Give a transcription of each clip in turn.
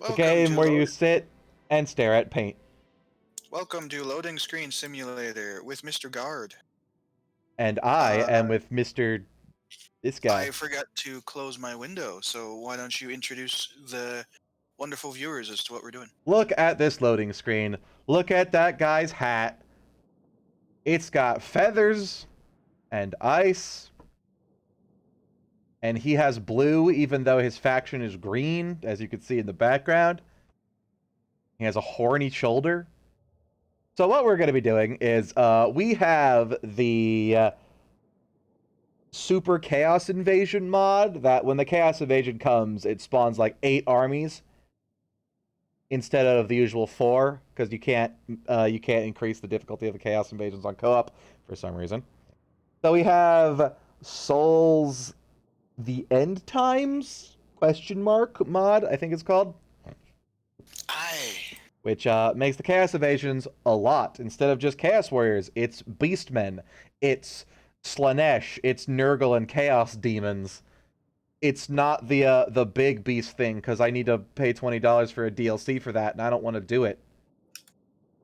The game where you sit and stare at paint. Welcome to Loading Screen Simulator with Mr. Guard. And I am with Mr. This guy. I forgot to close my window, so why don't you introduce the wonderful viewers as to what we're doing? Look at this loading screen. Look at that guy's hat. It's got feathers and ice. And he has blue, even though his faction is green, as you can see in the background. He has a horny shoulder. So what we're going to be doing is we have the Super Chaos Invasion mod that when the Chaos Invasion comes, it spawns like 8 armies instead of the usual 4, because you can't increase the difficulty of the Chaos Invasions on co-op for some reason. So we have Souls the End Times mod, I think it's called. Aye. Which makes the Chaos Invasions a lot. Instead of just Chaos Warriors, it's Beastmen, it's Slanesh, it's Nurgle and Chaos Demons. It's not the big beast thing, because I need to pay $20 for a DLC for that, and I don't want to do it.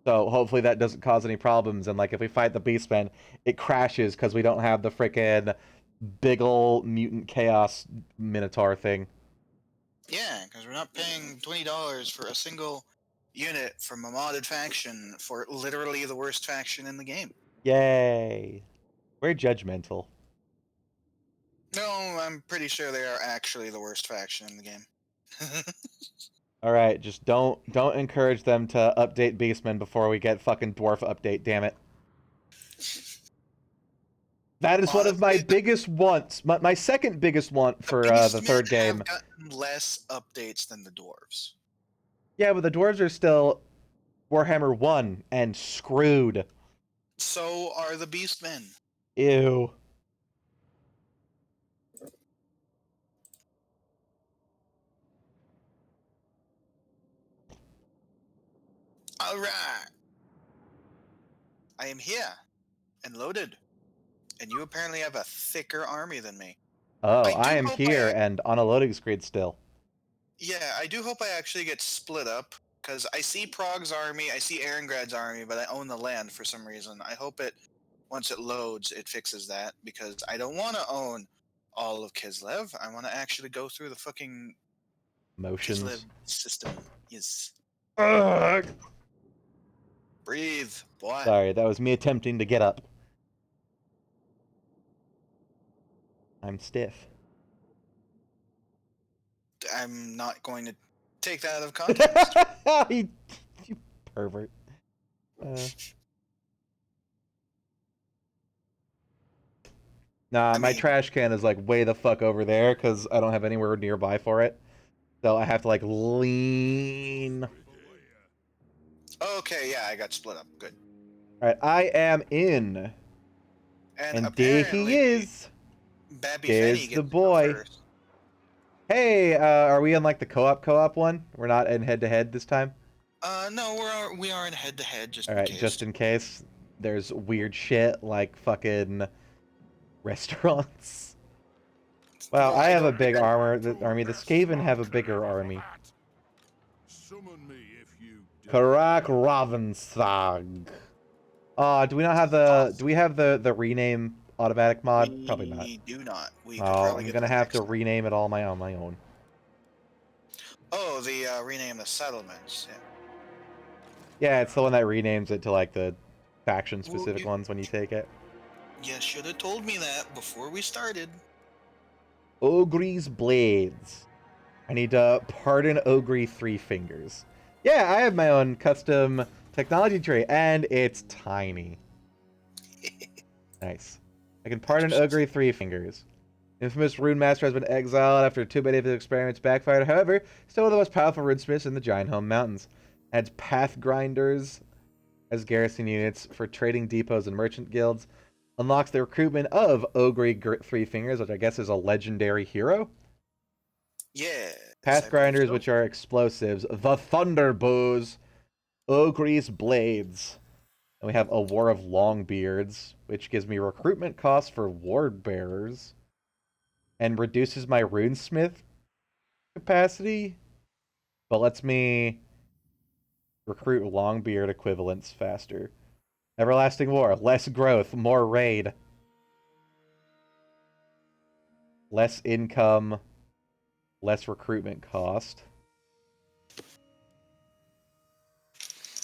So hopefully that doesn't cause any problems, and like if we fight the Beastmen, it crashes because we don't have the frickin' big ol' mutant chaos minotaur thing. Yeah, because we're not paying $20 for a single unit from a modded faction for literally the worst faction in the game. Yay. We're judgmental. No, I'm pretty sure they are actually the worst faction in the game. Alright, just don't encourage them to update Beastmen before we get fucking Dwarf update, damn it. That is one of my biggest wants. My second biggest want for the third game. Have gotten less updates than the dwarves. Yeah, but the dwarves are still Warhammer 1 and screwed. So are the Beastmen. Ew. Alright. I am here and loaded. And you apparently have a thicker army than me. Oh, I am here and on a loading screen still. Yeah, I do hope I actually get split up, because I see Prague's army, I see Erengrad's army, but I own the land for some reason. I hope once it loads, it fixes that, because I don't want to own all of Kislev. I want to actually go through the fucking motions Kislev system. Yes. Ugh. Breathe, boy. Sorry, that was me attempting to get up. I'm stiff. I'm not going to take that out of context. You pervert. Nah, my trash can is like way the fuck over there because I don't have anywhere nearby for it. So I have to like lean. Okay, yeah, I got split up. Good. Alright, I am in. And there he is. There's the boy. Hey, are we in like the co-op one? We're not in head-to-head this time? No, we are in head-to-head just in case. Alright, just in case there's weird shit like fucking restaurants. Wow, I have a big army. The Skaven have a bigger army. Karak Ravensthag. Do we not have the... Do we have the rename automatic mod? Probably not. We do not. I'm gonna have to rename it all on my own. Oh, the rename the settlements. Yeah. Yeah, it's the one that renames it to like the faction-specific ones when you take it. You should have told me that before we started. Ogre's Blades. I need to pardon Ogre Three Fingers. Yeah, I have my own custom technology tree, and it's tiny. Nice. I can pardon Ogre Three Fingers. Infamous Rune Master has been exiled after too many of his experiments backfired. However, still one of the most powerful runesmiths in the Giant Home Mountains. Adds Path Grinders as garrison units for trading depots and merchant guilds. Unlocks the recruitment of Ogre Three Fingers, which I guess is a legendary hero. Yeah. Path Grinders, which are explosives. The Thunder Bows. Ogre's Blades. And we have a War of Longbeards, which gives me recruitment costs for Ward Bearers. And reduces my runesmith capacity. but lets me recruit Longbeard equivalents faster. Everlasting War, less growth, more raid. Less income, less recruitment cost.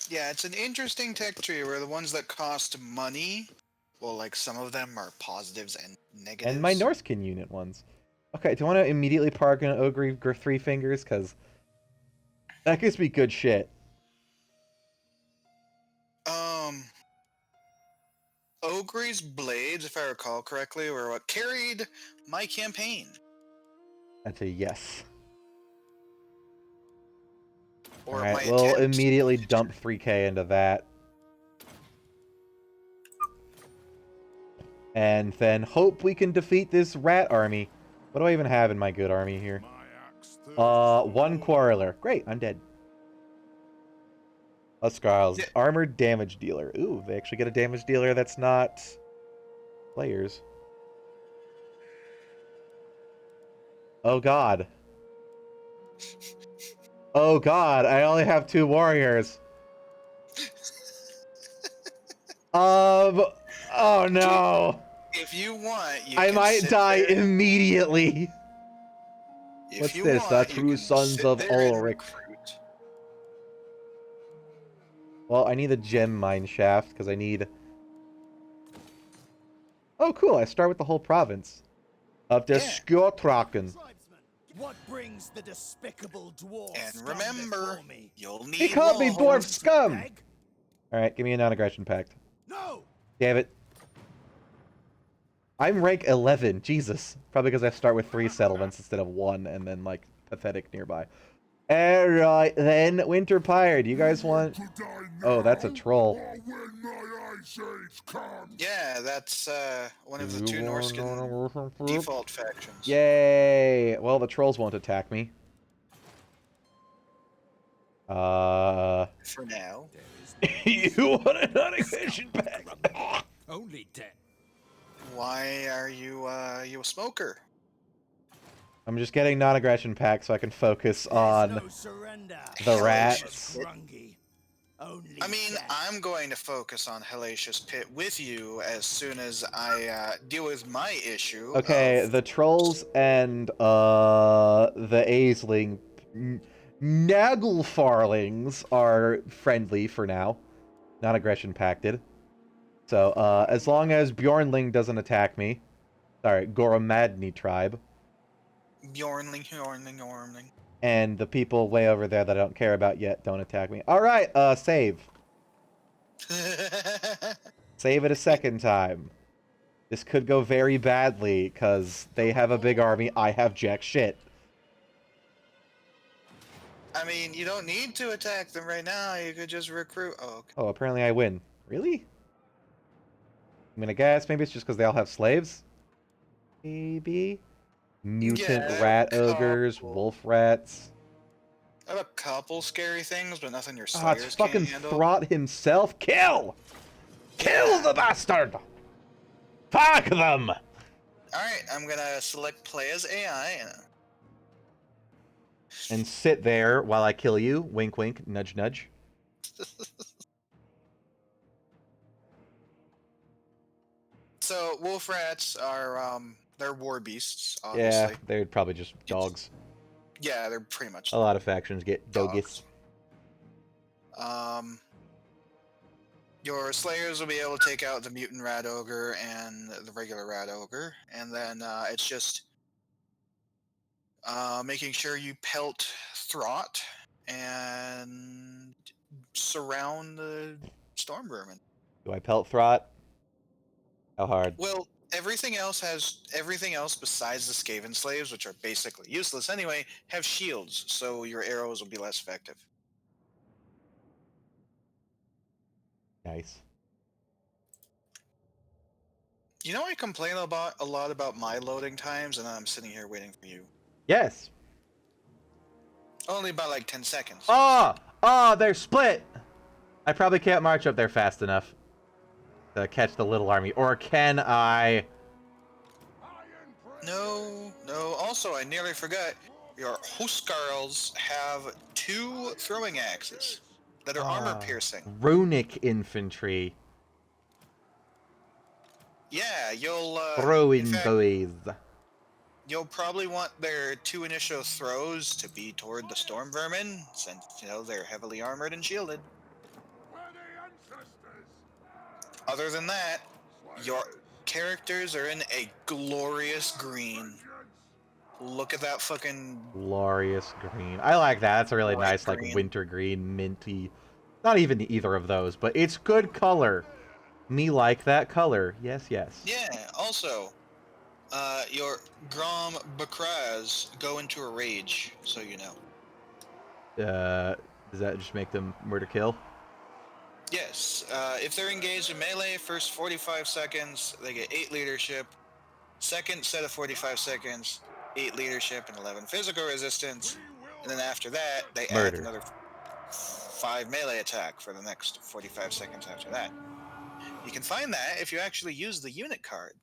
Yeah, it's an interesting tech tree where the ones that cost money, well, like some of them are positives and negatives. And my Norsekin unit ones. Okay, do you want to immediately park an Ogre Three Fingers? Because that gives me good shit. Ogre's blades, if I recall correctly, were what carried my campaign. That's a yes. Or Alright, my we'll attempt. immediately dump 3k into that. And then hope we can defeat this rat army. What do I even have in my good army here? One Quarreler. Great, I'm dead. Huskarls. Yeah. Armored damage dealer. Ooh, they actually get a damage dealer that's not players. Oh god. Oh god, I only have 2 warriors. Oh no. If you want, I might die immediately. What's this? The True Sons of Ulrich. Well, I need a gem mine shaft because I need... Oh, cool. I start with the whole province of the Skjotraken. What brings the despicable dwarf? And remember, you'll need He called me dwarf scum! Bag? Alright, give me a non-aggression pact. No! Damn it. I'm rank 11. Jesus. Probably because I start with 3 settlements instead of 1 and then, like, pathetic nearby. Alright, then, Winter Pyre. Do you guys want... Oh, that's a troll. Yeah, that's one of the 2 Norskin default factions. Yay! Well, the trolls won't attack me. For now. You want a non-aggression pact? Only 10. Why are you you a smoker? I'm just getting non-aggression pack so I can focus on the rats. I mean, I'm going to focus on Hellacious Pit with you as soon as I deal with my issue. Okay, the trolls and the Aisling Nagelfarlings are friendly for now. Non-aggression pacted. So, as long as Bjornling doesn't attack me. Sorry, Goromadni tribe. Bjornling. And the people way over there that I don't care about yet don't attack me. Alright, save. Save it a second time. This could go very badly, because they have a big army, I have jack shit. I mean, you don't need to attack them right now, you could just recruit. Oh, okay. Oh, apparently I win. Really? I'm gonna guess, maybe it's just because they all have slaves? Maybe? Mutant rat ogres, wolf rats. I have a couple scary things, but nothing your Ah, slayers it's fucking can't handle. Throt himself. Kill! Kill the bastard! Fuck them! Alright, I'm gonna select play as AI. And sit there while I kill you. Wink, wink, nudge, nudge. So, wolf rats are, they're war beasts, Yeah, obviously. they're probably just dogs. Yeah, they're pretty much A lot of factions get doggies. Your slayers will be able to take out the mutant rat ogre and the regular rat ogre, and then it's just making sure you pelt Throt and surround the storm vermin. Do I pelt Throt? How hard? Well, everything else besides the Skaven slaves, which are basically useless anyway, have shields, so your arrows will be less effective. Nice. You know, I complain a lot about my loading times, and I'm sitting here waiting for you. Yes. Only about like 10 seconds. Oh, they're split. I probably can't march up there fast enough to catch the little army. Or can I? No. Also, I nearly forgot. your Huskarls have 2 throwing axes that are armor piercing. Runic infantry. Yeah, you'll in Throwing fact, boys. you'll probably want their 2 initial throws to be toward the storm vermin, since they're heavily armored and shielded. Other than that, your characters are in a glorious green. Look at that fucking Glorious green. I like that. That's a really bright nice, like, green. winter green, minty. Not even either of those, but it's good color. Me like that color. Yes, yes. Yeah, also, your Grom Bakraz go into a rage, so you know. Does that just make them murder kill? Yes, if they're engaged in melee, first 45 seconds, they get 8 leadership. Second set of 45 seconds, 8 leadership and 11 physical resistance. And then after that, they add Murder. another 5 melee attack for the next 45 seconds after that. You can find that if you actually use the unit card.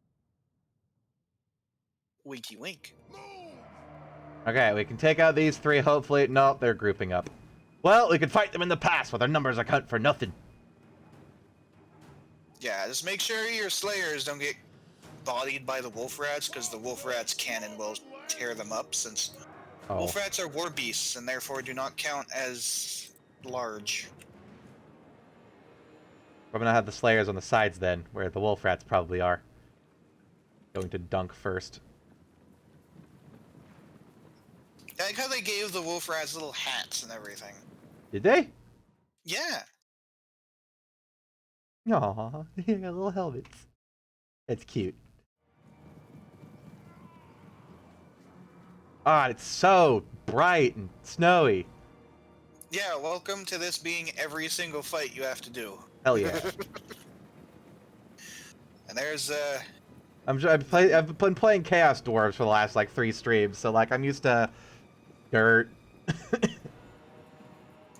Winky wink. Okay, we can take out these 3, hopefully. No, they're grouping up. Well, we could fight them in the past, but their numbers account for nothing. Yeah, just make sure your slayers don't get bodied by the wolf rats, because the wolf rats cannon will tear them up, since wolf rats are war beasts and therefore do not count as large. We're gonna have the Slayers on the sides then, where the wolf rats probably are. Going to dunk first. I like how they gave the wolf rats little hats and everything. Did they? Yeah. Aw, they got little helmets. It's cute. Ah, it's so bright and snowy. Yeah, welcome to this being every single fight you have to do. Hell yeah. And there's I've been playing Chaos Dwarves for the last like 3 streams, so like I'm used to dirt.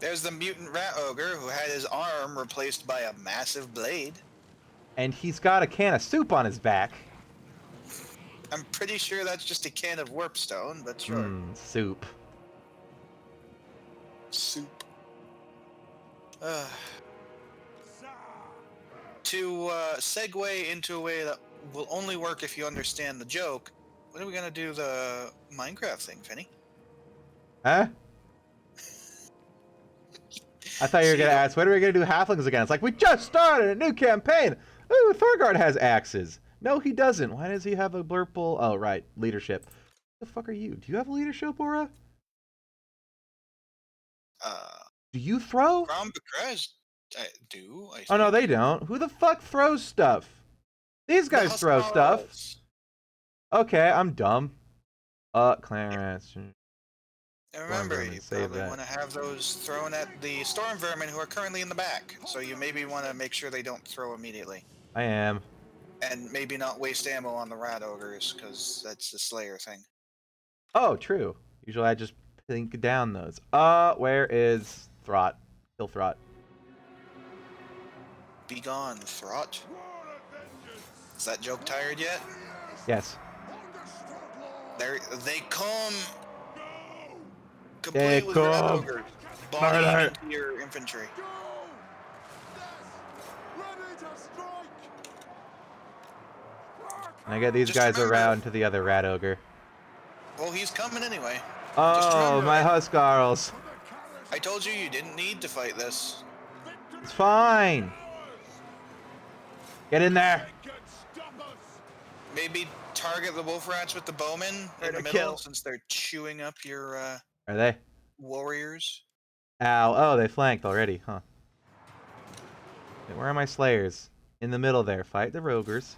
there's the mutant rat ogre who had his arm replaced by a massive blade. And he's got a can of soup on his back. I'm pretty sure that's just a can of warpstone, but sure. Soup. Soup. To segue into a way that will only work if you understand the joke, when are we gonna do the Minecraft thing, Finny? Huh? I thought you were gonna ask, when are we gonna do halflings again? It's like, we just started a new campaign! Ooh, Thorgard has axes. No, he doesn't. Why does he have a blurple? Oh, right. Leadership. What the fuck are you? Do you have leadership, Aura? Do you throw? Grom Bakraz, I do. I Oh, no, think. they don't. Who the fuck throws stuff? These guys throw stuff. Okay, I'm dumb. Clarence. And remember, vermin, you save probably that. want to have those thrown at the storm vermin who are currently in the back. So you maybe want to make sure they don't throw immediately. I am. And maybe not waste ammo on the rat ogres, because that's the Slayer thing. Oh, true. Usually I just plink down those. Where is Throt? Kill Throt. Be gone, Throt. Is that joke tired yet? Yes. They come They complete with rat come. ogres, bodying into your infantry. And I get these Just guys remember- around to the other rat ogre. Well, he's coming anyway. Oh, remember my it. Huskarls. I told you didn't need to fight this. It's fine. Get in there. Maybe target the wolf rats with the bowmen in Ready the to middle, kill. since they're chewing up your Are they? warriors. Ow. Oh, they flanked already, huh? Okay, where are my slayers? In the middle there. Fight the rogers.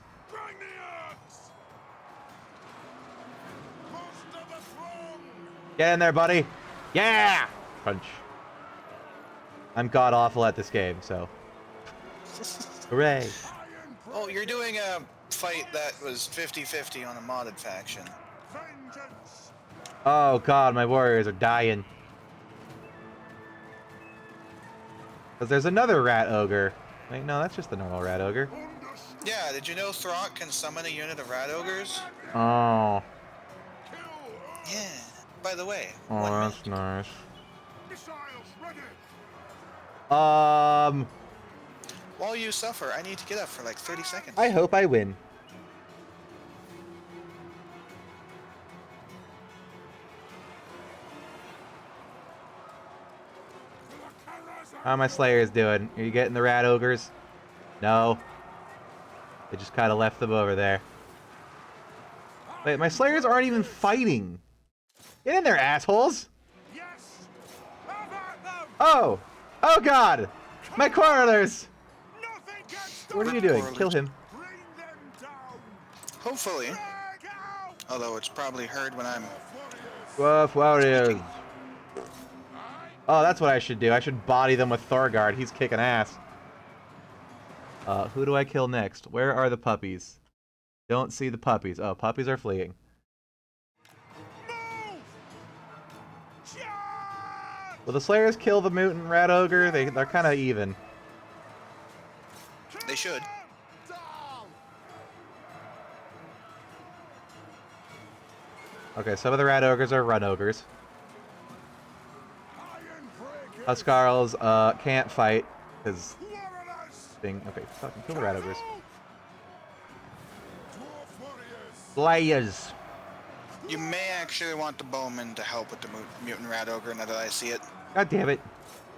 Get in there, buddy. Yeah! Punch. I'm god-awful at this game, so... Hooray. Oh, you're doing a fight that was 50-50 on a modded faction. Oh god, my warriors are dying. Because there's another rat ogre. Wait, no, that's just the normal rat ogre. Yeah, did you know Throt can summon a unit of rat ogres? Oh. Yeah. By the way, Oh, 1 that's minute. nice. Missiles ready. While you suffer, I need to get up for like 30 seconds. I hope I win. How are my Slayers doing? Are you getting the rat ogres? No. They just kind of left them over there. Wait, my Slayers aren't even fighting. Get in there, assholes! Yes. Have at them. Oh! Oh god! My quarrelers! Nothing can stop. What are you doing? Kill him. Bring them down. Hopefully. Drag out. Although it's probably heard when I'm... Woof warriors. Oh, that's what I should do. I should body them with Thorgard. He's kicking ass. Who do I kill next? Where are the puppies? Don't see the puppies. Oh, puppies are fleeing. Move. Charge. Will the Slayers kill the mutant rat ogre? They're kind of even. They should. Down. Okay, some of the rat ogres are run ogres. Iron breaker. Huskarls can't fight because Warriors. thing. Okay, fucking kill the rat ogres. Dwarf warriors. Slayers. You may actually want the bowman to help with the mutant rat ogre now that I see it. God damn it.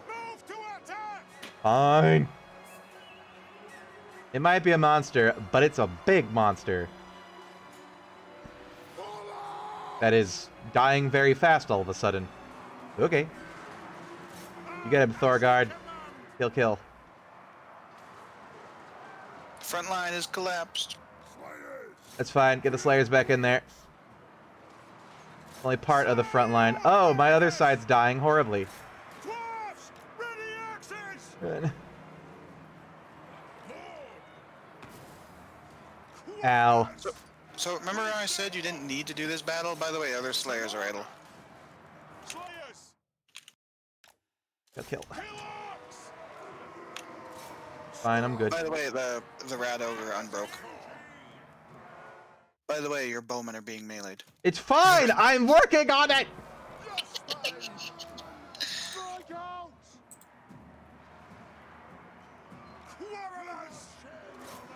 Move to attack. Fine. It might be a monster, but it's a big monster that is dying very fast all of a sudden. Okay. You get him, Thorgard. Kill, kill. Front line is collapsed. Slayers. That's fine. Get the Slayers back in there. Only part of the front line. Oh, my other side's dying horribly. Dwarfs. Ready axes. Good. Ow. So remember how I said you didn't need to do this battle? By the way, other slayers are idle. Slayers. Kill, kill. Hillocks. Fine, I'm good. By the way, the rat ogre unbroke. By the way, your bowmen are being meleeed. It's fine! I'm working on it! Strike out. Quarrelers.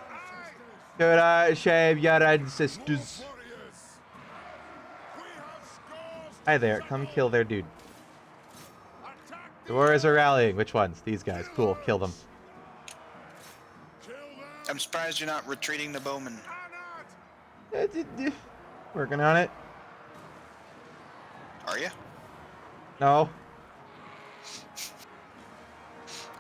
Aye. Could I shave your ancestors? Warriors. We have scores. Hi there, come kill their dude. Attack The warriors are rallying. Which ones? These guys. Cool, kill them. Kill them. I'm surprised you're not retreating the bowmen. Anat. Working on it. Are you? No.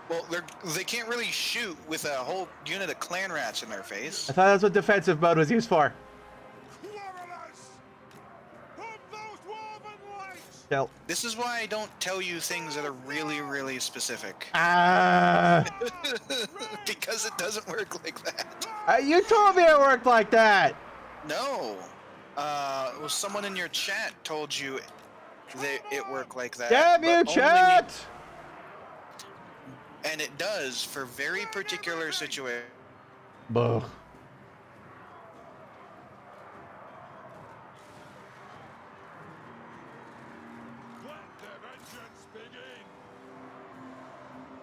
Well, they can't really shoot with a whole unit of clan rats in their face. I thought that's what defensive mode was used for. Quarrelers. Put those dwarven lights. Kill. This is why I don't tell you things that are really, really specific. Ah! Because it doesn't work like that. You told me it worked like that! No. Well, someone in your chat told you that it worked like that. Damn but you, only- chat! And it does for very particular situations. Buh. Let the vengeance begin.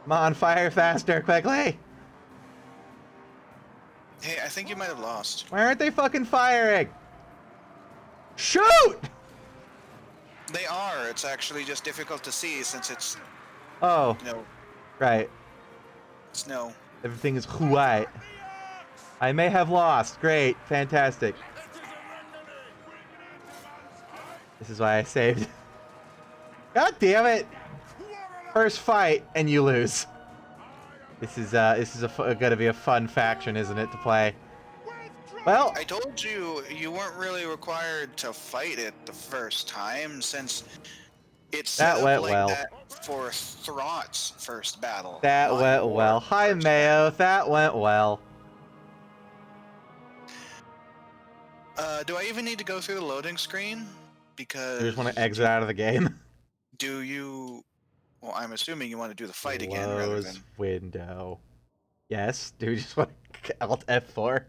Come on, fire faster, quickly! Hey, I think you might have lost. Why aren't they fucking firing? Shoot! They are. It's actually just difficult to see since it's, Oh, you know, right. snow. Everything is white. I may have lost. Great. Fantastic. It is a rendezvous. Bring it into man's fight. This is why I saved. God damn it! Quarrelers. First fight, and you lose. This is gonna be a fun faction, isn't it, to play? Withdraw. Well, I told you you weren't really required to fight it the first time since it's set That up went like well. that for Thrott's first battle. that not went your well. Hi, first Mayo. That went well. Do I even need to go through the loading screen? Because You just want to exit out of the game. do you? Well, I'm assuming you want to do the fight again rather Close than. window. Yes. Do you just want to Alt F4?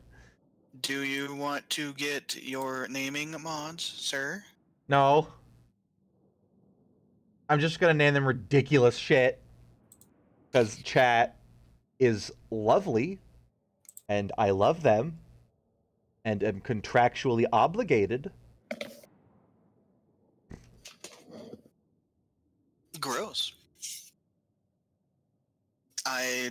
Do you want to get your naming mods, sir? No. I'm just gonna name them ridiculous shit. Because chat is lovely, and I love them, and am contractually obligated. Gross. I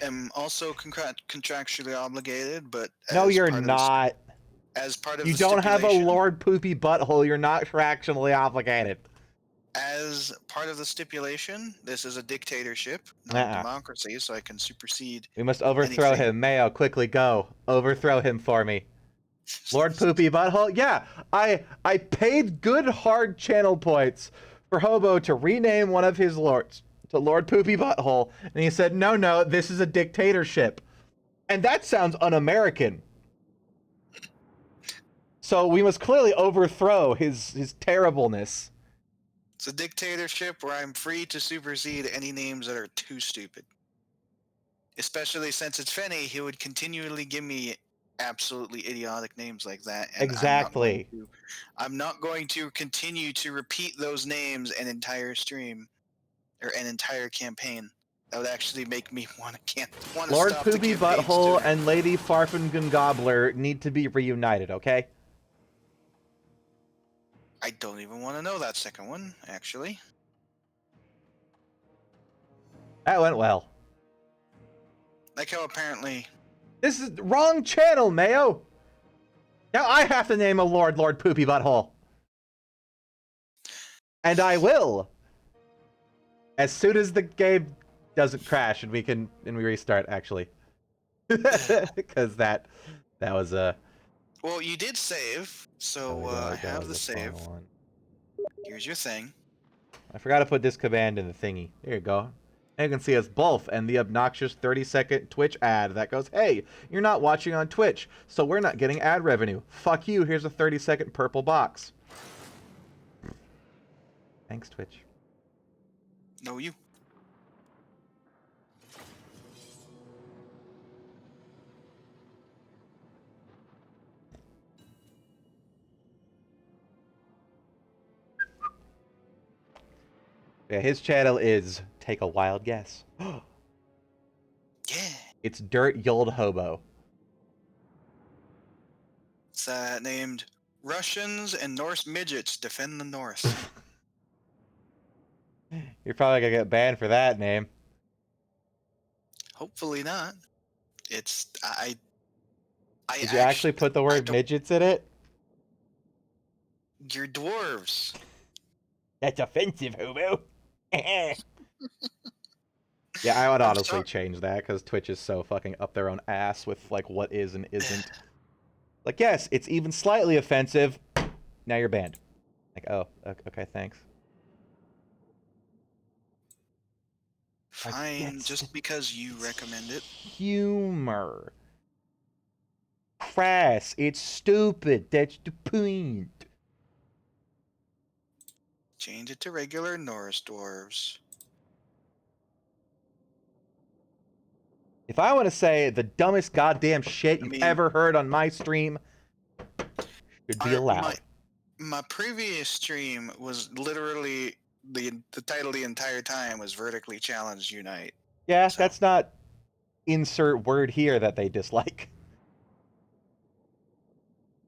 am also contractually obligated, but No, as you're part of the, not. as part of You the don't have a stipulation, Lord Poopy Butthole. You're not contractually obligated. as part of the stipulation, this is a dictatorship, not a Uh-uh. democracy, so I can supersede We must overthrow anything. him. Mayo, quickly go. Overthrow him for me. Lord Poopy Butthole? Yeah, I paid good hard channel points for Hobo to rename one of his lords to Lord Poopy Butthole, and he said, no, this is a dictatorship. And that sounds un-American. So we must clearly overthrow his terribleness. It's a dictatorship where I'm free to supersede any names that are too stupid. Especially since it's Fenny, he would continually give me absolutely idiotic names like that, and Exactly. I'm not going to continue to repeat those names an entire stream or an entire campaign. That would actually make me want to Lord stop the Poopy campaign Butthole sooner. and Lady Farfengun Gobbler need to be reunited, okay? I don't even want to know that second one, actually. That went well. Like how apparently This is the wrong channel, Mayo! Now I have to name a Lord Poopy Butthole. And I will! As soon as the game doesn't crash and we restart, actually. Because that was a... well, you did save, so I have the save. Here's your thing. I forgot to put this command in the thingy. There you go. And you can see us both and the obnoxious 30-second Twitch ad that goes, hey, you're not watching on Twitch, so we're not getting ad revenue. Fuck you, here's a 30-second purple box. Thanks, Twitch. No, you. Yeah, his channel is Take a Wild Guess. Yeah. It's Dirt Yold Hobo. It's named Russians and Norse Midgets Defend the North. You're probably gonna get banned for that name. Hopefully not. It's Did you actually put the word midgets in it? You're dwarves. That's offensive, Hobo. Yeah, I would honestly change that because Twitch is so fucking up their own ass with like what is and isn't. Like, yes, it's even slightly offensive. Now you're banned. Like, oh, okay, thanks. Fine, just because you recommend it. Humor. Crass. It's stupid. That's the point. Change it to regular Norse dwarves. If I want to say the dumbest goddamn shit you've ever heard on my stream, should be allowed. My previous stream was literally the title the entire time was Vertically Challenged Unite. Yeah, so. That's not insert word here that they dislike.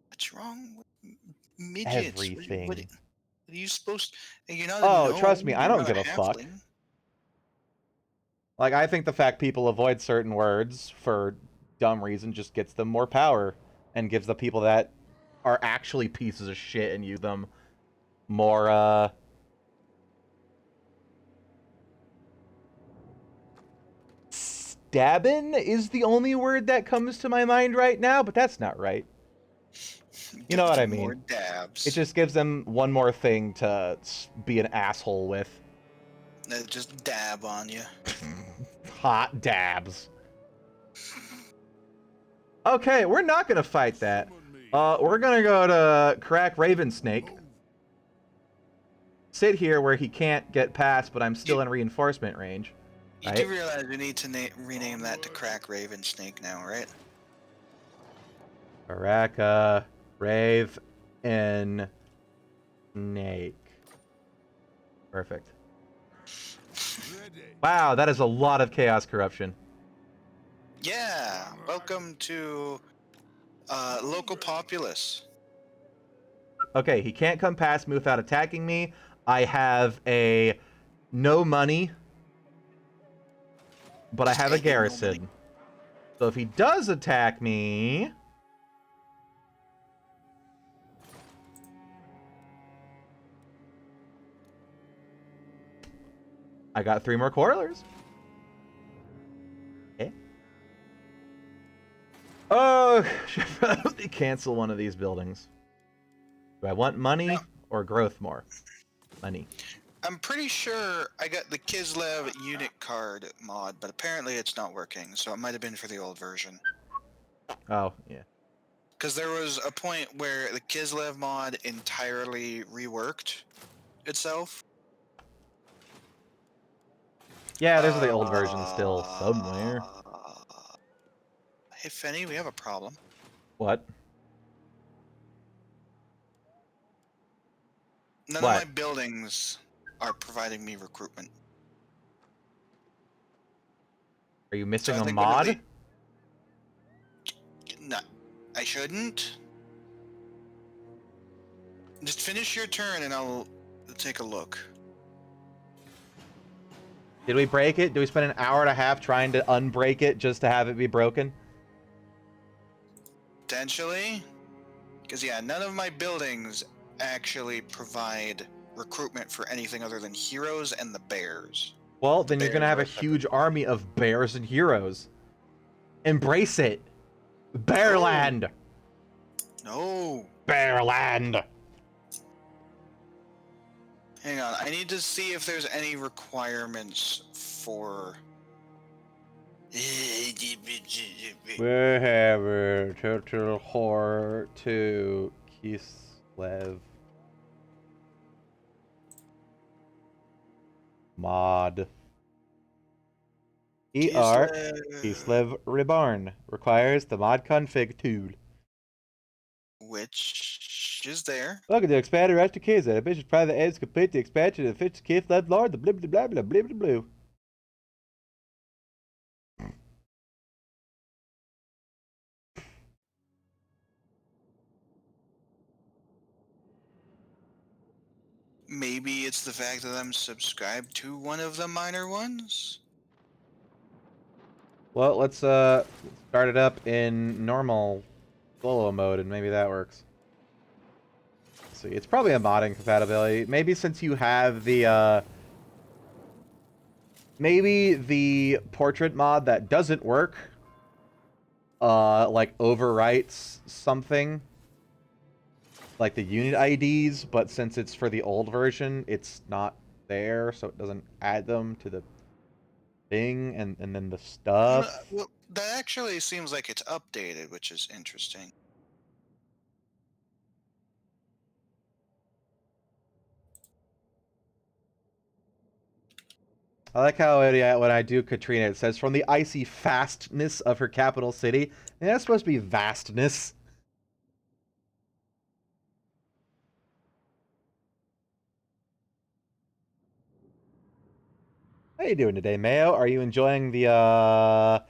What's wrong with midgets? Everything. What are you supposed to... You're not oh, trust me, I don't give a fuck. Like, I think the fact people avoid certain words for dumb reason just gets them more power and gives the people that are actually pieces of shit and use them more, Stabbin' is the only word that comes to my mind right now, but that's not right. You know what I mean? More dabs. It just gives them one more thing to be an asshole with. Just dab on you. Hot dabs. Okay, we're not gonna fight that. We're gonna go to Crack Ravensnake. Sit here where he can't get past, but I'm still in reinforcement range. You do realize we need to rename that to Crack Ravensnake now, right? Kraka, Rave, and Snake. Perfect. Wow, that is a lot of chaos corruption. Yeah, welcome to local populace. Okay, he can't come past me without attacking me. I have a no money, but I have a Just no money. garrison. So if he does attack me... I got 3 more quarrelers. Okay. Oh, should probably cancel one of these buildings. Do I want money or growth more? Money. I'm pretty sure I got the Kislev unit card mod, but apparently it's not working, so it might have been for the old version. Oh, yeah. Because there was a point where the Kislev mod entirely reworked itself. Yeah, there's the old version still somewhere. Hey, Fenny, we have a problem. What? None What? of my buildings are providing me recruitment. Are you missing So I a think mod? literally- No, I shouldn't. Just finish your turn and I'll take a look. Did we break it? Did we spend an hour and a half trying to unbreak it just to have it be broken? Potentially. Because, yeah, none of my buildings actually provide recruitment for anything other than heroes and the bears. Well, then you're gonna Bears have are a huge army of bears and heroes. Embrace it. Bearland. No. Bearland. Hang on, I need to see if there's any requirements for... We have a total horror to Kislev. Mod. ER Kislev Reborn requires the mod config tool. Which is there. Welcome to Expanded Rest of Kislev. Ambitious private aims complete the expansion of the Kislev Lord, the blah blah blah blah blah blah blah. Maybe it's the fact that I'm subscribed to one of the minor ones? Well, let's start it up in normal solo mode, and maybe that works. Let's see, it's probably a modding compatibility. Maybe since you have the maybe the portrait mod that doesn't work, like overwrites something, like the unit IDs, but since it's for the old version, it's not there, so it doesn't add them to the thing, and then the stuff. Well, that actually seems like it's updated, which is interesting. I like how when I do Katrina, it says, from the icy fastness of her capital city. And that's supposed to be vastness. How you doing today, Mayo? Are you enjoying the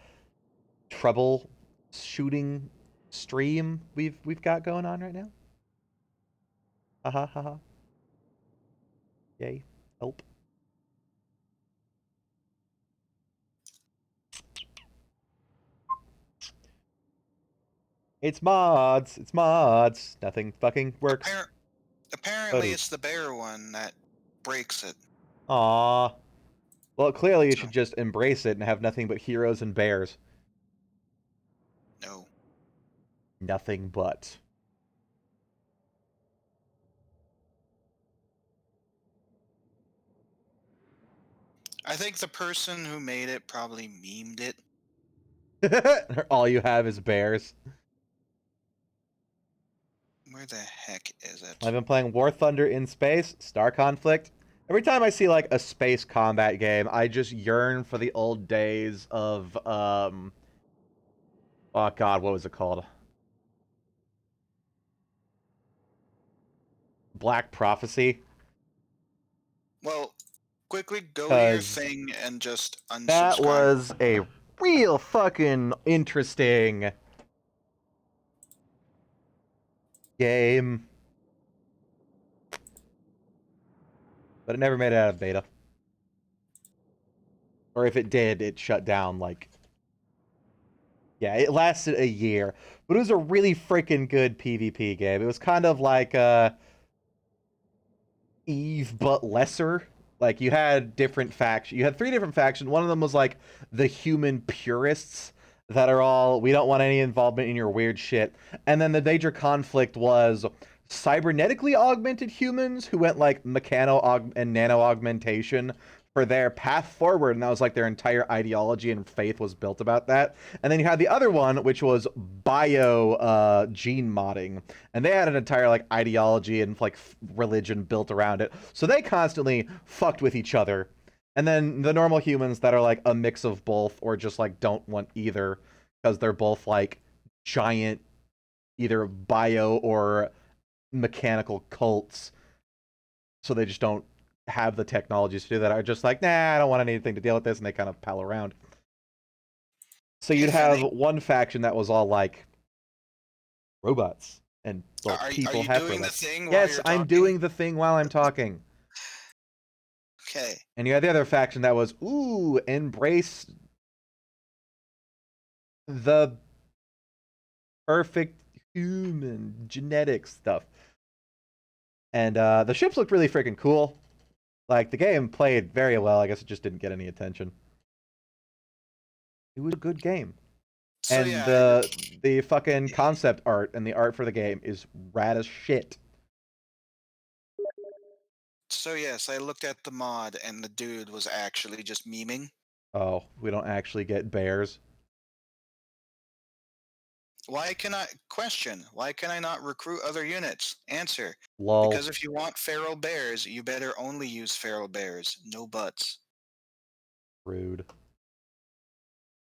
trouble shooting stream we've got going on right now? Haha haha. Yay. Help. It's mods. It's mods. Nothing fucking works. Apparently, it's the bear one that breaks it. Aww. Well, clearly you should just embrace it and have nothing but heroes and bears. No. Nothing but. I think the person who made it probably memed it. All you have is bears. Where the heck is it? I've been playing War Thunder in space, Star Conflict. Every time I see like a space combat game, I just yearn for the old days of oh god, what was it called? Black Prophecy. Well, quickly go to your 'Cause thing and just that unsubscribe. was a real fucking interesting game. But it never made it out of beta. Or if it did, it shut down, like... Yeah, it lasted a year. But it was a really freaking good PvP game. It was kind of like, Eve, but lesser. Like, you had different factions. You had 3 different factions. One of them was, like, the human purists that are all, we don't want any involvement in your weird shit. And then the major conflict was cybernetically augmented humans who went, like, and nano-augmentation for their path forward, and that was, like, their entire ideology and faith was built about that. And then you had the other one, which was gene modding, and they had an entire, like, ideology and, like, religion built around it. So they constantly fucked with each other. And then the normal humans that are, like, a mix of both, or just, like, don't want either, because they're both, like, giant, either bio or mechanical cults. So they just don't have the technologies to do that, are just like, nah, I don't want anything to deal with this, and they kind of pal around. So you'd have one faction that was all like robots, and well, people have robots. Are you doing the thing while yes, you're I'm talking? doing the thing while I'm talking. Okay. And you had the other faction that was, ooh, embrace the perfect human genetic stuff. And the ships looked really freaking cool. Like, the game played very well. I guess it just didn't get any attention. It was a good game. So, And yeah, the fucking concept art and the art for the game is rad as shit. So yes, I looked at the mod and the dude was actually just memeing. Oh, we don't actually get bears. Why can I not recruit other units? Answer. Lol. Because if you want feral bears, you better only use feral bears. No butts. Rude.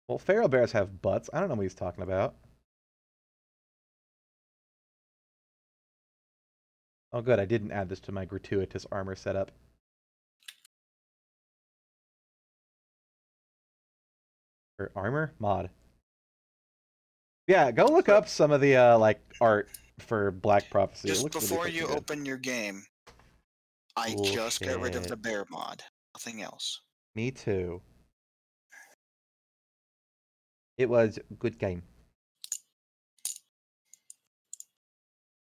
Well, feral bears have butts. I don't know what he's talking about. Oh, good. I didn't add this to my gratuitous armor setup. Or armor? Mod. Yeah, go look up some of the, like, art for Black Prophecy. It Just looks before really you good. open your game, I just got rid of the bear mod. Nothing else. Me too. It was a good game.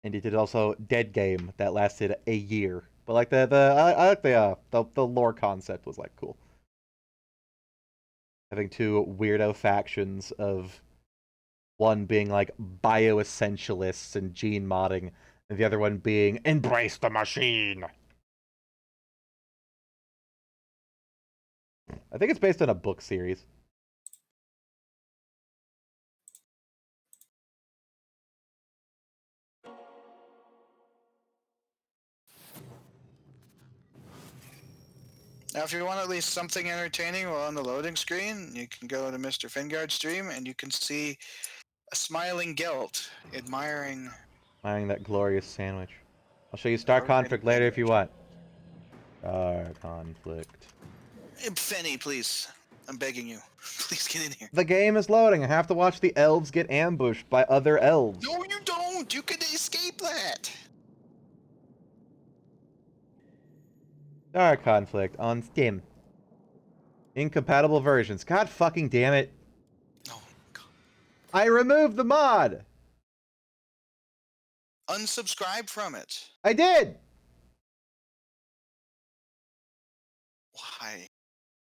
And it did also dead game that lasted a year. But like I like the lore concept was like cool. Having 2 weirdo factions of one being like bioessentialists and gene modding, and the other one being embrace the machine. I think it's based on a book series. Now, if you want at least something entertaining while on the loading screen, you can go to Mr. Fingard's stream and you can see a smiling Gelt admiring That glorious sandwich. I'll show you Star rotating Conflict later if you sandwich. want. Star Conflict. Fenny, please. I'm begging you. Please get in here. The game is loading. I have to watch the elves get ambushed by other elves. No, you don't. You can escape that. Star Conflict on Steam. Incompatible versions. God fucking damn it. Oh, God. I removed the mod. Unsubscribe from it. I did. Why?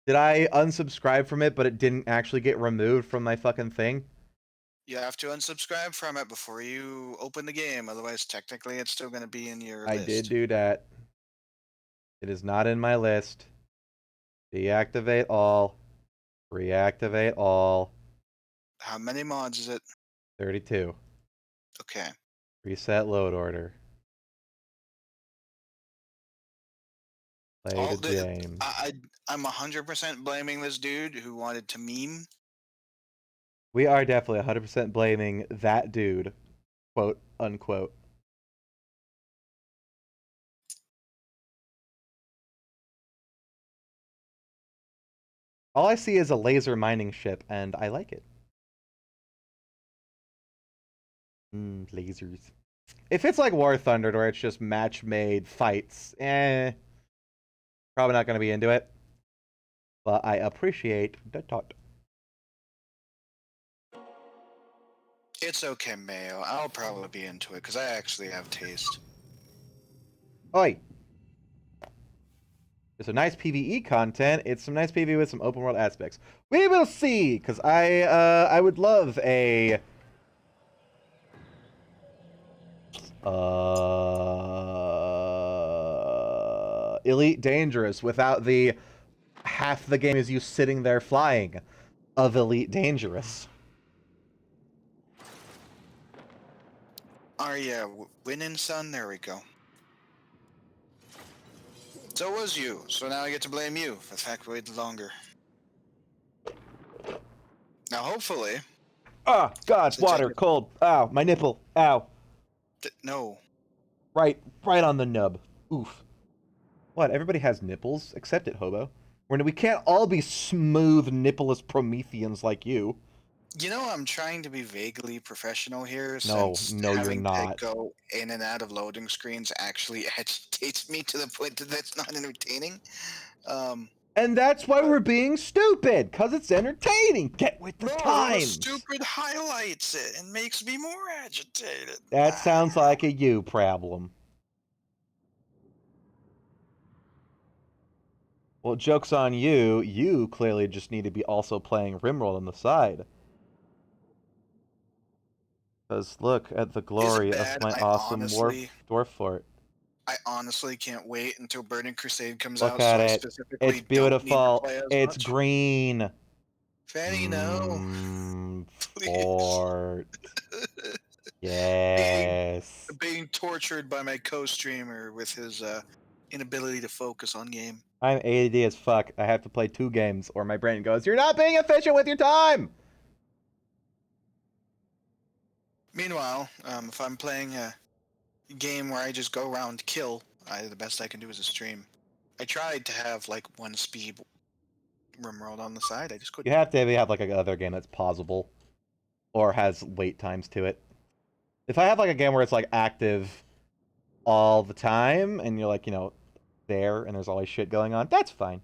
Did I unsubscribe from it, but it didn't actually get removed from my fucking thing? You have to unsubscribe from it before you open the game. Otherwise, technically, it's still going to be in your I list. did do that. It is not in my list. Deactivate all. Reactivate all. How many mods is it? 32. Okay. Reset load order. Play to James. I'm 100% blaming this dude who wanted to meme. We are definitely 100% blaming that dude, quote unquote. All I see is a laser mining ship, and I like it. Lasers. If it's like War Thunder, where it's just match-made fights, probably not going to be into it. But I appreciate the thought. It's okay, Mayo. I'll probably be into it because I actually have taste. Oi! There's some nice PvE content. It's some nice PvE with some open world aspects. We will see, because I would love a Elite Dangerous without the half the game is you sitting there flying of Elite Dangerous. Are you winning, son? There we go. So was you. So now I get to blame you for the fact we waited longer. Now, hopefully... Ah, God, water, cold. Ow, my nipple. Ow. No. Right on the nub. Oof. What, everybody has nipples? Except it, Hobo. We can't all be smooth, nippleless Prometheans like you. You know, I'm trying to be vaguely professional here, No, since you're having not. to go in and out of loading screens actually agitates me to the point that that's not entertaining. And that's why we're being stupid, because it's entertaining. Get with the times. Stupid highlights it and makes me more agitated. That sounds like a you problem. Well, joke's on you. You clearly just need to be also playing Rimworld on the side. Because look at the glory of my awesome dwarf fort. I honestly can't wait until Burning Crusade comes Look out. at So it. I specifically It's beautiful. Don't need to play as It's much. green. Fanny, no. Fort. Yes. Being tortured by my co-streamer with his inability to focus on game. I'm ADD as fuck. I have to play 2 games, or my brain goes, "You're not being efficient with your time!" Meanwhile, if I'm playing a game where I just go around kill, the best I can do is a stream. I tried to have like one speed Rimworld on the side. I just couldn't. You have to have like another game that's pausable, or has wait times to it. If I have like a game where it's like active all the time, and you're like, there, and there's always shit going on, that's fine.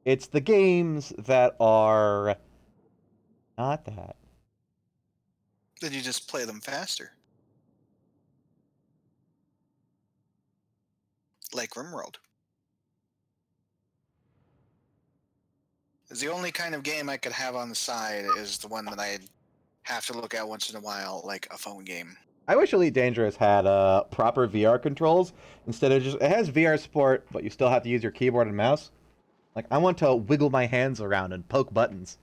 It's the games that are not that. Then you just play them faster. Like Rimworld. The only kind of game I could have on the side is the one that I have to look at once in a while, like a phone game. I wish Elite Dangerous had proper VR controls instead of just... It has VR support, but you still have to use your keyboard and mouse. Like, I want to wiggle my hands around and poke buttons.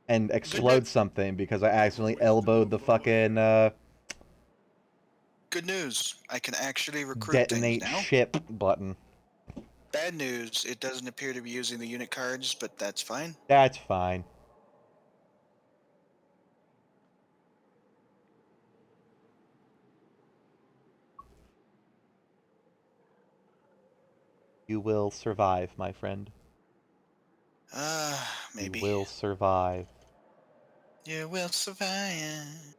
And explode something because I accidentally elbowed the fucking... Good news. I can actually recruit detonate things now. ship button. Bad news. It doesn't appear to be using the unit cards, but that's fine. That's fine. You will survive, my friend. Maybe. You will survive. You will survive.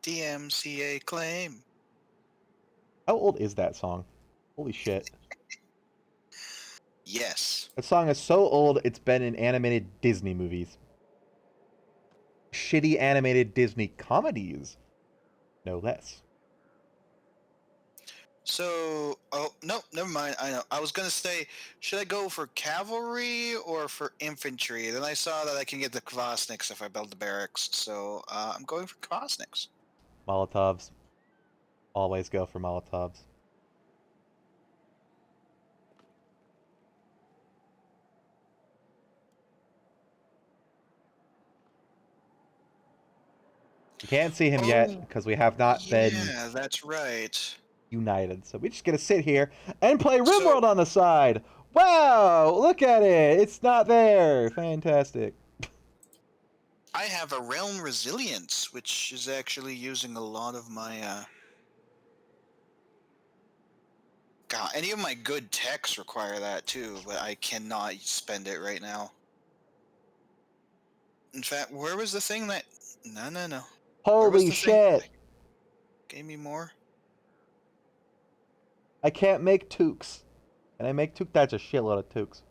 DMCA claim. How old is that song? Holy shit. Yes. That song is so old, it's been in animated Disney movies. Shitty animated Disney comedies. No less. So, oh, no, never mind. I know. I was going to say, should I go for cavalry or for infantry? Then I saw that I can get the Kvasniks if I build the barracks. So, I'm going for Kvasniks. Molotovs. Always go for Molotovs. You can't see him yet because we have not been... Yeah, that's right. United. So we're just going to sit here and play Rimworld on the side. Wow! Look at it! It's not there! Fantastic. I have a Realm Resilience, which is actually using a lot of my God, any of my good techs require that too, but I cannot spend it right now. In fact, where was the thing that... No. Where was Holy the thing that shit! gave me more? I can't make toques. Can I make toques? That's a shitload of toques.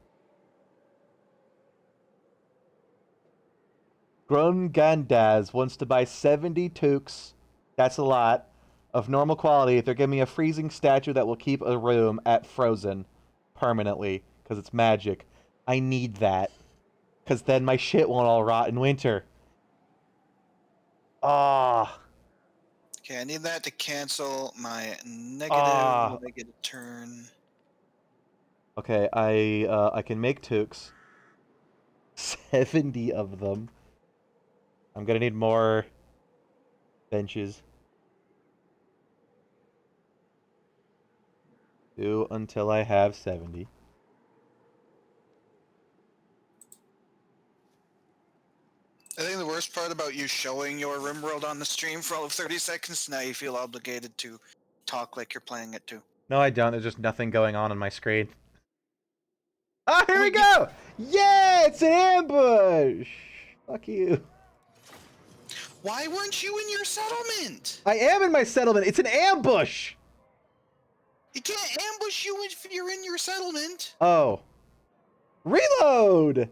Grungandaz wants to buy 70 toques. That's a lot. Of normal quality. They're giving me a freezing statue that will keep a room at frozen permanently. Because it's magic. I need that. Because then my shit won't all rot in winter. Ah. Okay, I need that to cancel my negative Ah. when I get a turn. Okay, I can make toques. 70 of them. I'm gonna need more benches. Do until I have 70. I think the worst part about you showing your RimWorld on the stream for all of 30 seconds, now you feel obligated to talk like you're playing it too. No, I don't. There's just nothing going on my screen. Ah, here we Wait, go! Yeah, it's an ambush! Fuck you. Why weren't you in your settlement? I am in my settlement. It's an ambush! It can't ambush you if you're in your settlement. Oh. Reload!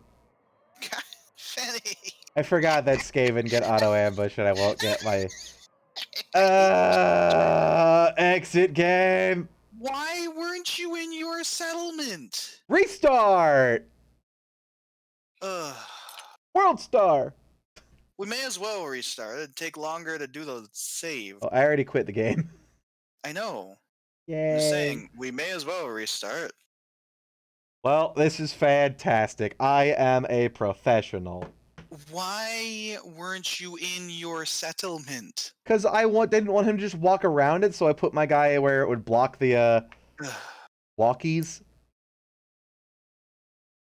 God, Fanny. I forgot that Skaven get auto-ambush and I won't get my... exit game! Why weren't you in your settlement? Restart! Ugh. World Star! We may as well restart. It'd take longer to do the save. Oh, I already quit the game. I know. Yay. I'm just saying, we may as well restart. Well, this is fantastic. I am a professional. Why weren't you in your settlement? Because didn't want him to just walk around it, so I put my guy where it would block the walkies.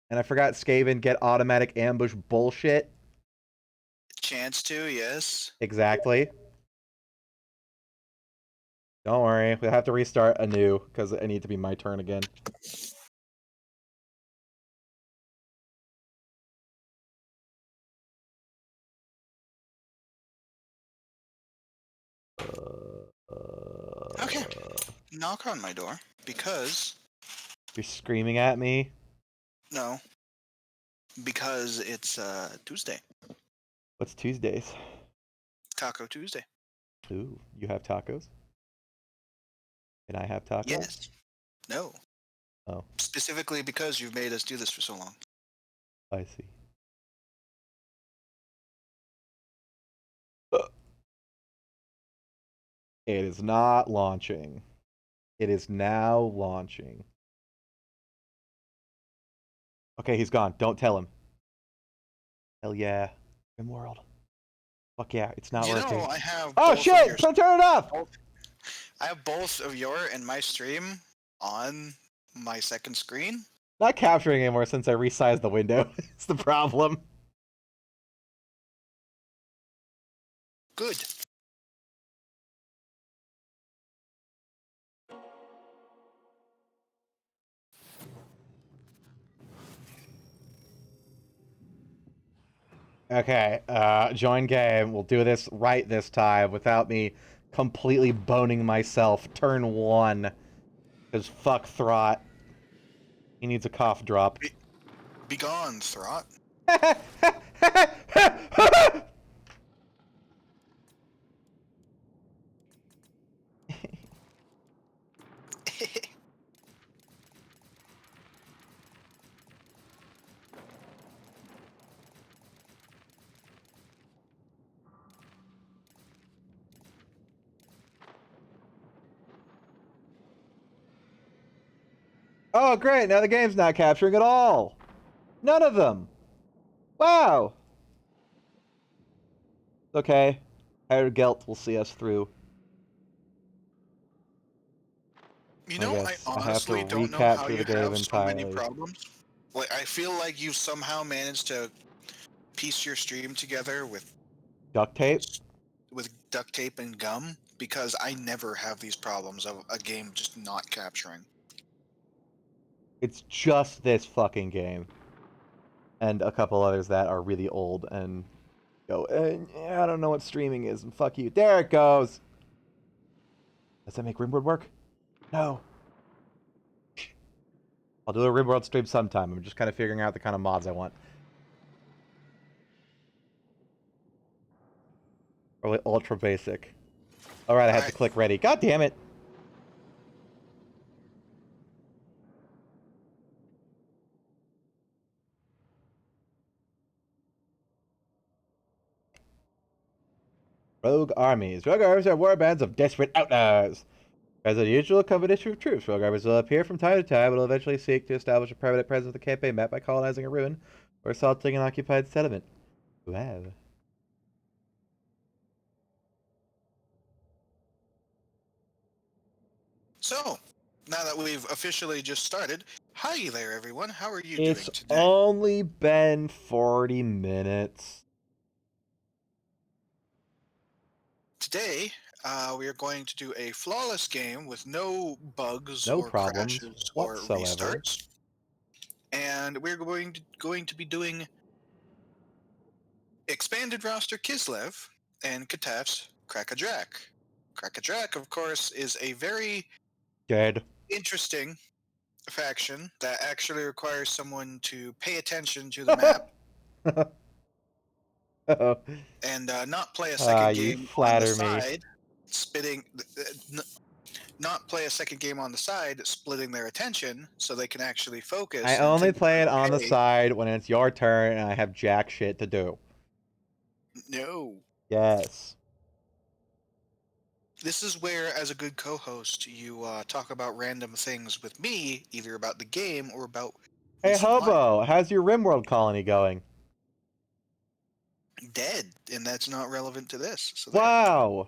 And I forgot Skaven get automatic ambush bullshit. Chance to, yes. Exactly. Don't worry, we'll have to restart anew, because it needs to be my turn again. Okay. Knock on my door, because... You're screaming at me? No. Because it's Tuesday. What's Tuesdays? Taco Tuesday. Ooh, you have tacos? Can I have tacos? Yes. No. Oh, Specifically because you've made us do this for so long. I see. It is not launching. It is now launching. Okay, he's gone. Don't tell him. Hell yeah. RimWorld. Fuck yeah, it's not working. I have Oh both of shit! your- Turn it off! I have both of your and my stream on my second screen. Not capturing anymore since I resized the window. It's the problem. Good. Okay, join game. We'll do this right this time without me completely boning myself. Turn 1. Because fuck Throt. He needs a cough drop. Be gone, Throt. Oh, great. Now the game's not capturing at all. None of them. Wow. Okay. Herr Gelt will see us through. You know, I guess I have to honestly don't know how recapture you the game have so many entirely. problems. Like, I feel like you've somehow managed to piece your stream together with Duct tape? duct tape and gum, because I never have these problems of a game just not capturing. It's just this fucking game. And a couple others that are really old and go, I don't know what streaming is, and fuck you. There it goes! Does that make RimWorld work? No. I'll do a RimWorld stream sometime. I'm just kind of figuring out the kind of mods I want. Probably ultra basic. Alright, I had to click ready. God damn it! Rogue armies. Rogue armies are war bands of desperate outlaws. As a usual combination of troops, rogue armies will appear from time to time and will eventually seek to establish a permanent presence of the campaign map by colonizing a ruin or assaulting an occupied settlement. Wow. So, now that we've officially just started, hi there, everyone. How are you It's doing today? only been 40 minutes. Today, we are going to do a flawless game with no bugs No or problems crashes or whatsoever. restarts. And we're going to be doing expanded roster Kislev and Kataf's Kraka Drak. Kraka Drak, of course, is a very Good. interesting faction that actually requires someone to pay attention to the map Uh-oh. and not play a second You game on the flatter me. side, not play a second game on the side, splitting their attention so they can actually focus. I and only think, play it on the okay, side when it's your turn and I have jack shit to do. No. Yes. This is where, as a good co-host, you talk about random things with me, either about the game or about Hey, recent life. Hobo, how's your RimWorld colony going? Dead, and that's not relevant to this. So there. Wow.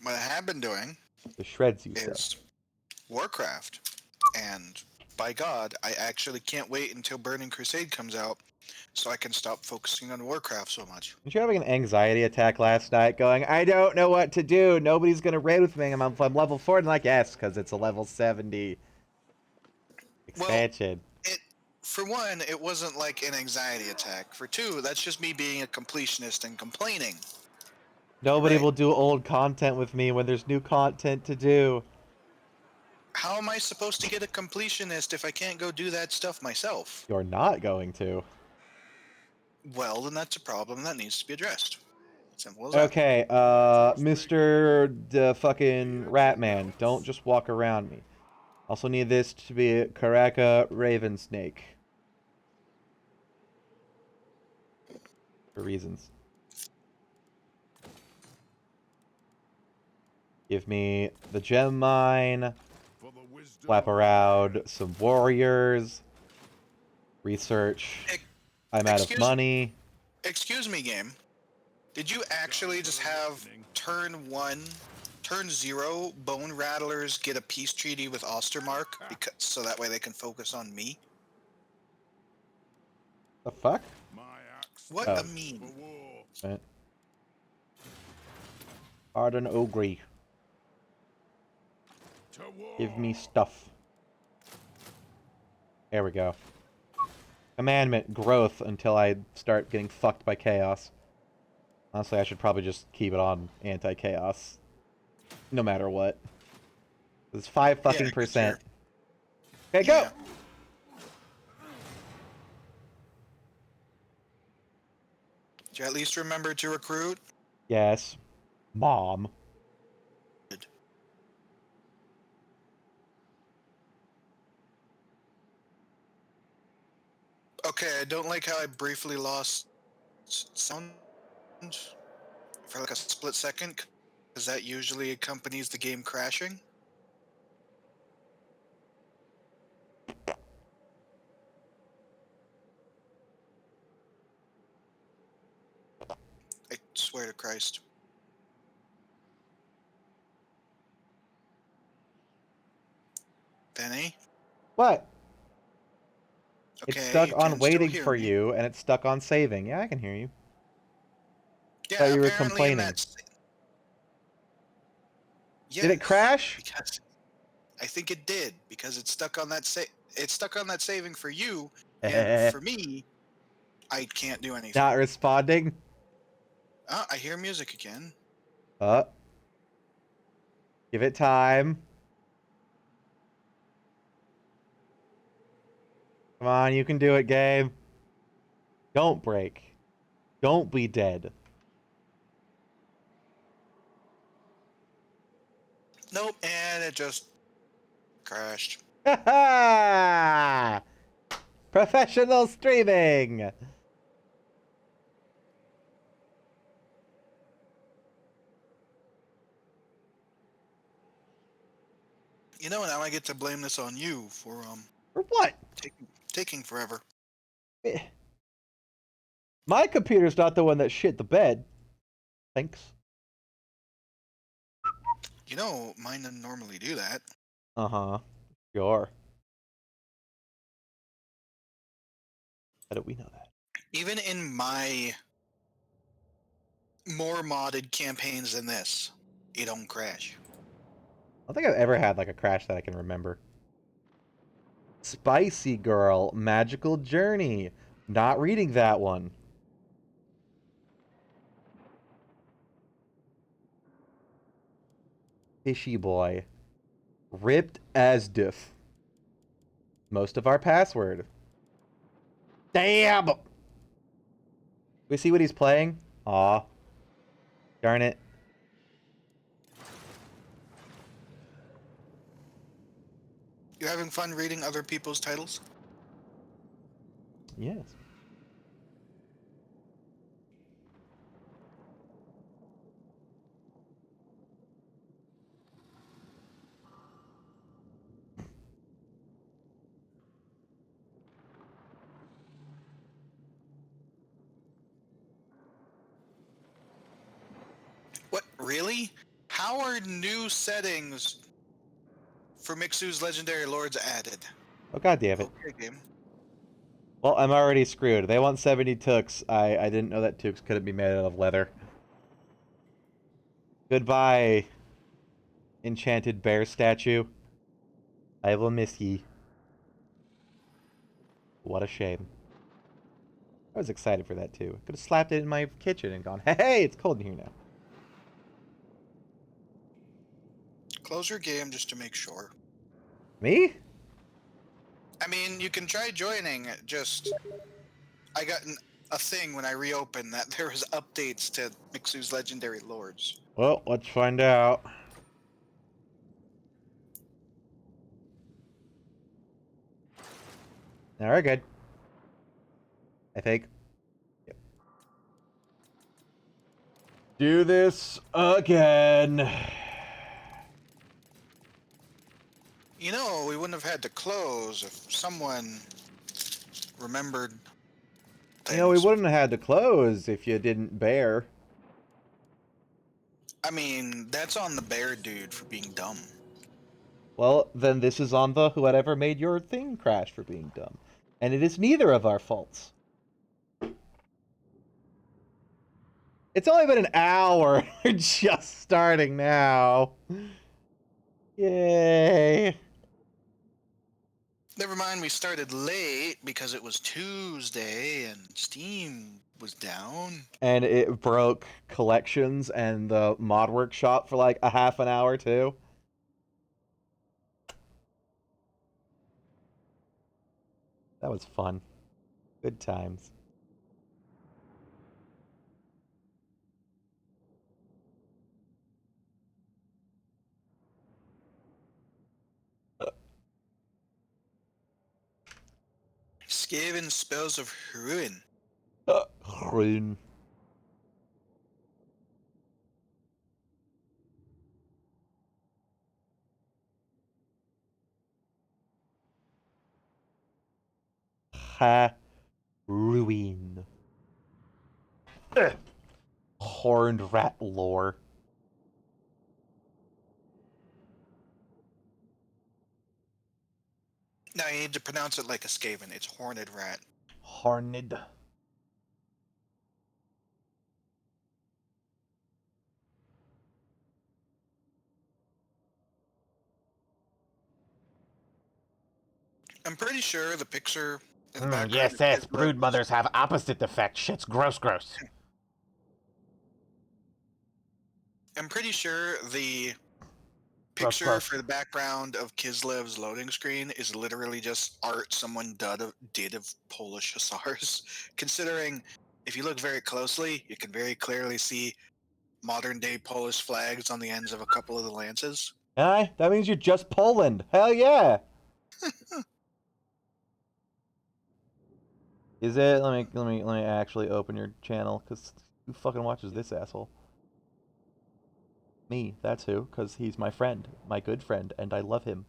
What I have been doing The shreds you is stuff. Warcraft, and by God, I actually can't wait until Burning Crusade comes out so I can stop focusing on Warcraft so much. Weren't you having an anxiety attack last night going, I don't know what to do. Nobody's going to raid with me. I'm level 4. And like, yes, because it's a level 70 expansion. Well, for one, it wasn't like an anxiety attack. For two, that's just me being a completionist and complaining. Nobody Right. will do old content with me when there's new content to do. How am I supposed to get a completionist if I can't go do that stuff myself? You're not going to. Well, then that's a problem that needs to be addressed. Simple as that. Okay, Mr. fucking Ratman, don't just walk around me. Also need this to be Kraka Raven Snake. For reasons. Give me the gem mine. Flap around some warriors. Research. I'm out of money. Excuse me, game. Did you actually just have turn 0 Bone Rattlers get a peace treaty with Ostermark so that way they can focus on me? The fuck? What Oh. a meme. Right. Arden Ogre. Give me stuff. There we go. Commandment, growth, until I start getting fucked by chaos. Honestly, I should probably just keep it on anti-chaos. No matter what. It's 5 fucking %. Okay, go! Yeah. Did you at least remember to recruit? Yes. Mom. Okay, I don't like how I briefly lost sound for like a split second, because that usually accompanies the game crashing. I swear to Christ. Benny? What? Okay, It's stuck you on can still waiting hear for me. you, and it's stuck on saving. Yeah, I can hear you. Thought Yeah, you were apparently in complaining. that. Did it Yes, crash? because I think it did because it's stuck on that it's stuck on that saving for you, and for me, I can't do anything. Not responding? Oh, I hear music again. Uh, give it time. Come on, you can do it, game. Don't break. Don't be dead. Nope, and it just crashed. Professional streaming! You know, now I get to blame this on you for For what? taking forever. Eh. My computer's not the one that shit the bed. Thanks. You know, mine doesn't normally do that. Uh-huh. Sure. How do we know that? Even in my more modded campaigns than this, it don't crash. I don't think I've ever had like a crash that I can remember. Spicy Girl, Magical Journey. Not reading that one. Fishy Boy. Ripped as diff. Most of our password. Damn! We see what he's playing? Aw. Darn it. You having fun reading other people's titles? Yes. What, really? How are new settings for Mixu's Legendary Lords added? Oh, god damn it. Okay, game. Well, I'm already screwed. They want 70 tooks. I didn't know that tooks couldn't be made out of leather. Goodbye, enchanted bear statue. I will miss ye. What a shame. I was excited for that too. Could have slapped it in my kitchen and gone, hey, it's cold in here now. Close your game just to make sure. Me? I mean, you can try joining, just... I got a thing when I reopened that there was updates to Mixu's Legendary Lords. Well, let's find out. Alright, good. I think. Yep. Do this again. You know, we wouldn't have had to close if someone remembered things. You know, we wouldn't have had to close if you didn't bear. I mean, that's on the bear dude for being dumb. Well, then this is on the whoever made your thing crash for being dumb. And it is neither of our faults. It's only been an hour. We're just starting now. Yay. Never mind, we started late because it was Tuesday and Steam was down. And it broke collections and the mod workshop for like a half an hour too. That was fun. Good times. Skaven spells of ruin. Ruin. Ha. Ruin. Horned rat lore. No, you need to pronounce it like a Skaven. It's horned rat. Horned. I'm pretty sure the picture in the background. Yes, yes. Brood mothers have opposite effect. Shit's gross, gross. I'm pretty sure the Gross, picture gross. for the background of Kislev's loading screen is literally just art someone did of Polish hussars. Considering, if you look very closely, you can very clearly see modern-day Polish flags on the ends of a couple of the lances. Aye, that means you're just Poland. Hell yeah. Is it? Let me actually open your channel, cause who fucking watches this asshole? Me, that's who, cause he's my friend, my good friend, and I love him.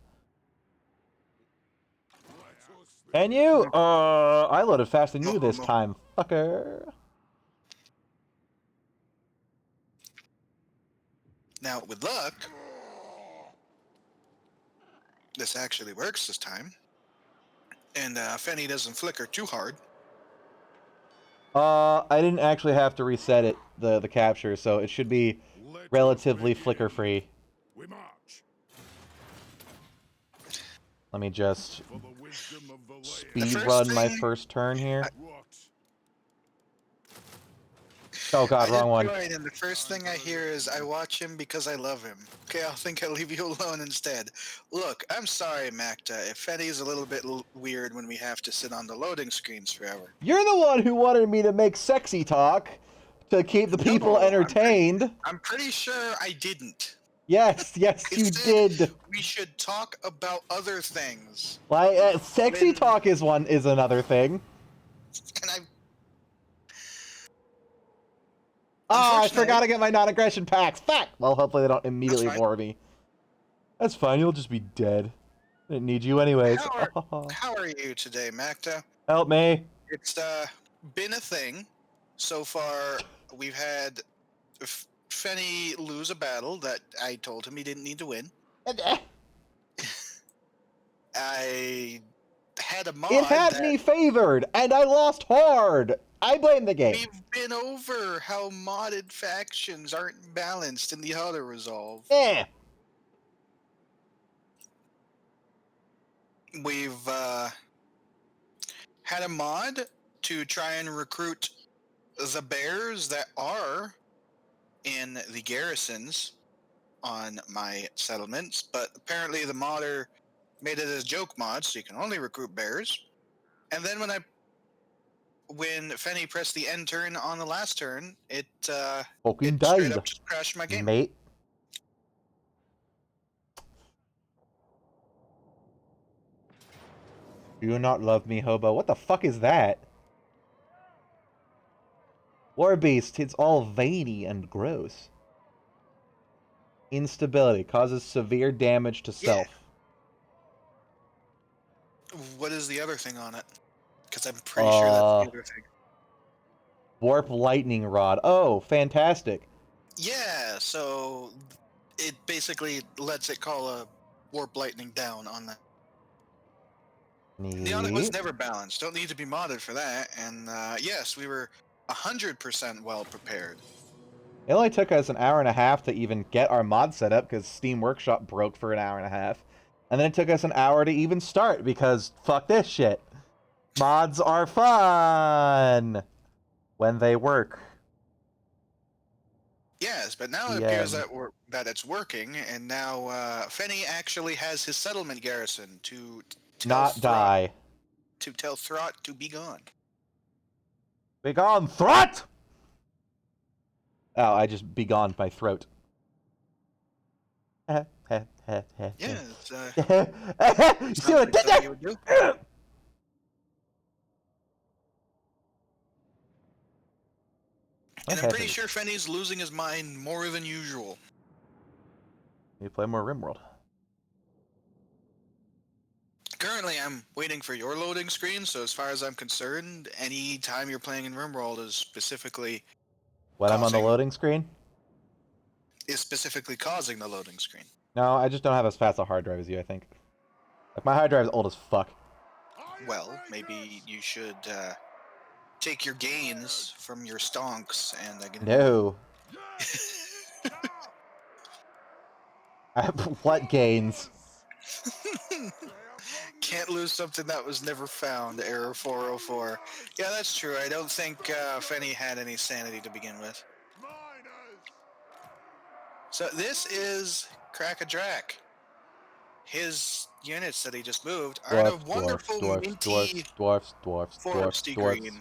And you? I loaded faster than you this time, fucker. Now, with luck, this actually works this time. And Fenny doesn't flicker too hard. I didn't actually have to reset it, the capture, so it should be relatively flicker free. We march. Let me just For the wisdom of the land. speed first run my thing- first turn here. What? Oh god, wrong one. Right, and the first thing I hear is, I watch him because I love him. Okay, I'll think I'll leave you alone instead. Look, I'm sorry, Macta, if Fetty's a little bit weird when we have to sit on the loading screens forever. You're the one who wanted me to make sexy talk to keep the people No, entertained. I'm pretty sure I didn't. Yes, yes, you Instead, did. We should talk about other things. Like, sexy When- talk is another thing. And I Oh, I Unfortunately- forgot to get my non-aggression packs. Fuck! Well, hopefully they don't immediately fine. bore me. That's fine, you'll just be dead. I didn't need you anyways. how are you today, Macta? Help me. It's been a thing. So far, we've had Fenny lose a battle that I told him he didn't need to win. I had a mod It had that me favored, and I lost hard. I blame the game. we've been over how modded factions aren't balanced in the auto resolve. Eh. We've had a mod to try and recruit the bears that are in the garrisons on my settlements, but apparently the modder made it a joke mod, so you can only recruit bears. And then when Fenny pressed the end turn on the last turn, it Fucking straight died, up just crashed my game. mate. Do you not love me, hobo? What the fuck is that? War Beast, it's all veiny and gross. Instability causes severe damage to self. What is the other thing on it? Because I'm pretty sure that's the other thing. Warp lightning rod. Oh, fantastic. Yeah, so it basically lets it call a warp lightning down on that. The auto was Neat. never balanced. Don't need to be modded for that. And yes, we were 100% well prepared. It only took us an hour and a half to even get our mod set up because Steam Workshop broke for an hour and a half. And then it took us an hour to even start because fuck this shit. Mods are fun when they work. Yes, but now it Yeah. appears that it's working, and now Fenny actually has his settlement garrison to tell Not die. to tell Tourette to be gone. Begone, Threat! Oh, I just begoned my throat. Yeah, it's, You see what I did something there? you would do. And I'm pretty sure Fenny's losing his mind more than usual. You play more RimWorld. Currently, I'm waiting for your loading screen, so as far as I'm concerned, any time you're playing in RimWorld is specifically When I'm on the Causing- loading screen? causing the loading screen. No, I just don't have as fast a hard drive as you, I think. Like, my hard drive's old as fuck. Well, maybe you should take your gains from your stonks and No. What gains? Can't lose something that was never found. Error 404. Yeah, that's true. I don't think Fenny had any sanity to begin with. So this is Kraka Drak. His units that he just moved are in a wonderful minty foresty green.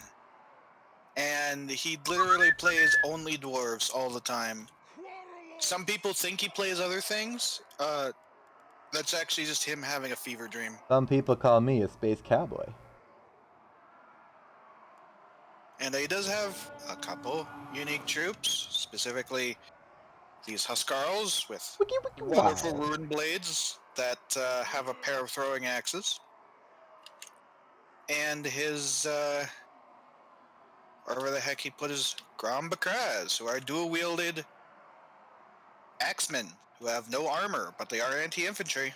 And he literally plays only dwarves all the time. Some people think he plays other things. That's actually just him having a fever dream. Some people call me a space cowboy. And he does have a couple unique troops, specifically these Huskarls with wonderful rune blades that have a pair of throwing axes. And his, wherever the heck he put his Grambakraz, who are dual-wielded axemen, who have no armor, but they are anti-infantry.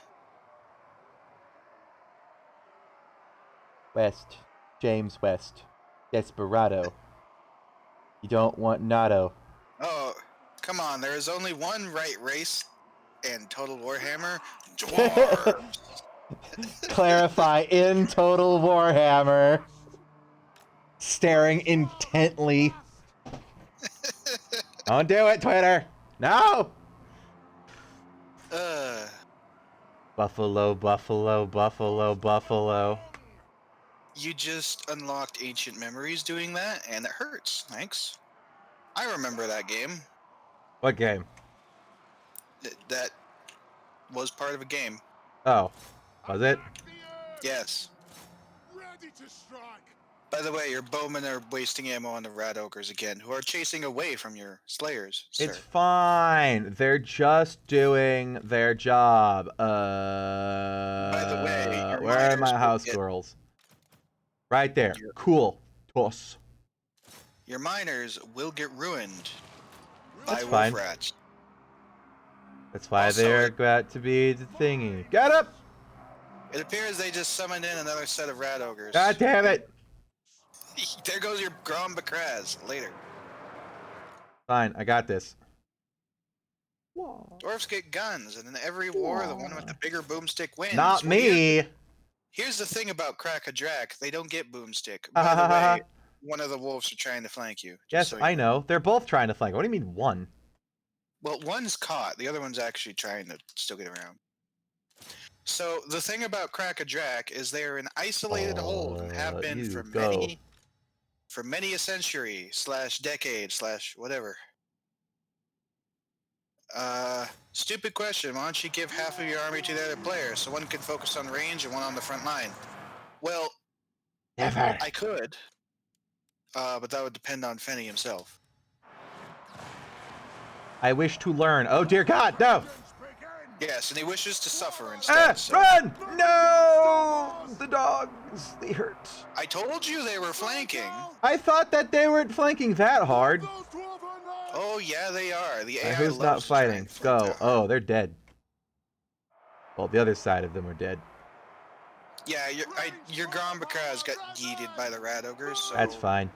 West. James West. Desperado. You don't want Nato. Oh, come on, there is only one right race in Total Warhammer. Dwarves! Clarify in Total Warhammer. Staring intently. Don't do it, Twitter! No! Buffalo, buffalo, buffalo, buffalo. You just unlocked ancient memories doing that, and it hurts. Thanks. I remember that game. What game? That was part of a game. Oh. Was it? Yes. Ready to strike. By the way, your bowmen are wasting ammo on the rat ogres again, who are chasing away from your slayers, sir. It's fine. They're just doing their job. By the way, your where are miners my will house get- girls? Right there. Cool. Toss. Your miners will get ruined by That's wolf fine. rats. That's why Also, they're got to be the thingy. Get up! It appears they just summoned in another set of rat ogres. God damn it! There goes your Grambakraz. Later. Fine, I got this. Dwarves get guns, and in every war, the one with the bigger boomstick wins. Not Well, me! Here's the thing about Kraka Drak. They don't get boomstick. By the way, one of the wolves are trying to flank you. Yes, I know. They're both trying to flank. What do you mean one? Well, one's caught. The other one's actually trying to still get around. So the thing about Kraka Drak is they're an isolated hold and have been for many a century / decade / whatever. Stupid question. Why don't you give half of your army to the other player so one can focus on range and one on the front line? Well, Never. I could, but that would depend on Fenny himself. I wish to learn. Oh dear God, no! Yes, and he wishes to suffer instead. So. Run! No! The dogs, they hurt. I told you they were flanking. I thought that they weren't flanking that hard. Oh yeah, they are. The AI Who's not loves to try fighting? and flank Go. that. Oh, they're dead. Well, the other side of them are dead. Yeah, your Grambakraz got yeeted by the rat ogres. So, That's fine.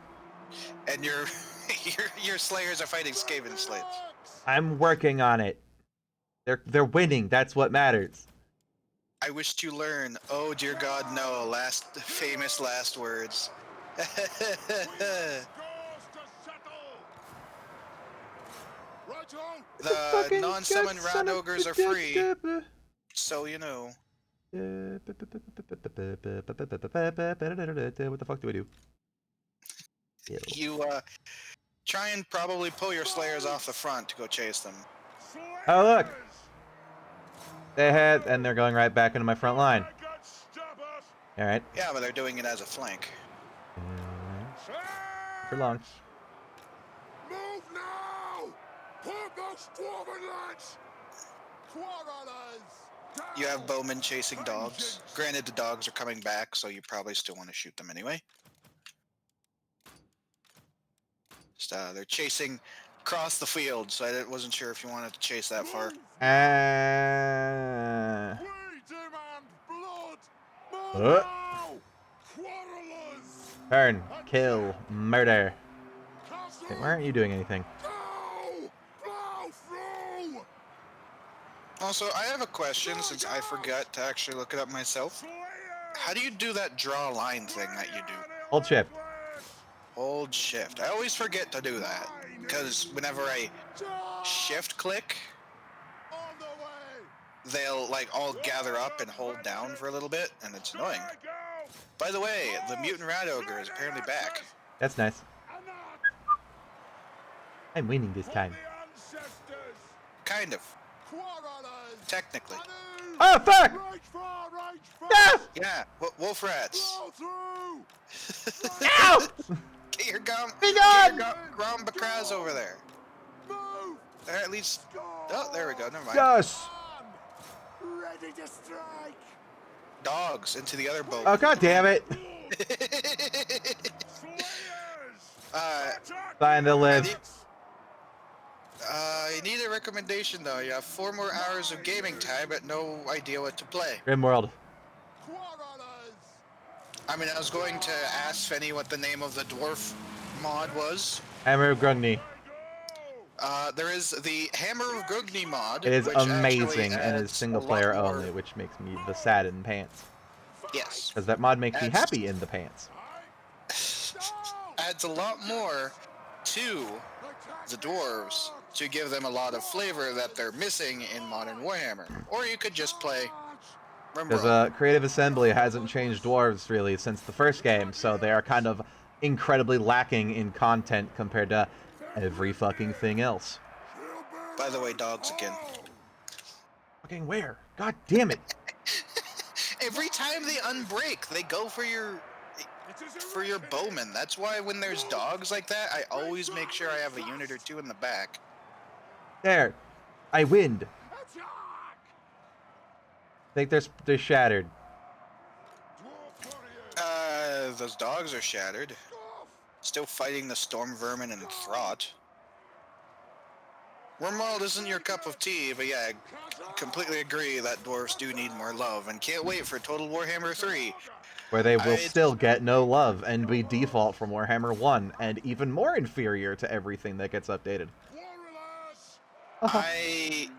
and your your slayers are fighting Skaven slaves. I'm working on it. They're winning. That's what matters. I wish to learn. Oh dear God, no! Famous last words. The non-summon rat ogres are free, so you know. What the fuck do I do? You try and probably pull your slayers off the front to go chase them. Oh look! They had, and they're going right back into my front line. All right. Yeah, but they're doing it as a flank. For long. Move now! Put those dwarven lads! You have bowmen chasing dogs. Granted, the dogs are coming back, so you probably still want to shoot them anyway. Just, they're chasing across the field, so I wasn't sure if you wanted to chase that far. We demand blood! Uh. Turn, kill, murder. Wait, why aren't you doing anything? Also, I have a question since I forgot to actually look it up myself. How do you do that draw line thing that you do? Hold shift. Hold shift. I always forget to do that because whenever I shift click, they'll like all gather up and hold down for a little bit, and it's annoying. By the way, the mutant rat ogre is apparently back. That's nice. I'm winning this time. Kind of. Technically. Oh, fuck! No! Yeah, wolf rats. Ow! Get your Be gone! Bakraz over there. Or at least... Oh, there we go. Never mind. Yes! Ready to strike. Dogs into the other boat. Oh, god damn it. Fine, they'll live. You need a recommendation though. You have 4 more hours of gaming time, but no idea what to play. Grimworld. I mean, I was going to ask Fenny what the name of the dwarf mod was. Hammer of Grungni. There is the Hammer of Grungni mod. It is which amazing and adds is single a lot player more- only, which makes me the sad in the pants. Yes. Because that mod makes me Adds- happy in the pants. Adds a lot more to the dwarves to give them a lot of flavor that they're missing in Modern Warhammer. Or you could just play Because Creative Assembly hasn't changed dwarves really since the first game, so they are kind of incredibly lacking in content compared to every fucking thing else. By the way, dogs again. Fucking where? God damn it! Every time they unbreak, they go for your bowman. That's why when there's dogs like that, I always make sure I have a unit or 2 in the back. There! I winned! I think they're shattered. Those dogs are shattered. Still fighting the storm vermin and Throt. Wormwald isn't your cup of tea, but yeah, I completely agree that dwarves do need more love, and can't wait for Total Warhammer 3. Where they will still get no love and be default from Warhammer 1, and even more inferior to everything that gets updated.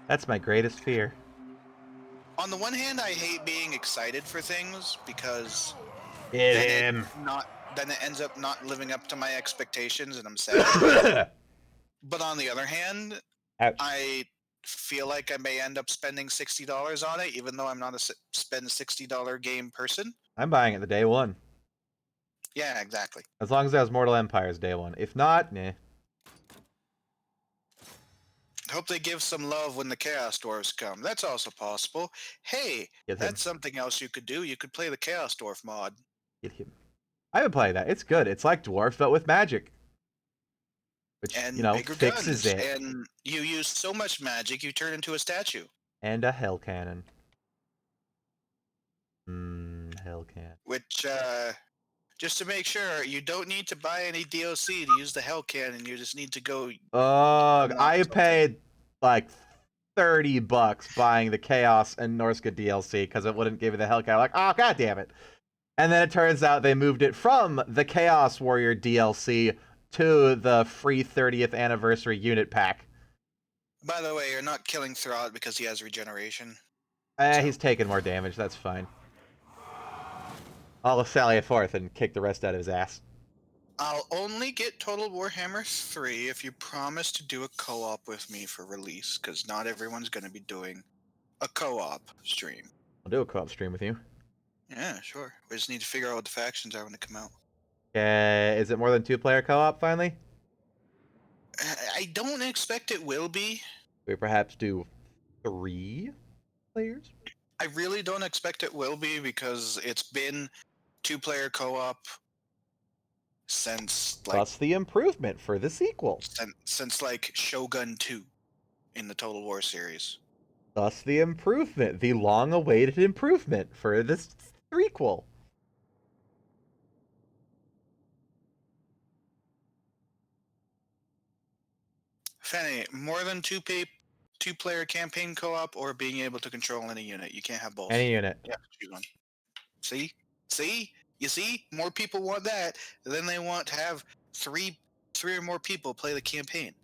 That's my greatest fear. On the one hand, I hate being excited for things, because Hit him! then it ends up not living up to my expectations, and I'm sad. But on the other hand, Ouch. I feel like I may end up spending $60 on it, even though I'm not a spend $60 game person. I'm buying it the day one. Yeah, exactly. As long as it has Mortal Empires day one. If not, nah. Hope they give some love when the Chaos Dwarfs come. That's also possible. Hey, Get him. that's something else you could do. You could play the Chaos Dwarf mod. Get him. I would play that. It's good. It's like Dwarf, but with magic. Which, And you know, bigger fixes guns. it. And you use so much magic, you turn into a statue. And a hell cannon. Hell cannon. Which, just to make sure, you don't need to buy any DLC to use the Hell Cannon. You just need to go... I paid like $30 buying the Chaos and Norska DLC because it wouldn't give you the hell cannon. Like, oh, god damn it. And then it turns out they moved it from the Chaos Warrior DLC to the free 30th anniversary unit pack. By the way, you're not killing Throt because he has regeneration. He's taking more damage. That's fine. I'll sally it forth and kick the rest out of his ass. I'll only get Total Warhammer 3 if you promise to do a co-op with me for release, because not everyone's going to be doing a co-op stream. I'll do a co-op stream with you. Yeah, sure. We just need to figure out what the factions are when they come out. Is it more than 2-player co-op finally? I don't expect it will be. We perhaps do 3 players? I really don't expect it will be, because it's been 2-player co-op since like Plus the improvement for the sequel. since like Shogun 2 in the Total War series. Thus the improvement, the long-awaited improvement for this threequel. Fanny, more than 2-player campaign co-op or being able to control any unit. You can't have both. Any unit. Yeah, choose one. See? See? You see? More people want that. Then they want to have three or more people play the campaign.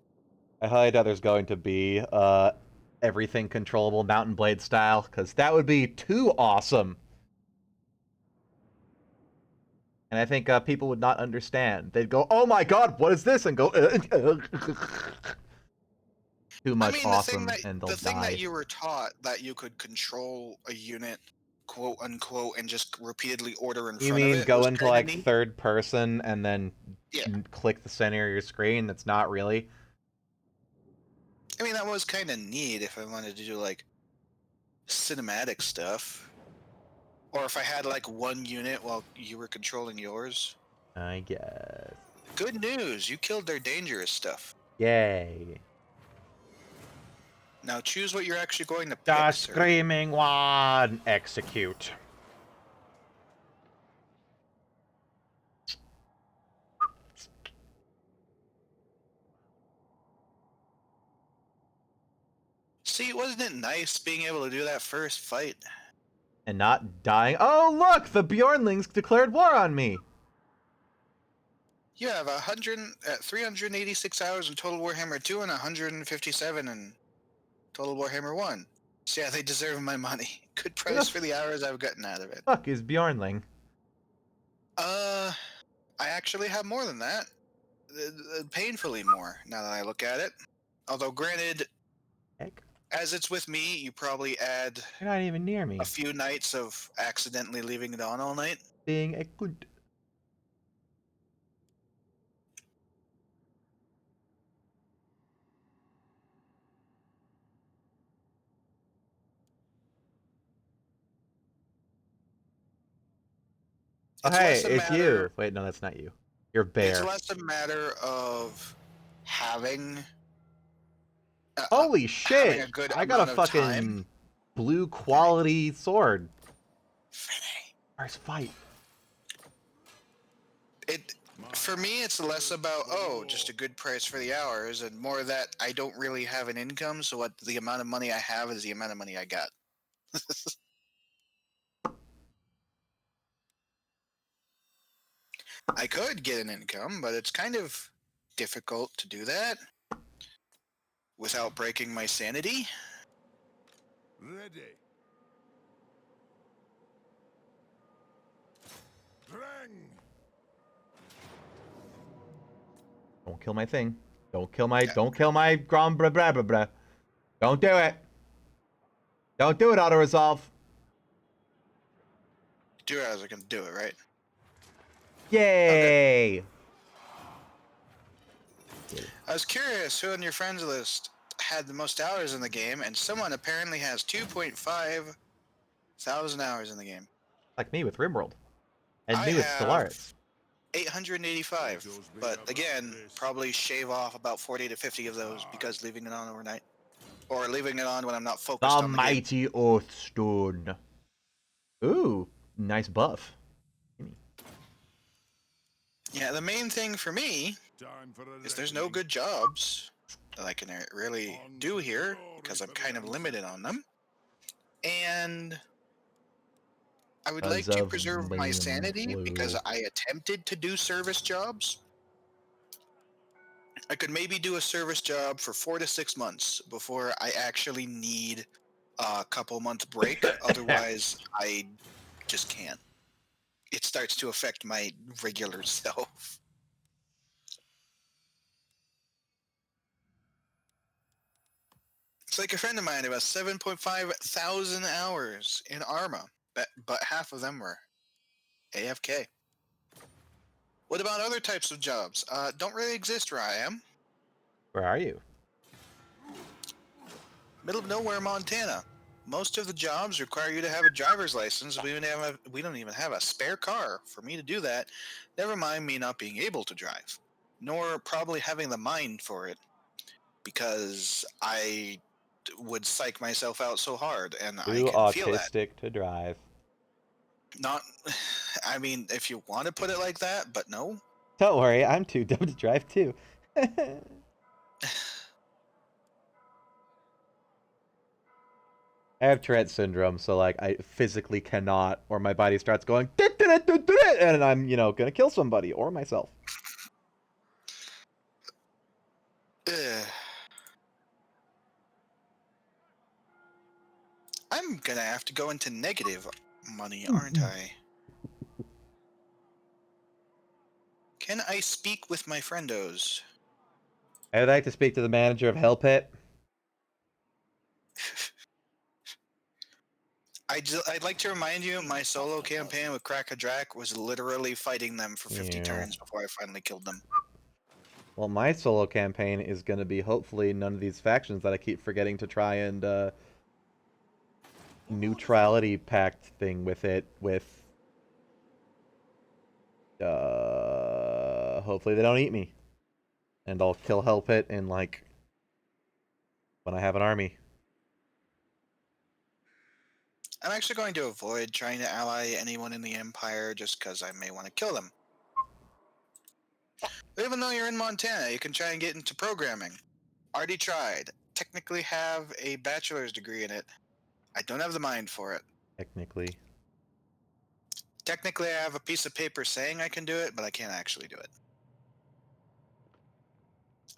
I highly doubt there's going to be everything controllable Mountain Blade style, because that would be too awesome. And I think people would not understand. They'd go, "Oh my god, what is this?" and go, too much awesome, and they'll the thing die. that you were taught that you could control a unit, quote unquote, and just repeatedly order in You front of mean it. go was into kinda like neat. third person and then Yeah. click the center of your screen? That's not really. I mean, that was kind of neat if I wanted to do like cinematic stuff. Or if I had like one unit while you were controlling yours. I guess. Good news, you killed their dangerous stuff. Yay. Now choose what you're actually going to pick, The sir. screaming one. Execute. See, wasn't it nice being able to do that first fight? And not dying. Oh, look! The Bjornlings declared war on me! You have 386 hours in Total Warhammer 2 and 157 in Total Warhammer 1. So yeah, they deserve my money. Good price for the hours I've gotten out of it. Fuck is Bjornling? I actually have more than that. Painfully more, now that I look at it. Although, granted, Heck. as it's with me, you probably add You're not even near me. a few nights of accidentally leaving it on all night. Being a good. Oh, hey, it's you. Wait, no, that's not you. You're Bear. It's less a matter of having. Holy shit! A good I got a amount of fucking time. blue quality sword. Finny. Where's fight? For me, it's less about just a good price for the hours, and more that I don't really have an income. So what the amount of money I have is the amount of money I got. I could get an income, but it's kind of difficult to do that without breaking my sanity. Ready. Bring. Don't kill my thing. Don't kill my. Don't kill my grom blah blah blah blah. Don't do it. Don't do it. Auto resolve. 2 hours are gonna do it, right? Yay! I was curious who on your friends list had the most hours in the game, and someone apparently has 2.5 thousand hours in the game. Like me with RimWorld. And I me with have Stellaris. 885, but again, probably shave off about 40 to 50 of those because leaving it on overnight. Or leaving it on when I'm not focused The on the game. mighty Oathstone. Ooh, nice buff. Yeah, the main thing for me is there's no good jobs that I can really do here because I'm kind of limited on them. And I would like to preserve my sanity because I attempted to do service jobs. I could maybe do a service job for 4 to 6 months before I actually need a couple month break. Otherwise, I just can't. It starts to affect my regular self. It's like a friend of mine about 7.5 thousand hours in Arma, but half of them were AFK. What about other types of jobs? Don't really exist where I am. Where are you? Middle of nowhere, Montana. Most of the jobs require you to have a driver's license. We don't even have a spare car for me to do that. Never mind me not being able to drive, nor probably having the mind for it, because I would psych myself out so hard, and I can feel that. Too autistic to drive. Not, I mean, if you want to put it like that, but no. Don't worry, I'm too dumb to drive too. I have Tourette syndrome, so like I physically cannot, or my body starts going, and I'm, gonna kill somebody or myself. Ugh. I'm gonna have to go into negative money, aren't I? Can I speak with my friendos? I'd like to speak to the manager of Hell Pit. I'd like to remind you, my solo campaign with Kraka Drak was literally fighting them for 50 Yeah. turns before I finally killed them. Well, my solo campaign is going to be hopefully none of these factions that I keep forgetting to try and neutrality pact thing with it with. Hopefully they don't eat me. And I'll kill Hell Pit in, like, when I have an army. I'm actually going to avoid trying to ally anyone in the Empire just because I may want to kill them. Even though you're in Montana, you can try and get into programming. Already tried. Technically have a bachelor's degree in it. I don't have the mind for it. Technically. Technically, I have a piece of paper saying I can do it, but I can't actually do it.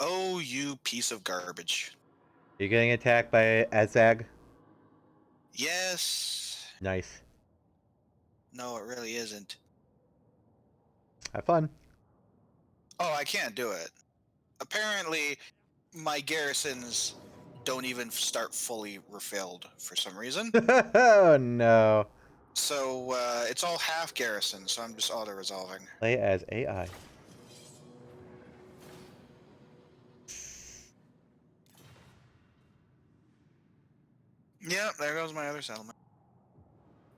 Oh, you piece of garbage. You're getting attacked by Azag? Yes. Nice. No, it really isn't. Have fun. Oh, I can't do it. Apparently, my garrisons don't even start fully refilled for some reason. Oh no. So, it's all half garrison, so I'm just auto-resolving. Play as AI. Yeah, there goes my other settlement.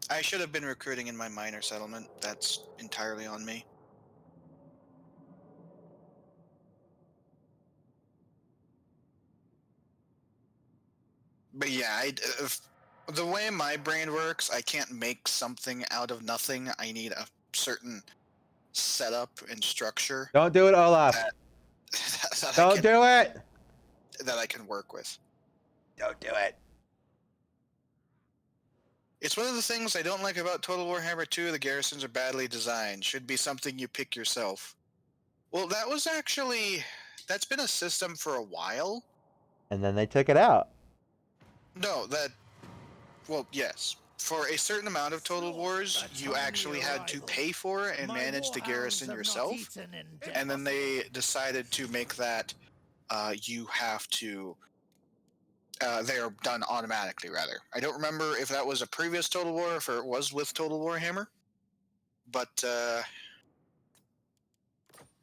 I should have been recruiting in my minor settlement. That's entirely on me. But yeah, the way my brain works, I can't make something out of nothing. I need a certain setup and structure Don't do it, Olaf. Don't do it. that I can work with. Don't do it. It's one of the things I don't like about Total Warhammer 2. The garrisons are badly designed. Should be something you pick yourself. Well, that's been a system for a while. And then they took it out. No, well, yes. For a certain amount of Total Wars, you actually had to pay for it and manage the garrison yourself. And then they decided to make that you have to... they are done automatically, rather. I don't remember if that was a previous Total War or if it was with Total Warhammer. But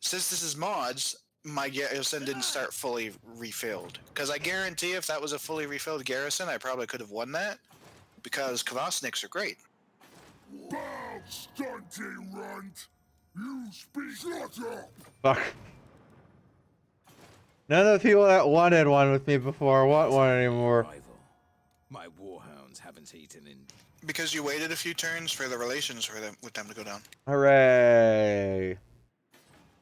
since this is mods, my garrison didn't start fully refilled. Because I guarantee if that was a fully refilled garrison, I probably could have won that. Because Kvasniks are great. Bow, stunty runt! You speak. Shut up! Fuck. None of the people that wanted one with me before want one anymore. My warhounds haven't eaten in. Because you waited a few turns for the relations with them to go down. Hooray.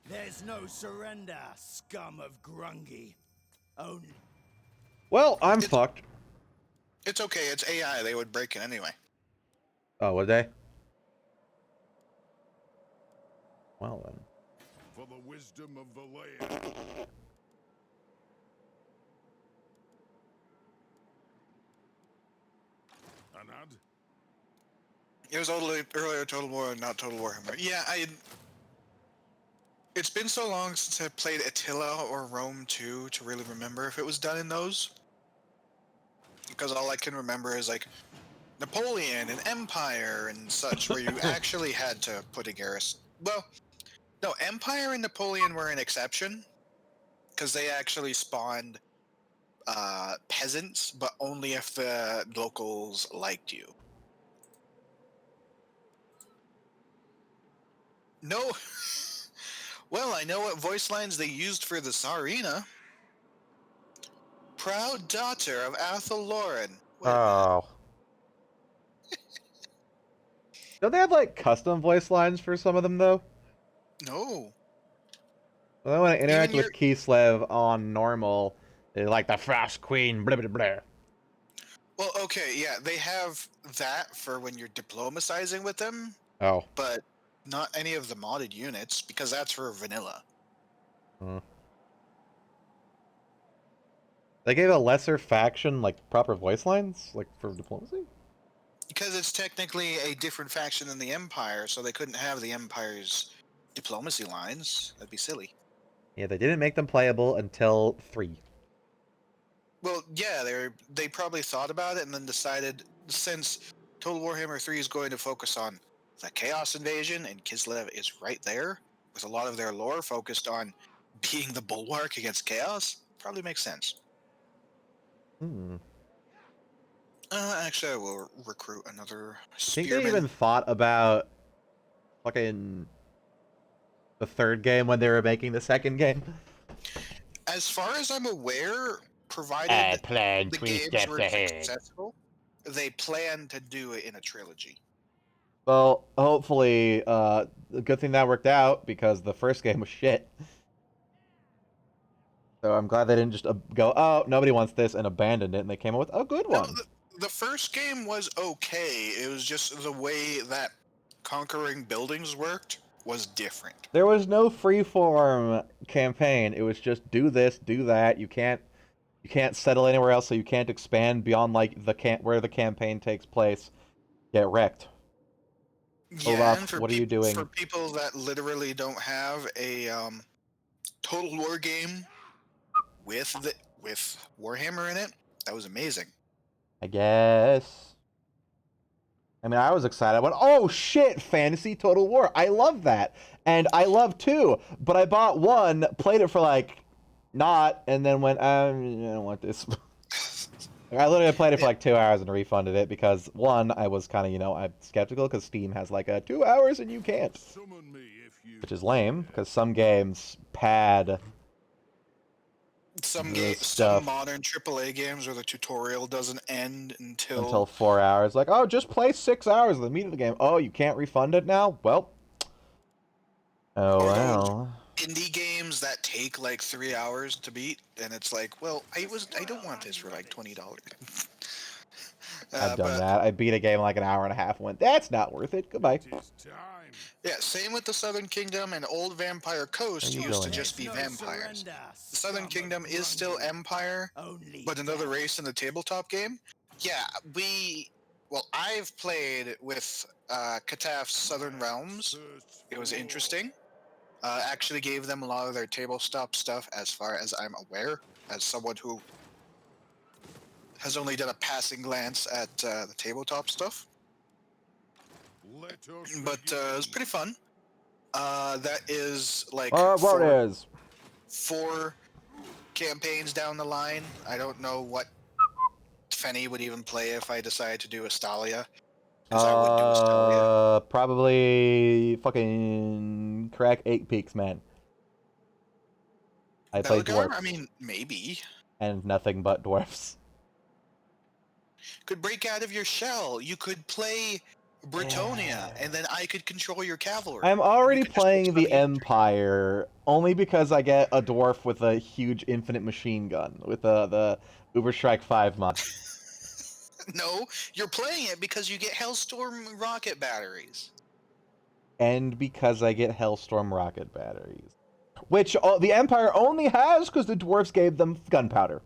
There's no surrender, scum of Grungy. Oh. Well, I'm fucked. It's okay, it's AI, they would break it anyway. Oh, would they? Well then. For the wisdom of the land. Anad? It was earlier Total War, not Total Warhammer. Yeah, it's been so long since I played Attila or Rome 2 to really remember if it was done in those. Because all I can remember is like Napoleon and Empire and such, where you actually had to put a garrison. Well, no, Empire and Napoleon were an exception because they actually spawned peasants, but only if the locals liked you. No. Well, I know what voice lines they used for the Tsarina. Proud daughter of Athel Lauren. Oh. Don't they have, like, custom voice lines for some of them, though? No. Well, when I interact Even with Kislev on normal, they're like the Frost Queen, blah blah blah. Well, okay, yeah, they have that for when you're diplomatizing with them, Oh. but not any of the modded units because that's for vanilla. Hmm. They gave a lesser faction like proper voice lines, like for diplomacy. Because it's technically a different faction than the Empire, so they couldn't have the Empire's diplomacy lines. That'd be silly. Yeah, they didn't make them playable until 3. Well, yeah, they probably thought about it and then decided since Total Warhammer 3 is going to focus on the Chaos Invasion and Kislev is right there, with a lot of their lore focused on being the bulwark against chaos, probably makes sense. Hmm. Actually, I will recruit another I think they spearman. even thought about fucking the 3rd game when they were making the 2nd game. As far as I'm aware, I provided plan the 3 games steps were ahead. successful, they plan to do it in a trilogy. Well, hopefully, a good thing that worked out because the first game was shit. So I'm glad they didn't just go, oh, nobody wants this, and abandoned it, and they came up with a good No, one. the first game was okay. It was just the way that conquering buildings worked was different. There was no freeform campaign. It was just do this, do that. You can't settle anywhere else, so you can't expand beyond like where the campaign takes place. Get wrecked. Yeah, Olaf, and for what are you for doing? people that literally don't have a total war game with Warhammer in it, that was amazing. I guess. I mean, I was excited. I went, oh shit, Fantasy Total War. I love that. And I love 2, but I bought 1, played it for like not, and then went, I don't want this. I literally played it for Yeah. like 2 hours and refunded it because 1, I was kind of, I'm skeptical because Steam has like a 2 hours and you can't. Summon me if you Which is lame because some games pad the Some stuff modern AAA games where the tutorial doesn't end until until 4 hours. Like, oh, just play 6 hours of the meat of the game. Oh, you can't refund it now? Well. Oh, or those well. indie games that take like 3 hours to beat, and it's like, well, I don't want this for like $20. I've done But that. I beat a game in like an hour and a half and went, that's not worth it. Goodbye. it is time. yeah, same with the Southern Kingdom and Old Vampire Coast Where you used to going? just be No vampires. surrender, The Southern scum of Kingdom is still Grundy. Empire, Only but another death. race in the tabletop game. Yeah, I've played with Kataf's Southern Realms. First It was floor. interesting. Actually gave them a lot of their tabletop stuff as far as I'm aware, as someone who has only done a passing glance at the tabletop stuff. Let us But it was begin. pretty fun. That is like What is? 4 campaigns down the line. I don't know what Fenny would even play if I decided to do Astalia. Because I would do Astalia. Probably fucking crack 8 peaks, man. I play Belgar? dwarves I mean, maybe. and nothing but dwarfs. Could break out of your shell. You could play Bretonia, and then I could control your cavalry. I'm and already you could just focus playing on the infantry. Empire only because I get a dwarf with a huge infinite machine gun with the Uberstrike 5 mod. No, you're playing it because you get Hellstorm rocket batteries. And because I get Hellstorm rocket batteries. Which the Empire only has because the dwarves gave them gunpowder.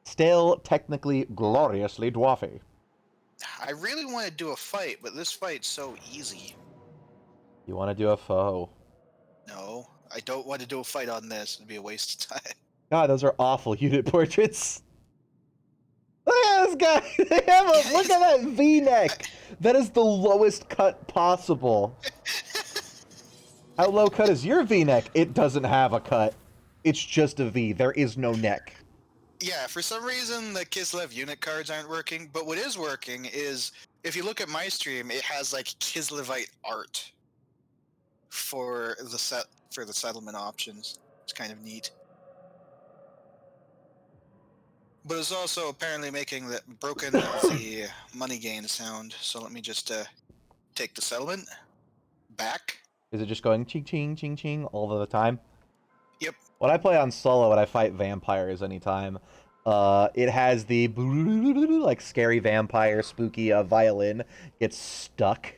Still technically gloriously dwarfy. I really want to do a fight, but this fight's so easy. You want to do a foe? No, I don't want to do a fight on this. It'd be a waste of time. God, those are awful unit portraits. Look at this guy. They have a look at that V-neck. That is the lowest cut possible. How low cut is your V-neck? It doesn't have a cut. It's just a V. There is no neck. Yeah, for some reason the Kislev unit cards aren't working, but what is working is if you look at my stream, it has like Kislevite art for the settlement options. It's kind of neat. But it's also apparently making the money gain sound. So let me just take the settlement back. Is it just going ching ching ching ching all the time? Yep. When I play on solo and I fight vampires anytime, It has the like scary vampire spooky violin gets stuck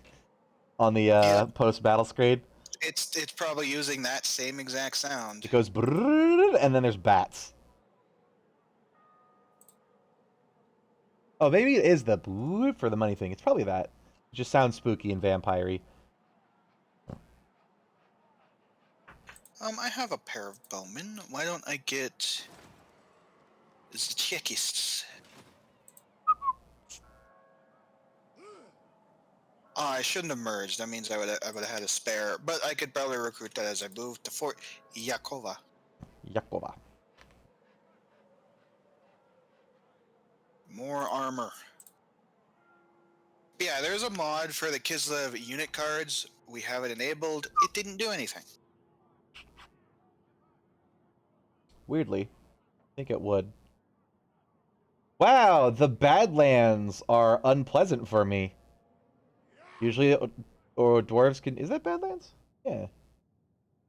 on the Yep. post battle screen. It's probably using that same exact sound. It goes and then there's bats. Oh, maybe it is the for the money thing. It's probably that. It just sounds spooky and vampire-y. I have a pair of bowmen. Why don't I get the checkists? Oh, I shouldn't have merged. That means I would have had a spare, but I could probably recruit that as I move to Fort Yakova. Yakova. More armor. But yeah, there's a mod for the Kislev unit cards. We have it enabled. It didn't do anything. Weirdly, I think it would. Wow, the Badlands are unpleasant for me. Usually, or dwarves can... Is that Badlands? Yeah.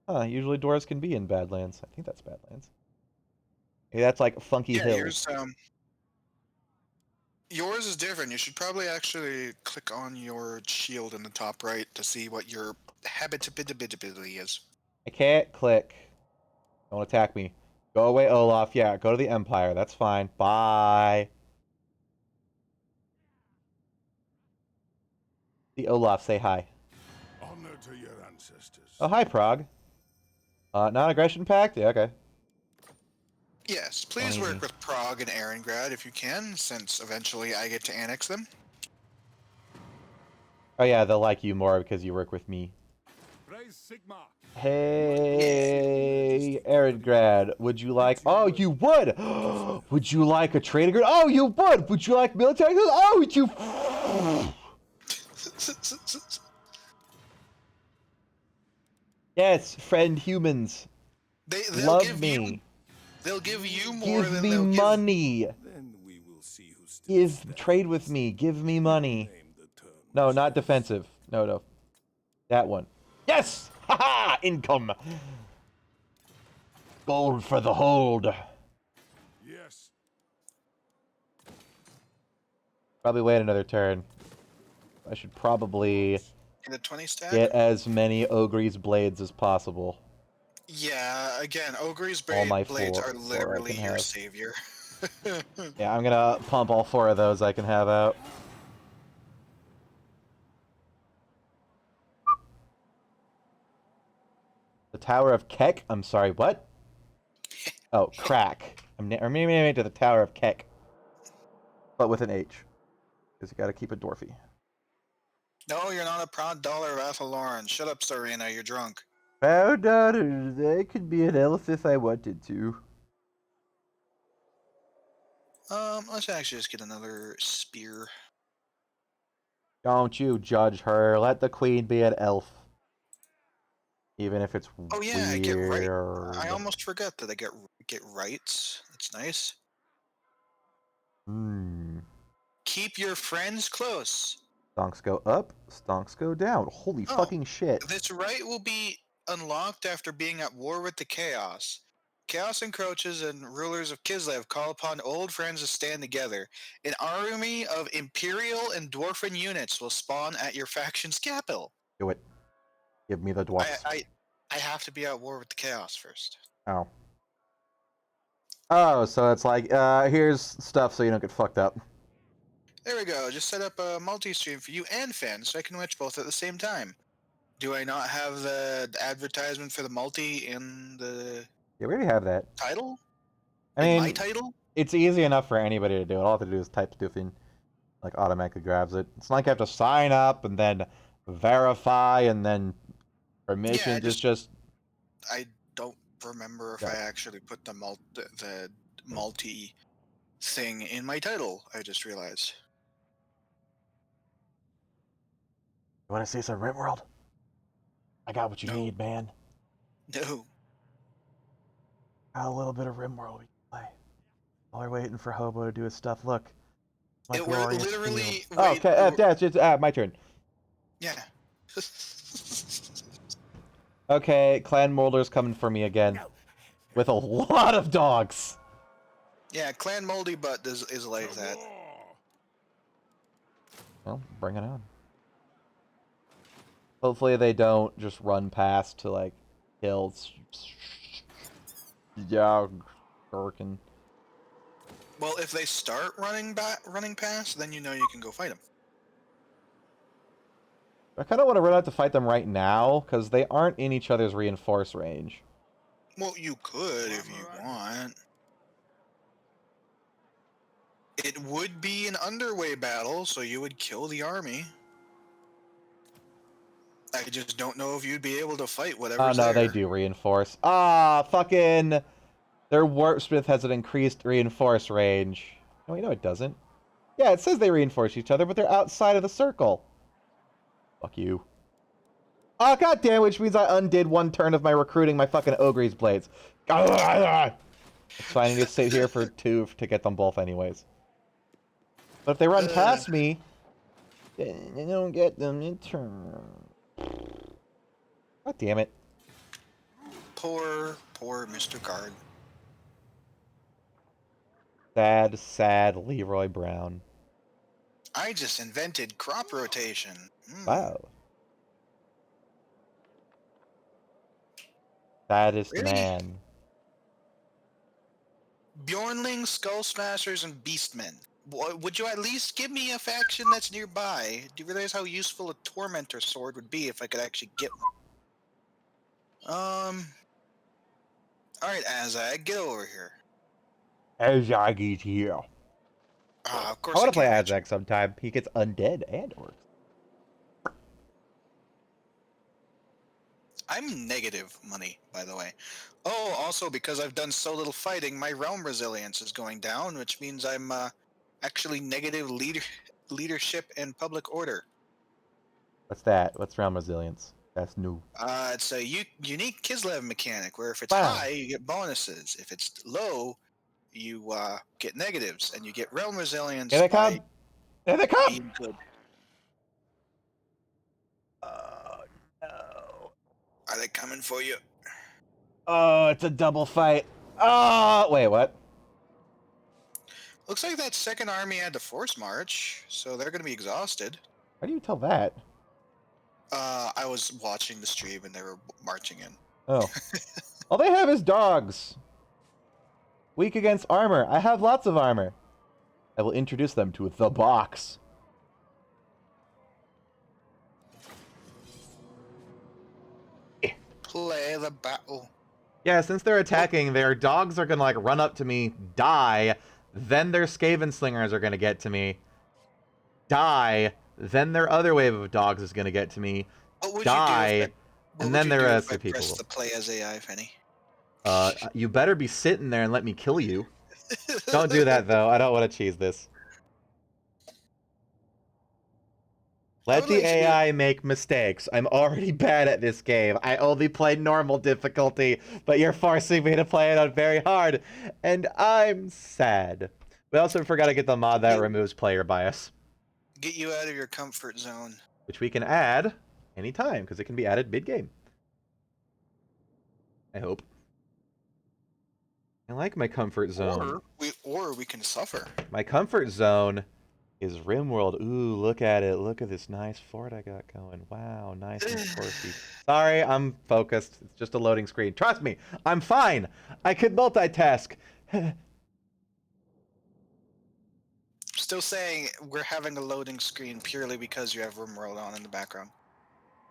Huh, usually dwarves can be in Badlands. I think that's Badlands. Hey, that's like Funky Yeah, Hills. Yours is different. You should probably actually click on your shield in the top right to see what your habitability is. I can't click. Don't attack me. Go away, Olaf. Yeah, go to the Empire. That's fine. Bye. The Olaf, say hi. Honor to your ancestors. Oh, hi, Prague. Non-aggression pact? Yeah, okay. Yes, please Easy. work with Prague and Erengrad if you can, since eventually I get to annex them. Oh, yeah, they'll like you more because you work with me. Praise Sigma. Hey, Erengrad, would you like... Oh, you would! Would you like a trade agreement? Oh, you would! Would you like military... Oh, would you... Yes, friend humans. They'll Love give me. you. They'll give you more Give than me they'll money. Then we will see who still Give trade with me. Give me money. name the term. No, not defensive. No, no. That one. Yes! Haha! Income! Gold for the hold. Yes. Probably wait another turn. I should probably In the 20 stack? get as many Ogre's blades as possible. Yeah, again, Ogre's All my blades four are I literally can your have. savior. Yeah, I'm gonna pump all 4 of those I can have out. The Tower of Keck? I'm sorry, what? Oh, Crack. Or maybe to the Tower of Keck. But with an H. Because you gotta keep it dwarfy. No, you're not a proud dollar of Athaloran. Shut up, Serena, you're drunk. Proud daughters, I could be an elf if I wanted to. Let's actually just get another spear. Don't you judge her. Let the queen be an elf. Even if it's Oh yeah, I weird. get right. I almost forgot that I get rights. That's nice. Hmm. Keep your friends close. Stonks go up, stonks go down. Holy Oh. fucking shit. This right will be unlocked after being at war with the Chaos. Chaos encroaches and rulers of Kislev call upon old friends to stand together. An army of Imperial and Dwarfen units will spawn at your faction's capital. Do it. Give me the dwarfs. I have to be at war with the Chaos first. Oh. Oh, so it's like, here's stuff so you don't get fucked up. There we go. Just set up a multi-stream for you and Finn so I can watch both at the same time. Do I not have the advertisement for the multi in the Yeah, we already have that. title? I In mean, my title? it's easy enough for anybody to do it. All I have to do is type stuff in. Like, automatically grabs it. It's not like I have to sign up and then verify and then permissions. It's just... I don't remember if Yeah. I actually put the multi thing in my title. I just realized. You want to see some RimWorld? I got what you No. need, man. No. Got a little bit of RimWorld we can play. While we're waiting for Hobo to do his stuff, look. My It were glorious literally. field. Oh, Wait, okay, it's my turn. yeah. Okay, Clan Molder's coming for me again. With a lot of dogs. Yeah, Clan Moldy Butt is like that. Well, bring it on. Hopefully they don't just run past to, like, hills. Yeah, Gurkin. Well, if they start running past, then you know you can go fight them. I kind of want to run out to fight them right now, because they aren't in each other's reinforce range. Well, you could if you want. It would be an underway battle, so you would kill the army. I just don't know if you'd be able to fight whatever's Oh, no, there. they do reinforce. Ah, fucking... Their Warpsmith has an increased reinforce range. No, wait, no, it doesn't. Yeah, it says they reinforce each other, but they're outside of the circle. Fuck you. Oh, goddamn, which means I undid one turn of my recruiting my fucking Ogre's Blades. It's fine, I need to sit here for 2 to get them both anyways. But if they run past me, then I don't get them in turn. God damn it. Poor Mr. Guard. Sad, sad Leroy Brown. I just invented crop rotation. Wow. Saddest Really? man. Bjornlings, Skull Smashers, and Beastmen. Would you at least give me a faction that's nearby? Do you realize how useful a Tormentor sword would be if I could actually get one? Alright, Azag, get over here. Azag is here. Ah, of course I want to play can't. Azag sometime. He gets undead and orcs. I'm negative money, by the way. Oh, also because I've done so little fighting, my realm resilience is going down, which means I'm actually negative leadership and public order. What's that? What's realm resilience? That's new. It's a unique Kislev mechanic where if it's Wow. high, you get bonuses. If it's low, you get negatives, and you get realm resilience Here they by come! Here they come! being good. Oh, no. Are they coming for you? Oh, it's a double fight. Oh, wait, what? Looks like that second army had to force march, so they're going to be exhausted. How do you tell that? I was watching the stream and they were marching in. Oh. All they have is dogs. Weak against armor. I have lots of armor. I will introduce them to the box. Play the battle. Yeah, since they're attacking, their dogs are gonna, like, run up to me, die, then their Skaven Slingers are gonna get to me, die, then their other wave of dogs is gonna get to me, What would die, you do and then the rest if I of the people. press the play as AI, Penny? You better be sitting there and let me kill you. Don't do that, though. I don't want to cheese this. Let the AI make mistakes. I'm already bad at this game. I only play normal difficulty, but you're forcing me to play it on very hard, and I'm sad. We also forgot to get the mod that removes player bias, Get you out of your comfort zone. which we can add anytime, because it can be added mid-game. I hope. I like my comfort zone. Or we can suffer. My comfort zone is RimWorld. Ooh, look at it. Look at this nice fort I got going. Wow, nice and sporty. Sorry, I'm focused. It's just a loading screen. Trust me, I'm fine. I can multitask. Still saying we're having a loading screen purely because you have RimWorld on in the background.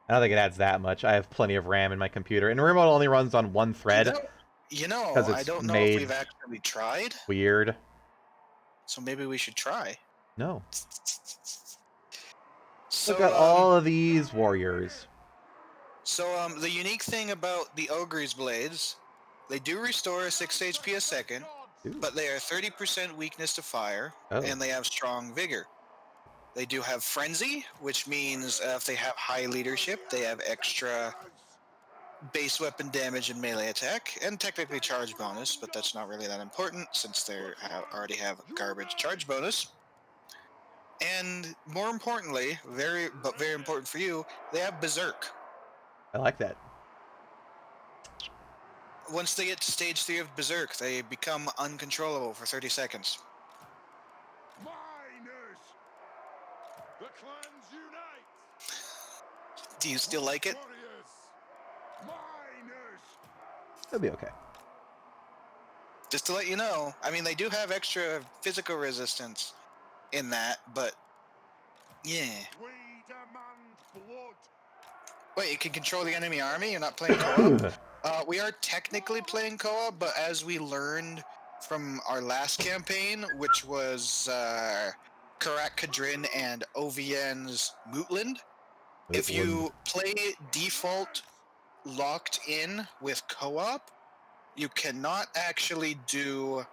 I don't think it adds that much. I have plenty of RAM in my computer, and RimWorld only runs on one thread. You know, 'Cause I it's don't know made if we've actually tried. Weird. So maybe we should try. No. So, Look at all of these warriors. So, the unique thing about the Ogre's Blades, they do restore 6 HP a second, Ooh. but they are 30% weakness to fire, and they have strong vigor. They do have Frenzy, which means if they have high leadership, they have extra base weapon damage and melee attack, and technically charge bonus, but that's not really that important since they already have garbage charge bonus. And more importantly, very important for you, they have Berserk. I like that. once they get to stage 3 of Berserk, they become uncontrollable for 30 seconds. Miners! The clans unite! Do you still like it? Warriors! Miners! It'll be okay. Just to let you know, I mean, they do have extra physical resistance in that, but yeah. We demand blood! Wait, you can control the enemy army? You're not playing co-op? We are technically playing co-op, but as we learned from our last campaign, which was Karak Kadrin and OVN's Mootland, if you play default locked in with co-op, you cannot actually do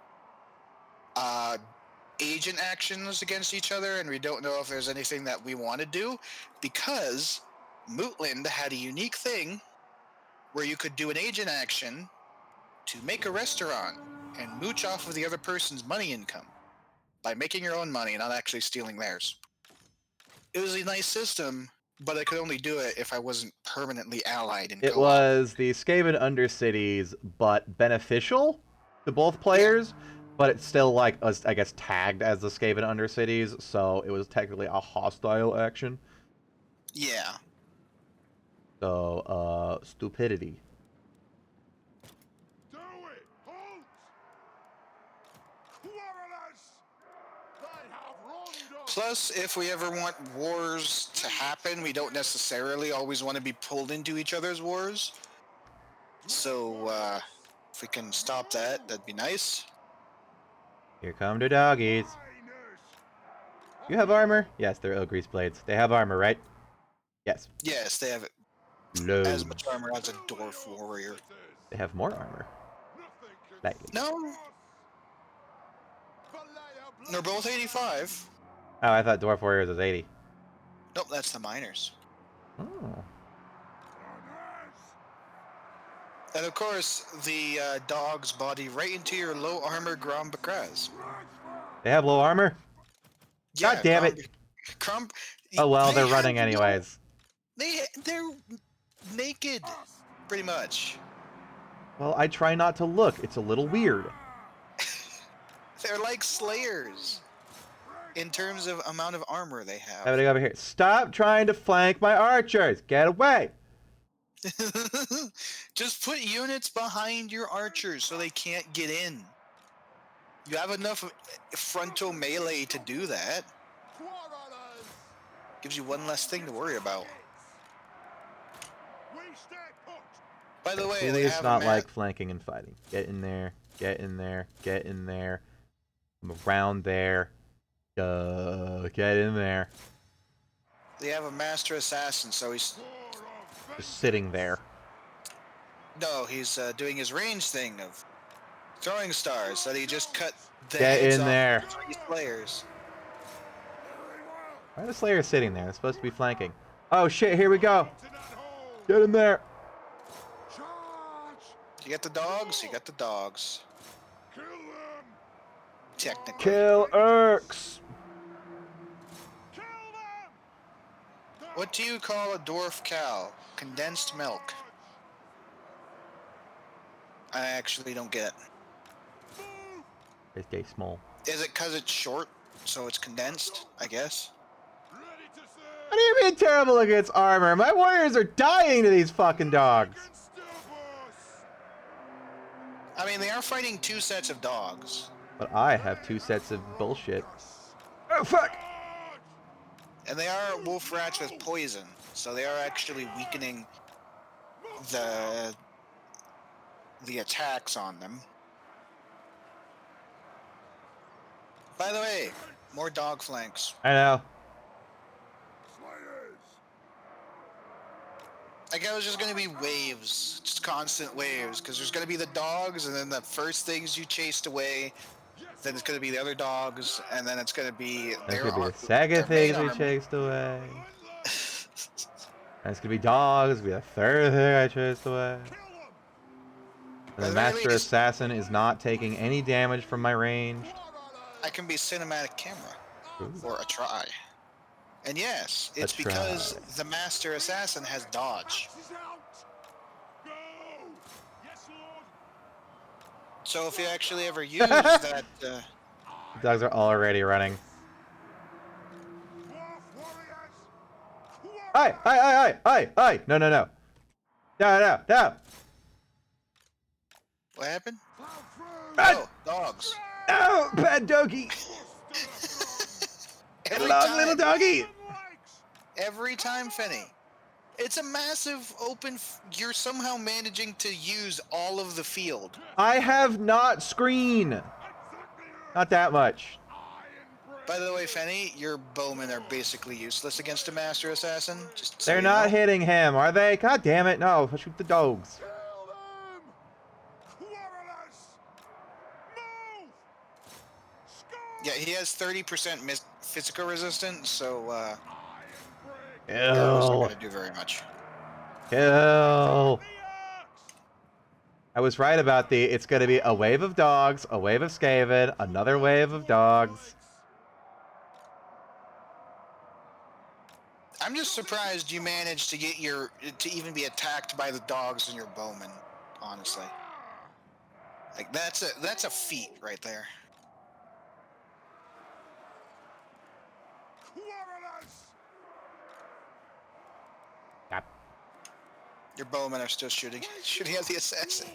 agent actions against each other, and we don't know if there's anything that we want to do, because Mootland had a unique thing where you could do an agent action to make a restaurant and mooch off of the other person's money income by making your own money, not actually stealing theirs. It was a nice system, but I could only do it if I wasn't permanently allied in It co-op. was the Skaven Undercities, but beneficial to both players, but it's still, like, I guess, tagged as the Skaven Undercities, so it was technically a hostile action. Yeah. So, stupidity. Do it! Halt! Quarrelers! They have wronged us! Plus, if we ever want wars to happen, we don't necessarily always want to be pulled into each other's wars. So, if we can stop that, that'd be nice. Here come the doggies. Miners! You have armor? Yes, they're grease blades. They have armor, right? Yes. Yes, they have Loads. as much armor as a dwarf warrior. They have more armor. Nothing can Slightly. No, they're both 85. Oh, I thought dwarf warriors was 80. Nope, that's the miners. Oh. And of course, the dogs body right into your low armor Grand Bakraz. They have low armor? God damn it. Oh well, they're running anyways. They're naked, pretty much. Well, I try not to look. It's a little weird. They're like slayers in terms of amount of armor they have. Everybody over here. Stop trying to flank my archers. Get away. Just put units behind your archers so they can't get in. You have enough frontal melee to do that. Gives you one less thing to worry about. We stay put! By the way, Really, they it's have not like flanking and fighting. Get in there. Get in there. Get in there. I'm around there. Get in there. They have a master assassin, so he's Just sitting there. no, he's doing his range thing of throwing stars. So he just cut the Get heads in off there. 3 players. Why are the Slayers sitting there? They're supposed to be flanking. Oh shit, here we go. Get in there. You got the dogs. You got the dogs. Kill them! Technically. Kill Urks. Kill them! What do you call a dwarf cow? Condensed milk. I actually don't get it. It's gay small. Is it because it's short, so it's condensed? I guess. Ready to serve! What do you mean terrible against armor? My warriors are dying to these fucking dogs. Against the boss! I mean, they are fighting 2 sets of dogs, But I have 2 sets of bullshit. Oh fuck! and they are wolf rats with poison, so they are actually weakening the attacks on them. By the way, more dog flanks. I know. Slayers! I guess it's just gonna be waves, just constant waves, because there's gonna be the dogs, and then the first things you chased away, then it's gonna be the other dogs, and then it's gonna be That's their gonna be ar- the second their thing main we army. chased away. And it's gonna be dogs. It's gonna be the third thing I chased away. Kill them! And the At the very Master least- Assassin is not taking any damage from my ranged. I can be cinematic camera Ooh. for a try. And yes, it's A because try. the Master Assassin has dodge. Axes out! Go! Yes, Lord! So if you actually ever use that, The dogs are already running. Dwarf warriors! Hey, hey, hey, hey, hey, hey! No, no, no. No, no, no. what happened? Plow through! Ah! Oh, dogs. No, bad doggy. Every Long little time. doggy. Legs! Every time, Fenny. It's a massive open. You're somehow managing to use all of the field. I have not screen. Exactly it! Not that much. Iron By the way, Fenny, your bowmen are basically useless against a master assassin. Just so They're you not know. hitting him, are they? God damn it, no. Shoot the dogs. Kill them! Quarrelers! Move! Score! Yeah, he has 30% physical resistance, so Iron brick! arrows aren't Kill. going to do very much. Kill. The axe! I was right about it's going to be a wave of dogs, a wave of Skaven, another wave of dogs. I'm just surprised you managed to get to even be attacked by the dogs and your bowmen. Honestly, like that's a feat right there. Quarrelers! Yep. Your bowmen are still shooting at the assassin.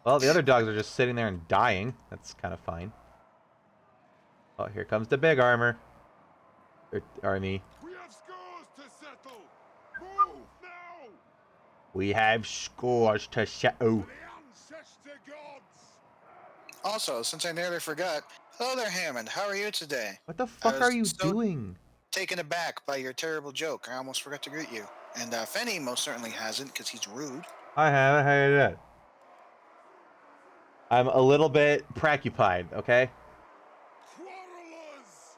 Well, the other dogs are just sitting there and dying. That's kind of fine. Oh, here comes the big armor. Army. We have scores to settle! Move now! We have scores to settle. The ancestor gods! Also, since I nearly forgot, hello there, Hammond. How are you today? What the fuck are was you so- doing? Taken aback by your terrible joke. I almost forgot to greet you. And Fenny most certainly hasn't, because he's rude. I haven't. How you doing? I'm a little bit preoccupied, okay? Quarrelers!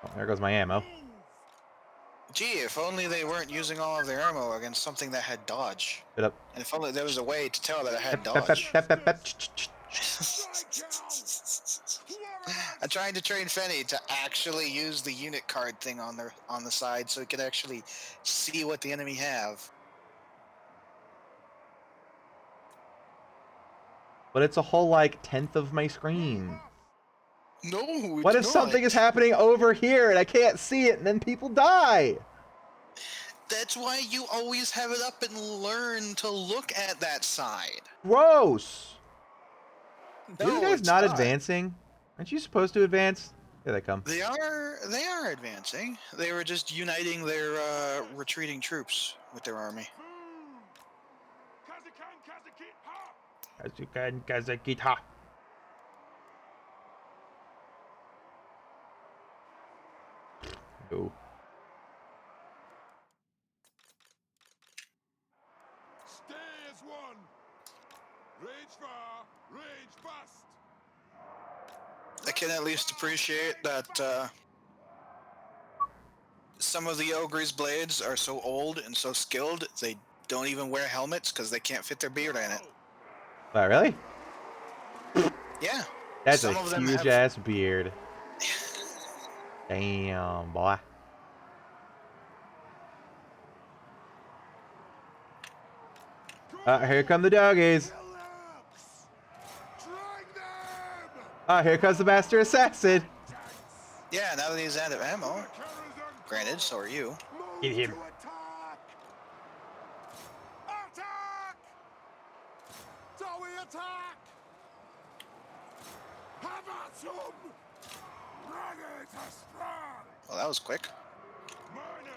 Oh, there goes my ammo. Move! Gee, if only they weren't using all of their ammo against something that had dodge. Shut up. And if only there was a way to tell that it had Pep, pep, dodge. pep, pep, pep, ch, ch, ch. Strike out! Quarrelers! I'm trying to train Fenny to actually use the unit card thing on the side so he can actually see what the enemy have. But it's a whole, like, tenth of my screen. No, it's What if not. something is happening over here and I can't see it and then people die? That's why you always have it up and learn to look at that side. Gross. Are No, you guys it's not advancing? Aren't you supposed to advance? Here they come. They are advancing. They were just uniting their retreating troops with their army. Kazakan, Kazakit, ha! Kazakita. Go. Stay as one! Rage far, rage fast! I can at least appreciate that some of the ogre's blades are so old and so skilled they don't even wear helmets because they can't fit their beard in it. Wow, really? Yeah. That's Some a of them huge have- ass beard. Damn, boy. Here come the doggies. Relax! Drag them! Here comes the master assassin. Yeah, now that he's out of ammo. Granted, so are you. Move Get him. to attack! Attack! So we attack! Have at 'em! Ready to strike! Well, that was quick. Miners!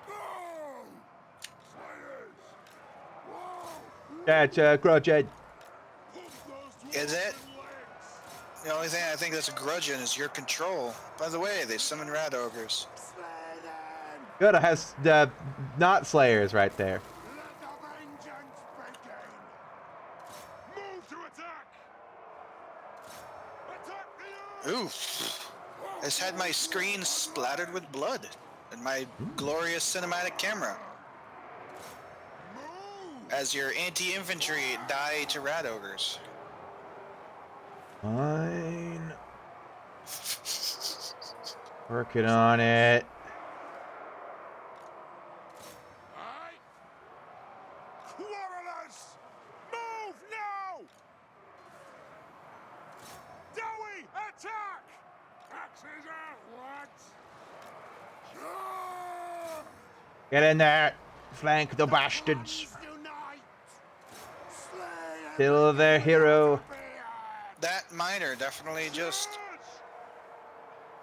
Whoa! Slayers! Whoa! That's Grudgehead. Pump those Is it? dwarven legs! The only thing I think that's a grudge in is your control. By the way, they summon rat ogres. Slay them! Good, I have not slayers right there. Let the vengeance begin! Move to attack! Attack the earth! Oof. I just had my screen splattered with blood and my glorious cinematic camera Move! as your anti-infantry die to rat ogres. Fine. Working on it. Aye! Quarrelers! Move now! Attack! Axes out, lads! Get in there. Flank the bastards. Unite! Slay Kill their hero. That miner definitely just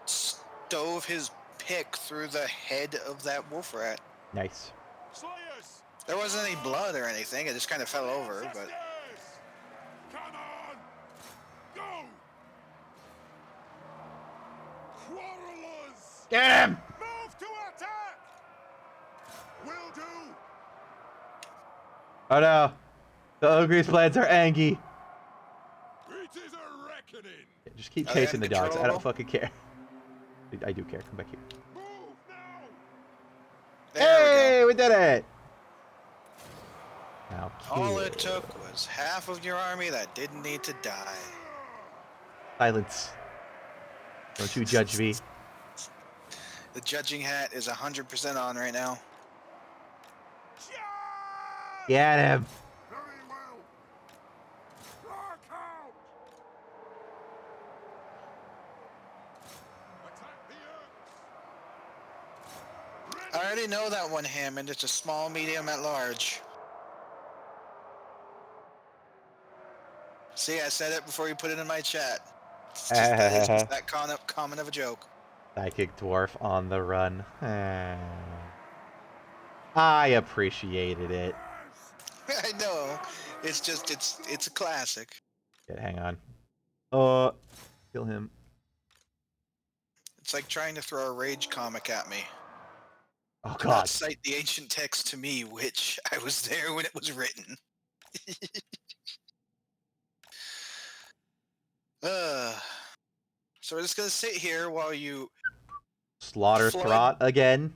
stove his pick through the head of that wolf rat. Nice. Slayers! There wasn't any blood or anything, it just kind of fell over, but... Come on! Go! Quarrelers! Get him! Move to attack! Will do! Oh no. The ogre's blades are angry. It is a reckoning! Just keep Are they chasing the dogs. I don't uncontrollable? fucking care. I do care. Come back here. Move now! There We did it! Now we go. All kill. it took was half of your army that didn't need to die. Silence. Don't you judge me. The judging hat is 100% on right now. Get him! Very well! Rock out! Attack the earth! I already know that one, Hammond. It's a small, medium, at large. See, I said it before you put it in my chat. It's just that common of a joke. Psychic dwarf on the run. I appreciated it. I know. It's just, it's a classic. Yeah, hang on. Kill him. It's like trying to throw a rage comic at me. Oh Not god. cite the ancient text to me, which I was there when it was written. So we're just gonna sit here while you Slaughter Flood. Throt again.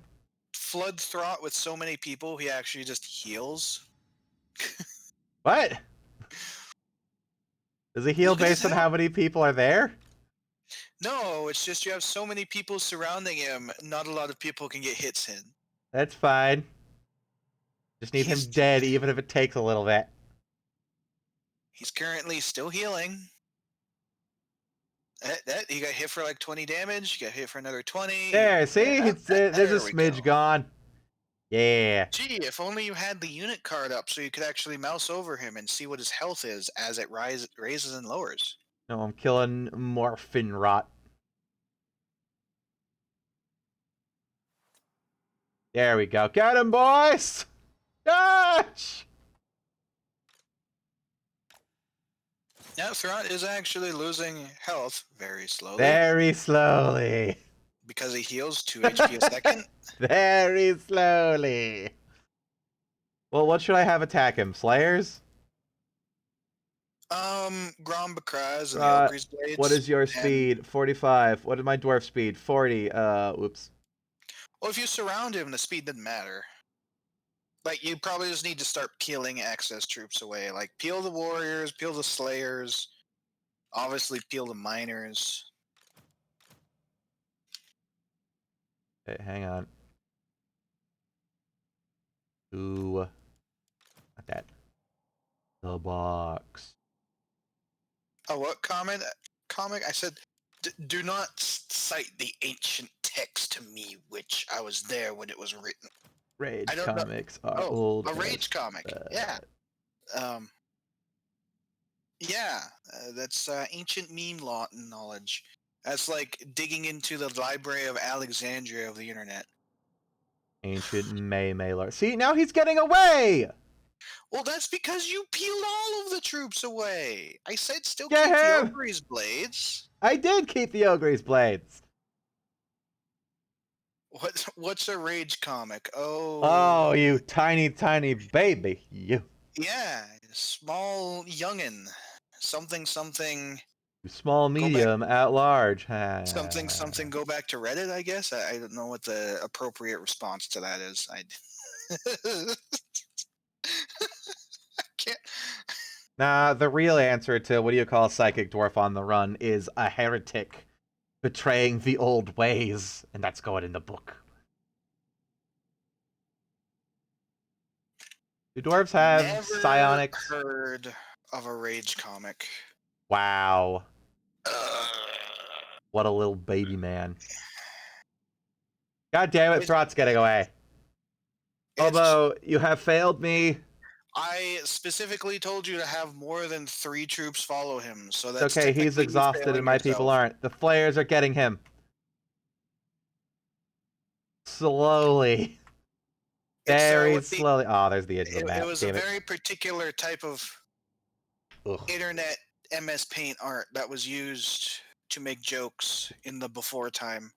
flood Throt with so many people, he actually just heals. What? Does he heal Look at his based on health. how many people are there? No, it's just you have so many people surrounding him, not a lot of people can get hits in. That's fine. Just need him He's- dead, even if it takes a little bit. He's currently still healing. He got hit for like 20 damage, he got hit for another 20. There, see? Yeah, There's there a we smidge go. gone. Yeah. Gee, if only you had the unit card up so you could actually mouse over him and see what his health is as it raises and lowers. No, I'm killing Morphin Rot. There we go. Get him, boys! Gosh! Yeah, Throt is actually losing health very slowly Very slowly. because he heals 2 HP a second. Very slowly. Well, what should I have attack him? Slayers? Grombakraz and the Right, Ogre's Blades. What is your and- speed? 45. What is my dwarf speed? 40. Whoops. Well, if you surround him, the speed doesn't matter. Like, you probably just need to start peeling excess troops away. Like, peel the warriors, peel the slayers, obviously peel the miners. Okay, hang on. Ooh. Not that. The box. Oh, what comment? Comic? I said, do not cite the ancient text to me, which I was there when it was written. Rage I don't know- comics are Oh, old. a as rage comic. Yeah. fuck. Yeah, that's ancient meme knowledge. That's like digging into the Library of Alexandria of the internet. Ancient May Mailer. See, now he's getting away! Well, that's because you peeled all of the troops away. I said still Get keep the him! Ogre's Blades. I did keep the Ogre's Blades. What's a rage comic? Oh. Oh, you tiny, tiny baby. You. Yeah, small youngin. Something. You small, back- medium, at large. Something. Go back to Reddit, I guess. I don't know what the appropriate response to that is. I can't. Nah, the real answer to what do you call a psychic dwarf on the run is a heretic betraying the old ways, and that's going in the book. Do dwarves have Never psionics? heard of a rage comic. Wow. Ugh. What a little baby man. God damn it, Thrott's getting away. Hobo, you have failed me. I specifically told you to have more than 3 troops follow him, so It's that's okay, he's technically you exhausted failing and my people yourself. aren't. The flares are getting him. Slowly. Very with slowly. Oh, there's the edge of the it map. was a Damn it. very particular type of Ugh. internet MS Paint art that was used to make jokes in the before time,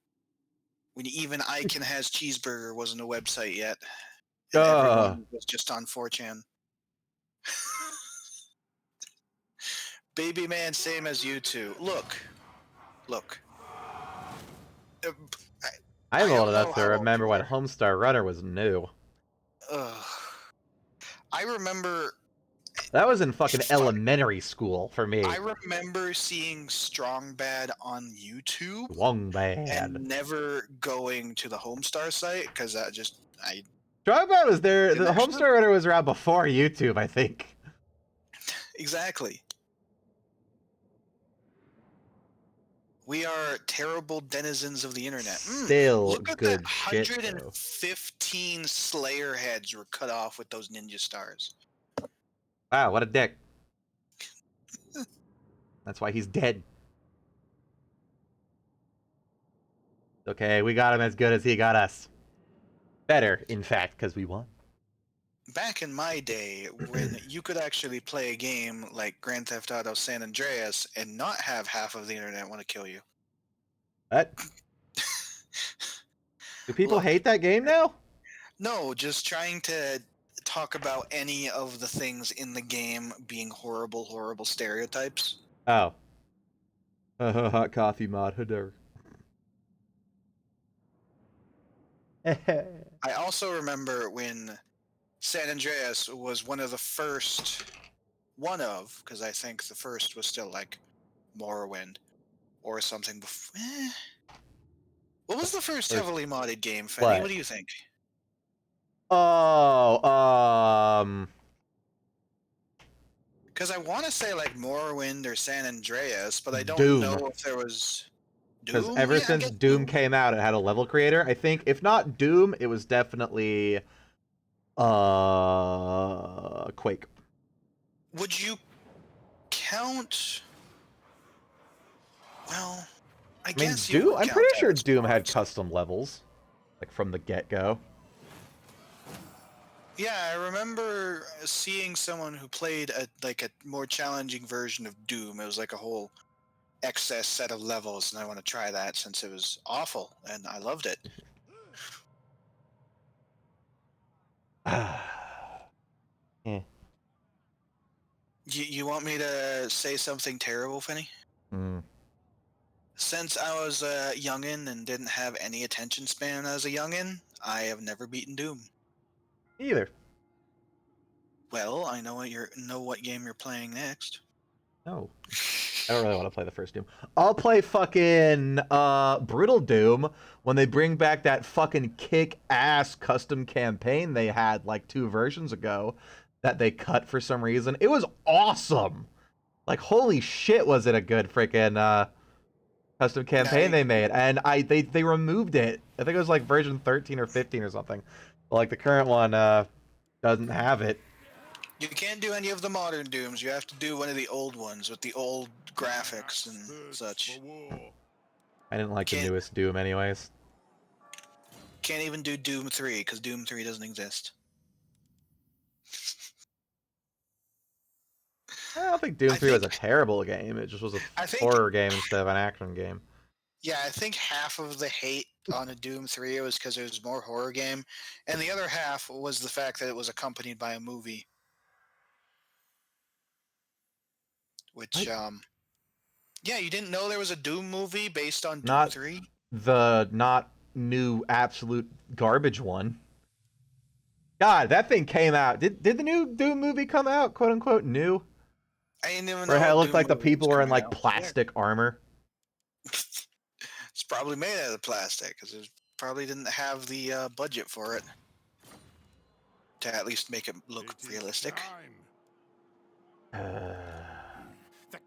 when even Icon Has Cheeseburger wasn't a website yet, and everyone was just on 4chan. Baby man, same as you two. Look. Uh, I'm I old don't know enough to how old remember you when are. Homestar Runner was new. Ugh. I remember. That was in fucking Fuck. elementary school for me. I remember seeing Strong Bad on YouTube Wong bad. and never going to the Homestar site because I Strong Bad was there. The Actually- Homestar Runner was around before YouTube, I think. exactly. We are terrible denizens of the internet. Still Look at good that! shit, though. 115 Slayer heads were cut off with those ninja stars. Wow, what a dick. That's why he's dead. Okay, we got him as good as he got us. Better, in fact, because we won. Back in my day, when you could actually play a game like Grand Theft Auto San Andreas and not have half of the internet want to kill you. What? Do people Look. hate that game now? No, just trying to talk about any of the things in the game being horrible stereotypes. Oh. Hot coffee mod. I also remember when San Andreas was one of, because I think the first was still like Morrowind or something before. What was the first heavily modded game, Fenny? What do you think? Oh, Because I want to say like Morrowind or San Andreas, but I don't Doom. know if there was Because Doom. ever Yeah, I since guess Doom came out, it had a level creator. I think, if not Doom, it was definitely Quake. Would you count? Well, I I mean, guess you Doom. would I'm count pretty that sure as Doom had mods. custom levels, like from the get-go. Yeah, I remember seeing someone who played a more challenging version of Doom. It was like a whole excess set of levels, and I want to try that since it was awful, and I loved it. Yeah. You want me to say something terrible, Finny? Mm. Since I was a youngin and didn't have any attention span as a youngin, I have never beaten Doom. Either. Well, I know what game you're playing next. No. I don't really want to play the first Doom. I'll play fucking Brutal Doom when they bring back that fucking kick-ass custom campaign they had like 2 versions ago that they cut for some reason. It was awesome. Like, holy shit, was it a good freaking custom campaign they made. And they removed it. I think it was like version 13 or 15 or something. But, like, the current one doesn't have it. You can't do any of the modern Dooms. You have to do one of the old ones with the old graphics and such. I didn't like the Can't- newest Doom anyways. Can't even do Doom 3 because Doom 3 doesn't exist. I don't think Doom 3 was a terrible game. It just was a horror game instead of an action game. Yeah, I think half of the hate on a Doom 3 was because it was more horror game, and the other half was the fact that it was accompanied by a movie. Which, yeah, you didn't know there was a Doom movie based on Doom 3? The not new absolute garbage one. God, that thing came out. Did the new Doom movie come out, quote unquote, new? I didn't even Where know. it looked like the people were in like plastic armor. It's probably made out of plastic because it probably didn't have the budget for it to at least make it look realistic. The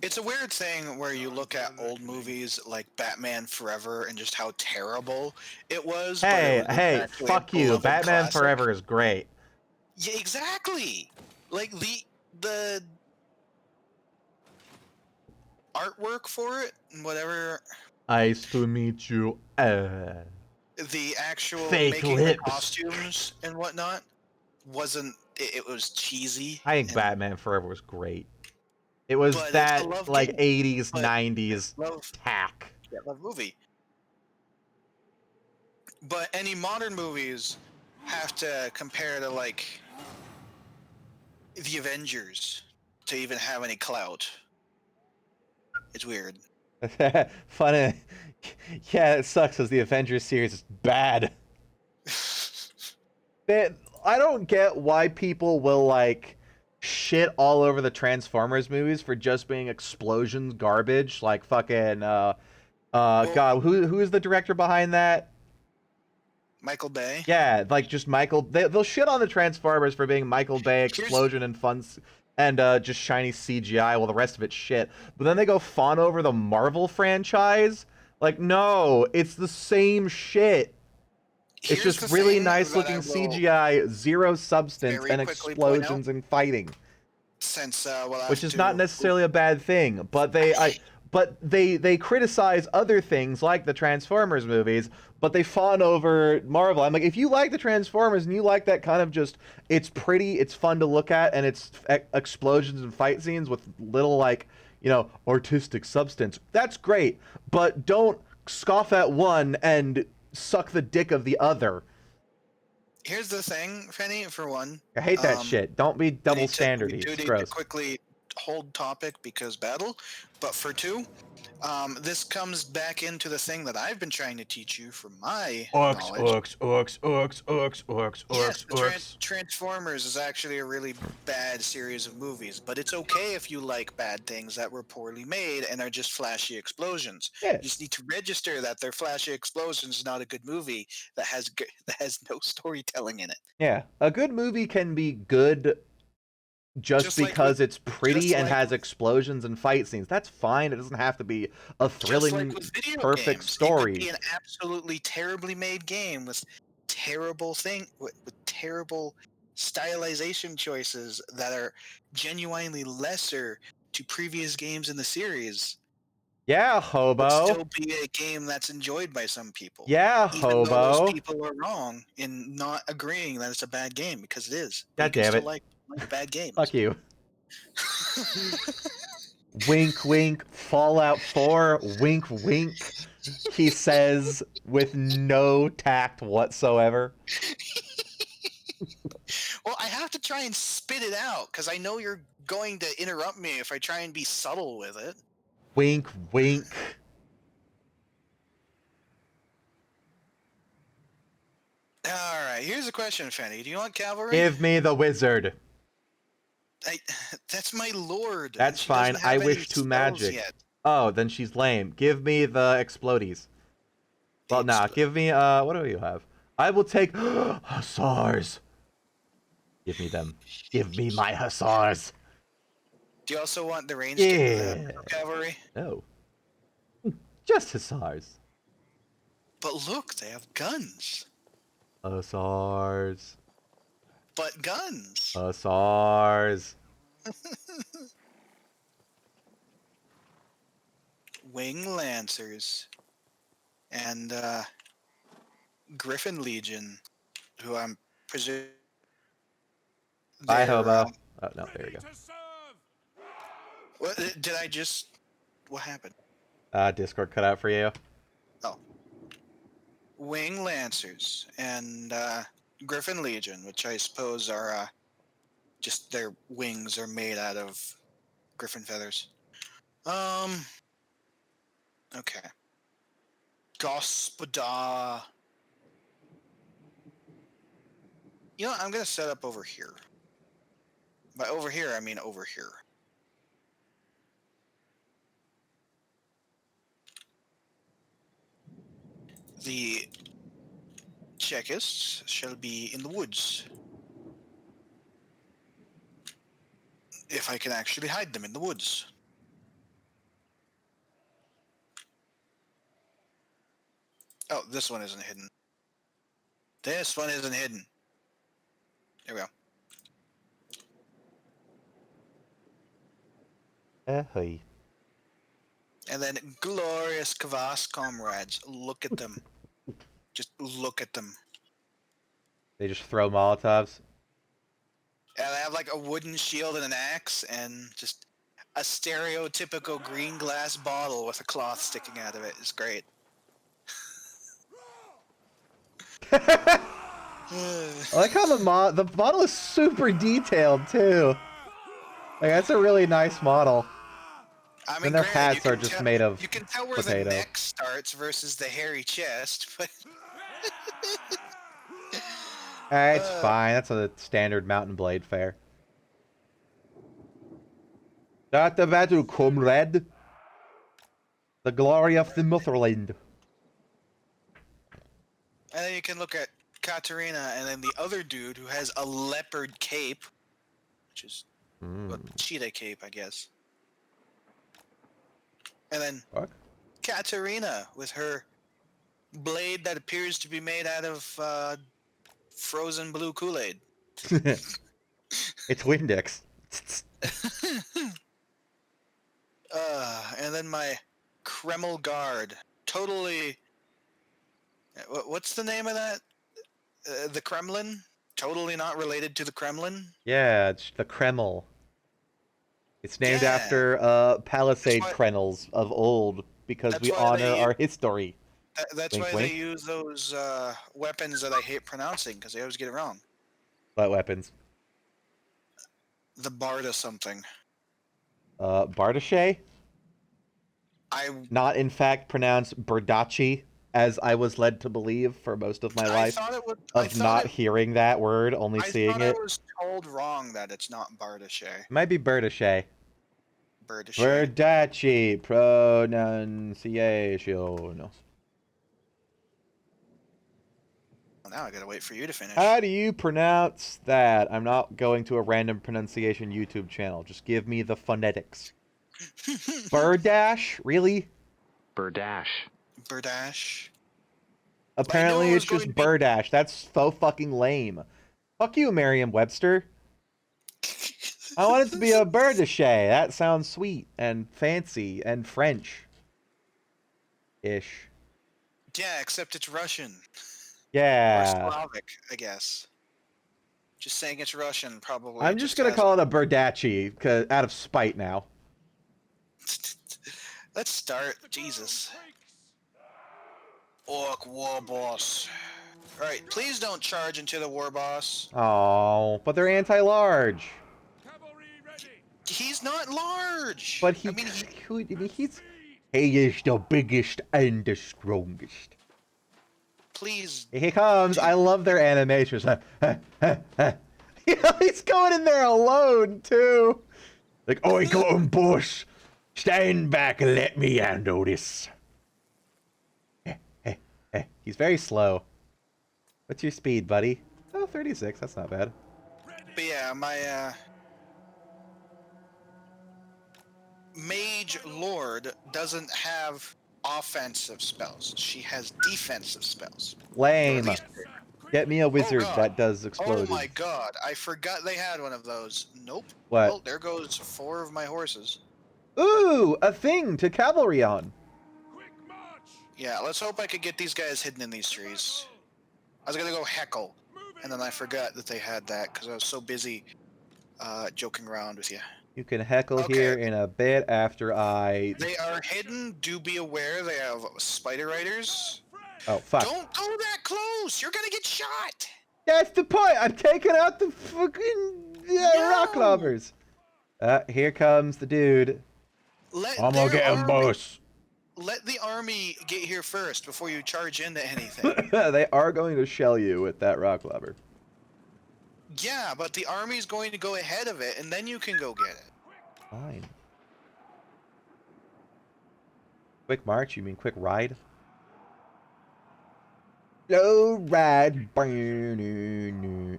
It's a weird thing where you look at old movies like Batman Forever and just how terrible it was. But Hey, it was hey, actually a fuck you. beloved Batman classic. Forever is great. Yeah, exactly. Like the artwork for it and whatever, Nice to meet you. the actual Fake making the lips. costumes and whatnot wasn't. It was cheesy. I think and, Batman Forever was great. It was but it's a that love like game. 80s, But 90s love hack. love movie. But any modern movies have to compare to like the Avengers to even have any clout. It's weird. Funny. Yeah, it sucks because the Avengers series is bad. I don't get why people will like shit all over the Transformers movies for just being explosions garbage. Like fucking God, who is the director behind that? Michael Bay. Yeah, like just Michael. They'll shit on the Transformers for being Michael Bay explosion and fun and just shiny CGI, while the rest of it's shit. But then they go fawn over the Marvel franchise. Like, no, it's the same shit. It's Here's just the really thing nice that I looking will CGI, zero substance, very and quickly point out, explosions and fighting, since we'll which have is to. not necessarily a bad thing. But they criticize other things like the Transformers movies, but they fawn over Marvel. I'm like, if you like the Transformers and you like that kind of just, it's pretty, it's fun to look at, and it's explosions and fight scenes with little like, artistic substance, that's great. But don't scoff at one and suck the dick of the other. Here's the thing, Fenny. For one, I hate that shit. Don't be double we standardy. do It's need to gross. quickly hold topic because battle. But for two, this comes back into the thing that I've been trying to teach you from my knowledge. Yes, the Transformers is actually a really bad series of movies, but it's okay if you like bad things that were poorly made and are just flashy explosions. Yeah. You just need to register that they're flashy explosions, not a good movie that has no storytelling in it. Yeah, a good movie can be good just Just like because with, it's pretty just and like has explosions and fight scenes. That's fine. It doesn't have to be a just thrilling, like with video perfect games, it could be story. an absolutely terribly made game with with terrible stylization choices that are genuinely lesser to previous games in the series. Yeah, But hobo. still be a game that's enjoyed by some people. Yeah, Even though those hobo. people are wrong in not agreeing that it's a bad game, because it is. God You can damn still it. like bad games. Fuck you. Wink, wink. Fallout 4. Wink, wink. He says with no tact whatsoever. Well, I have to try and spit it out because I know you're going to interrupt me if I try and be subtle with it. Wink, wink. All right, here's a question, Fenny. Do you want cavalry? Give me the wizard. That's my lord. and That's she doesn't fine. I have any wish to spells magic. Yet. Oh, then she's lame. Give me the explodies. Well, nah, give me, what do you have? I will take hussars. Give me them. Give me my hussars. Do you also want the ranged Yeah. cavalry? No. Just hussars. But look, they have guns. Hussars. But guns. Hussars. Wing Lancers. And, Griffin Legion, who I'm presuming... Bye, hobo. Oh, no, there you go. What, did I just... What happened? Discord cut out for you. Oh. Wing Lancers and Griffin Legion, which I suppose are just their wings are made out of griffin feathers. Okay. Gospoda. You know what? I'm gonna set up over here. By over here, I mean over here. The Czechists shall be in the woods. If I can actually hide them in the woods. Oh, this one isn't hidden. This one isn't hidden. There we go. Hey. And then glorious Kvass comrades. Look at them. Just look at them. They just throw Molotovs. And I have like a wooden shield and an axe and just a stereotypical green glass bottle with a cloth sticking out of it. It's great. I like how the model is super detailed too. Like that's a really nice model. I mean, And their granted, hats are just made of you can tell where potato. the neck starts versus the hairy chest, but It's fine. That's a standard Mountain Blade fare. Start the battle, comrade. The glory of the motherland. and then you can look at Katarina and then the other dude who has a leopard cape, which is a cheetah cape, I guess. And then Fuck. Katarina with her blade that appears to be made out of frozen blue Kool-Aid. It's Windex. And then my Kreml guard. Totally. What's the name of that? The Kremlin? Totally not related to the Kremlin? Yeah, it's the Kreml. It's named Yeah. after Palisade That's Kremls of old because that's we why they honor our use- history. That's Wink, why wink. they use those weapons that I hate pronouncing, because they always get it wrong. What weapons? The Barda something. Bardache? Not in fact pronounced Bardachi, as I was led to believe for most of my life. thought it would. Of not hearing that word, only I seeing thought it. I was told wrong that it's not Bardache. It might be Bardache. Bardache. Bardachi pronunciation. Well, now I gotta wait for you to finish. How do you pronounce that? I'm not going to a random pronunciation YouTube channel. Just give me the phonetics. Birdash? Really? Birdash. Bardash. Apparently it it's was just going Birdash. That's so fucking lame. Fuck you, Merriam-Webster. I want it to be a Bardache. That sounds sweet and fancy and French. Ish. Yeah, except it's Russian. Or Yeah. Slavic, I guess. Just saying it's Russian, probably. I'm just gonna call it a Bardachi, out of spite now. Let's start. Jesus. Orc War Boss. Alright, please don't charge into the War Boss. Oh, but they're anti-large. Cavalry ready. He's not large! But he, I mean, he is the biggest and the strongest. please. Here he comes. I love their animations. He's going in there alone, too. Like, oh, I got him, boss. Stand back and let me handle this. He's very slow. What's your speed, buddy? Oh, 36. That's not bad. But yeah, my Mage Lord doesn't have offensive spells. She has defensive spells. Or at Lame. least- Get me a wizard God. that does Oh explode. my god, I forgot they had one of those. Nope. What? Well, there goes 4 of my horses. Ooh, a thing to cavalry on. Quick march. Yeah, let's hope I could get these guys hidden in these trees. I was gonna go heckle, and then I forgot that they had that because I was so busy joking around with you. You can heckle Okay. here in a bit after I... They are hidden. Do be aware they have spider riders. Oh, fuck. Don't go that close. You're gonna get shot. That's the point. I'm taking out the fucking rock No. lobbers. Here comes the dude. I'm gonna get him, boss. Let the army get here first before you charge into anything. They are going to shell you with that rock lobber. Yeah, but the army's going to go ahead of it, and then you can go get it. Fine. Quick march? You mean quick ride? Slow ride. Moving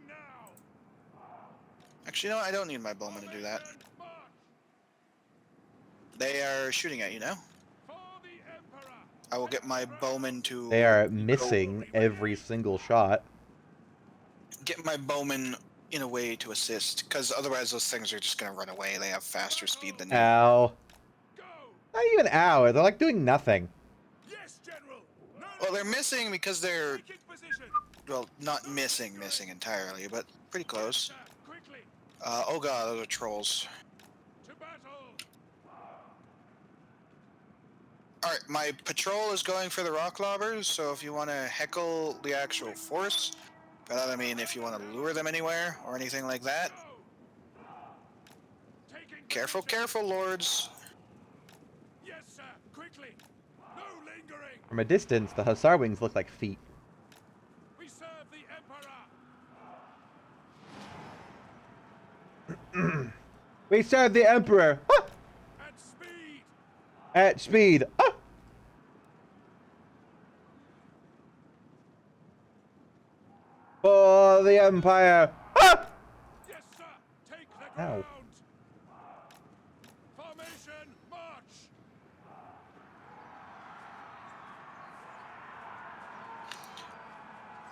now. Actually, no, I don't need my bowmen to do that. They are shooting at you now. I will get my bowmen to... They are missing every single shot. Get my bowmen in a way to assist, because otherwise those things are just going to run away. They have faster speed than you. Ow. Not even ow. They're like doing nothing. Yes, General. No, Well, they're missing because they're... taking position. Well, not missing entirely, but pretty close. Quickly Oh god, those are trolls. to battle. Alright, my patrol is going for the rock lobbers, so if you want to heckle the actual force, by that I mean if you want to lure them anywhere or anything like that. Taking Careful, position. careful, lords. Yes, sir. Quickly. No lingering. From a distance, the hussar wings look like feet. We serve the Emperor. We serve the Emperor! Ah! At speed. At speed! Ah! For the Empire! Ah! Yes, sir. Take the Ow. ground. Formation, march.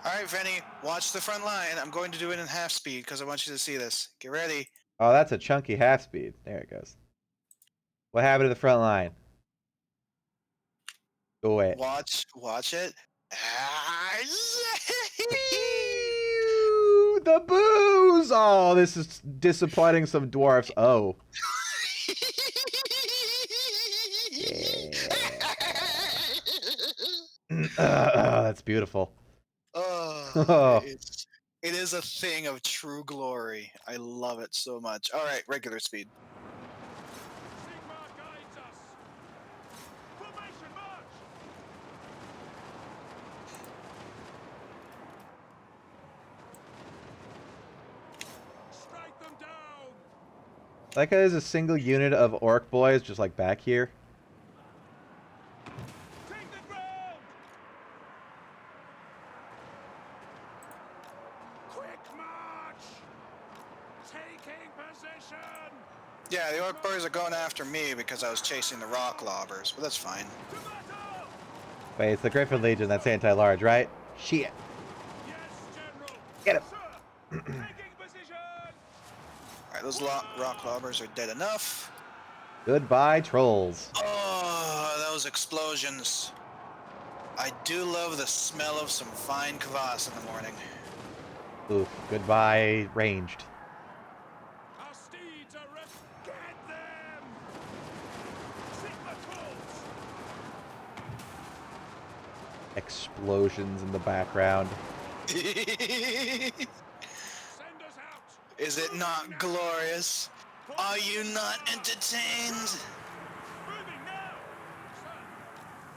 Alright, Venny, watch the front line. I'm going to do it in half speed because I want you to see this. Get ready. Oh, that's a chunky half speed. There it goes. What happened to the front line? Go away. Watch it. Ah, The booze! Oh, this is disappointing some dwarfs. Oh. That's beautiful. Oh, it is a thing of true glory. I love it so much. All right, regular speed. Sigma guides us. Formation, march. Strike them down. Like there's a single unit of orc boys just like back here. Take the ground. Quick march. Taking position. Yeah, the orc boys are going after me because I was chasing the rock lobbers, but that's fine. To battle. Wait, it's the Griffin Legion that's anti-large, right? Shit. Yes, General. Get him. Sir. Taking position. All right, those rock lobbers are dead enough. Goodbye, trolls. Oh, those explosions. I do love the smell of some fine kvass in the morning. Oof. Goodbye, ranged. Our steeds are ready. Get them. Sigma calls. Explosions in the background. Send us out. Is it not glorious? Are you not entertained? Moving now. Sir.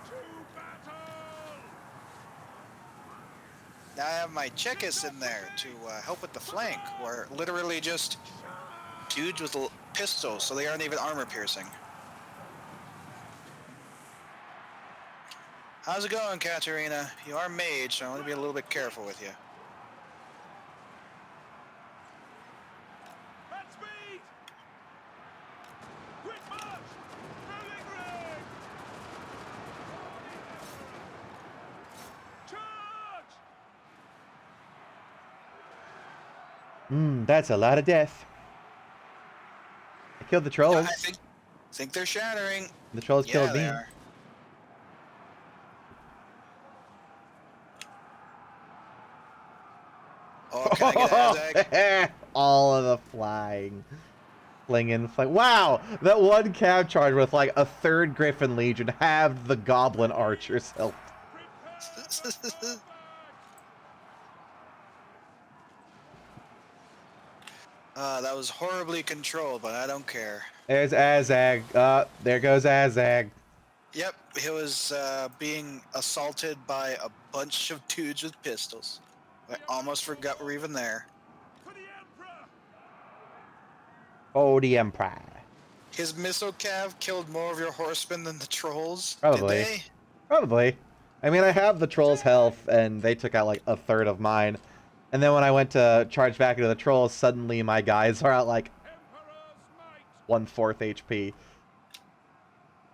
To battle. Now I have my Chekis in there to help with the flank, where literally just dudes with pistols, so they aren't even armor piercing. How's it going, Katerina? You are mage, so I want to be a little bit careful with you. At speed. Quick march. Rolling ring. Charge. That's a lot of death. I killed the trolls. I think they're shattering. The trolls Yeah, killed they me. are. Oh, can I get an Azag? All of the flying. Flinging. Wow! That one cab charge with like a third Griffin Legion halved the Goblin Archer's health. That was horribly controlled, but I don't care. There's Azag. There goes Azag. Yep, he was being assaulted by a bunch of dudes with pistols. I almost forgot we're even there. For the Emperor. Oh, the Empire. His missile cav killed more of your horsemen than the trolls. Probably. Did they? Probably. I mean, I have the trolls' health, and they took out like a third of mine. And then when I went to charge back into the trolls, suddenly my guys are at like Emperor's might. 1/4 HP.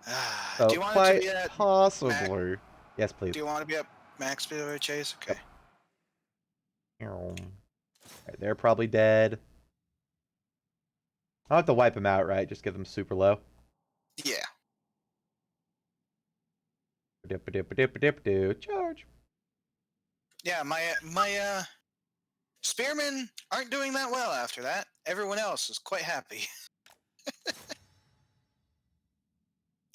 Do So you want it to quite be at possibly. Yes, please. Do you want to be at max speed of chase? Okay. Alright, they're probably dead. I'll have to wipe them out, right? Just give them super low. Yeah. Charge. Yeah, my spearmen aren't doing that well after that. Everyone else is quite happy.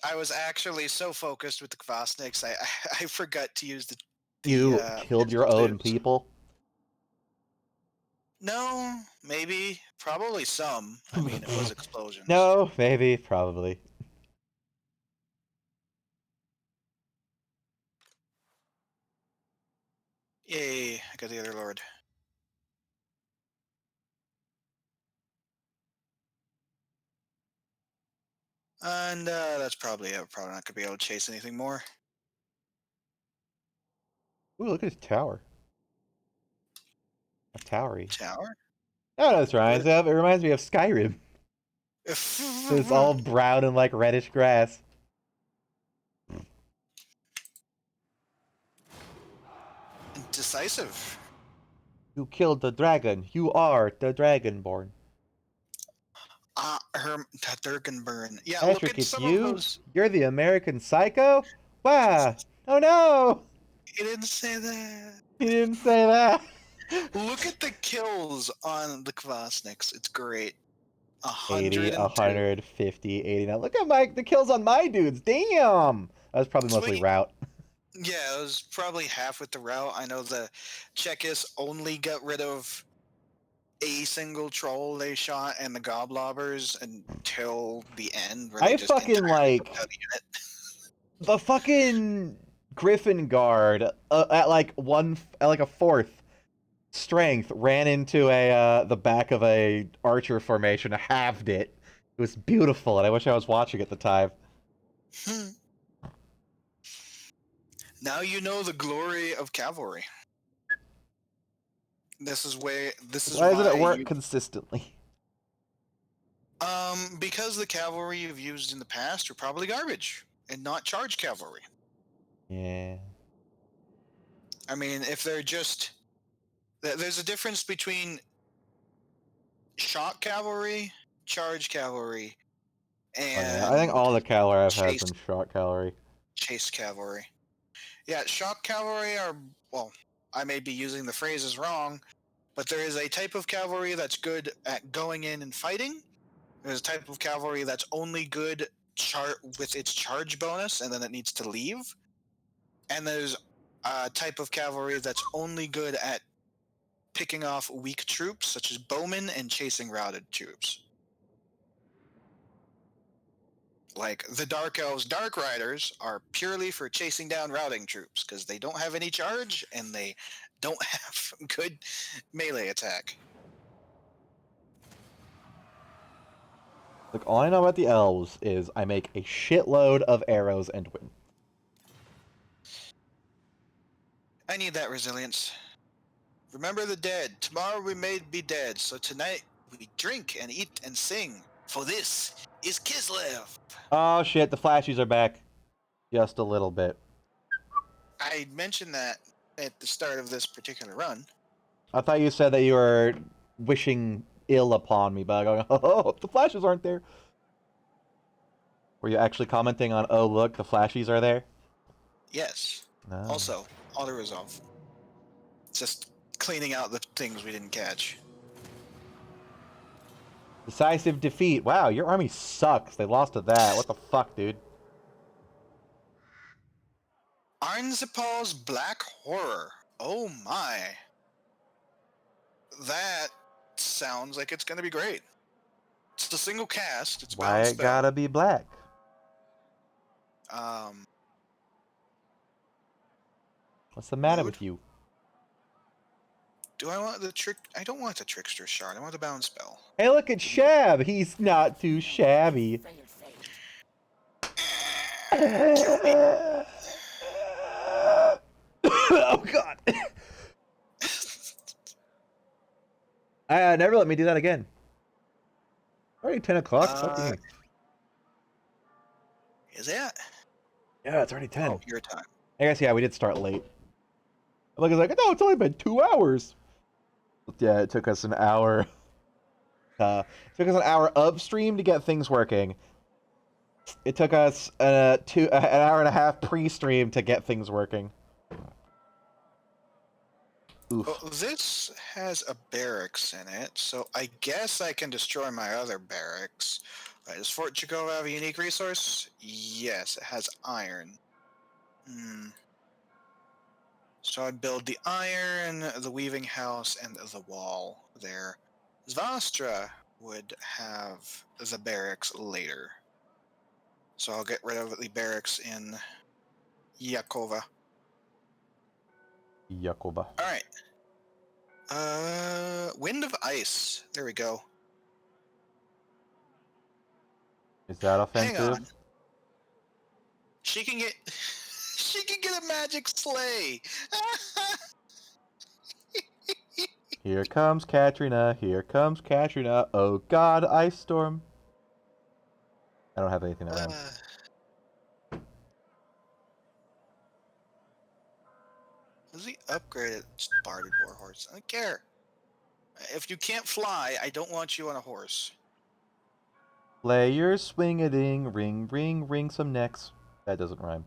I was actually so focused with the Kvasniks, I forgot to use the You killed your pistol own tubes. people? No, maybe, probably some. I mean, it was explosions. No, maybe, probably. Yay! I got the other lord. And that's probably it. Probably not gonna be able to chase anything more. Ooh, look at his tower. A towery. Tower. Oh, no, this reminds me of. It reminds me of Skyrim. It's all brown and like reddish grass. Decisive. You killed the dragon. You are the Dragonborn. Durganburn. Yeah, Patrick, look at it's some you? of those. You're the American Psycho? Wow. Oh no! He didn't say that. He didn't say that. Look at the kills on the Kvasniks. It's great. 80, 102. 150, 80. Now look at the kills on my dudes. Damn! That was probably mostly Sweet. route. Yeah, it was probably half with the route. I know the Czechis only got rid of a single troll they shot and the goblobbers until the end. Where they I just fucking entirely like took out a unit. the fucking Griffin Guard at like a fourth strength ran into the back of a archer formation, halved it. It was beautiful, and I wish I was watching at the time. Now you know the glory of cavalry. This is Why why doesn't it work you, consistently? because the cavalry you've used in the past are probably garbage and not charge cavalry. Yeah. I mean, if they're just there's a difference between shock cavalry, charge cavalry, Oh, and yeah. I think all the cavalry I've had has chase been shot cavalry. chase cavalry. Yeah, shock cavalry are, well, I may be using the phrases wrong, but there is a type of cavalry that's good at going in and fighting. There's a type of cavalry that's only good with its charge bonus, and then it needs to leave. And there's a type of cavalry that's only good at picking off weak troops, such as bowmen, and chasing routed troops. Like the Dark Elves' Dark Riders are purely for chasing down routing troops because they don't have any charge and they don't have good melee attack. Look, all I know about the elves is I make a shitload of arrows and win. I need that resilience. Remember the dead. Tomorrow we may be dead, so tonight we drink and eat and sing. For this is Kislev. Oh shit, the flashies are back. Just a little bit. I mentioned that at the start of this particular run. I thought you said that you were wishing ill upon me by going, oh, the flashes aren't there. Were you actually commenting on, oh, look, the flashies are there? Yes. No. Also, auto-resolve. Just cleaning out the things we didn't catch. Decisive defeat. Wow, your army sucks. They lost to that. What the fuck, dude? Arnzipal's Black Horror. Oh my. That sounds like it's gonna be great. It's a single cast. It's a Why bound it spell. gotta be black? What's the matter Mood? with you? Do I want the trick? I don't want the Trickster Shard. I want the bound spell. Hey, look at Shab. He's not too shabby. Oh god. Never let me do that again. Already 10 o'clock? Fuck Uh, me. Is that? Yeah, it's already 10. Oh, your time. I guess, yeah, we did start late. Like, it's like, no, it's only been 2 hours. But yeah, it took us an hour. It took us an hour upstream to get things working. It took us an hour and a half pre-stream to get things working. Oof. Well, this has a barracks in it, so I guess I can destroy my other barracks. Does Fort Jacob have a unique resource? Yes, it has iron. So I'd build the iron, the weaving house, and the wall there. Zvastra would have the barracks later. So I'll get rid of the barracks in Yakova. Yakoba. Alright. Wind of Ice. There we go. Is that Hang offensive? on. She can get... she can get a magic sleigh! Here comes Katrina. Here comes Katrina. Oh God, ice storm. I don't have anything that rhymes. Is he upgraded? Barded warhorse. I don't care. If you can't fly, I don't want you on a horse. Play your swing-a-ding, ring, ring, ring some necks. That doesn't rhyme.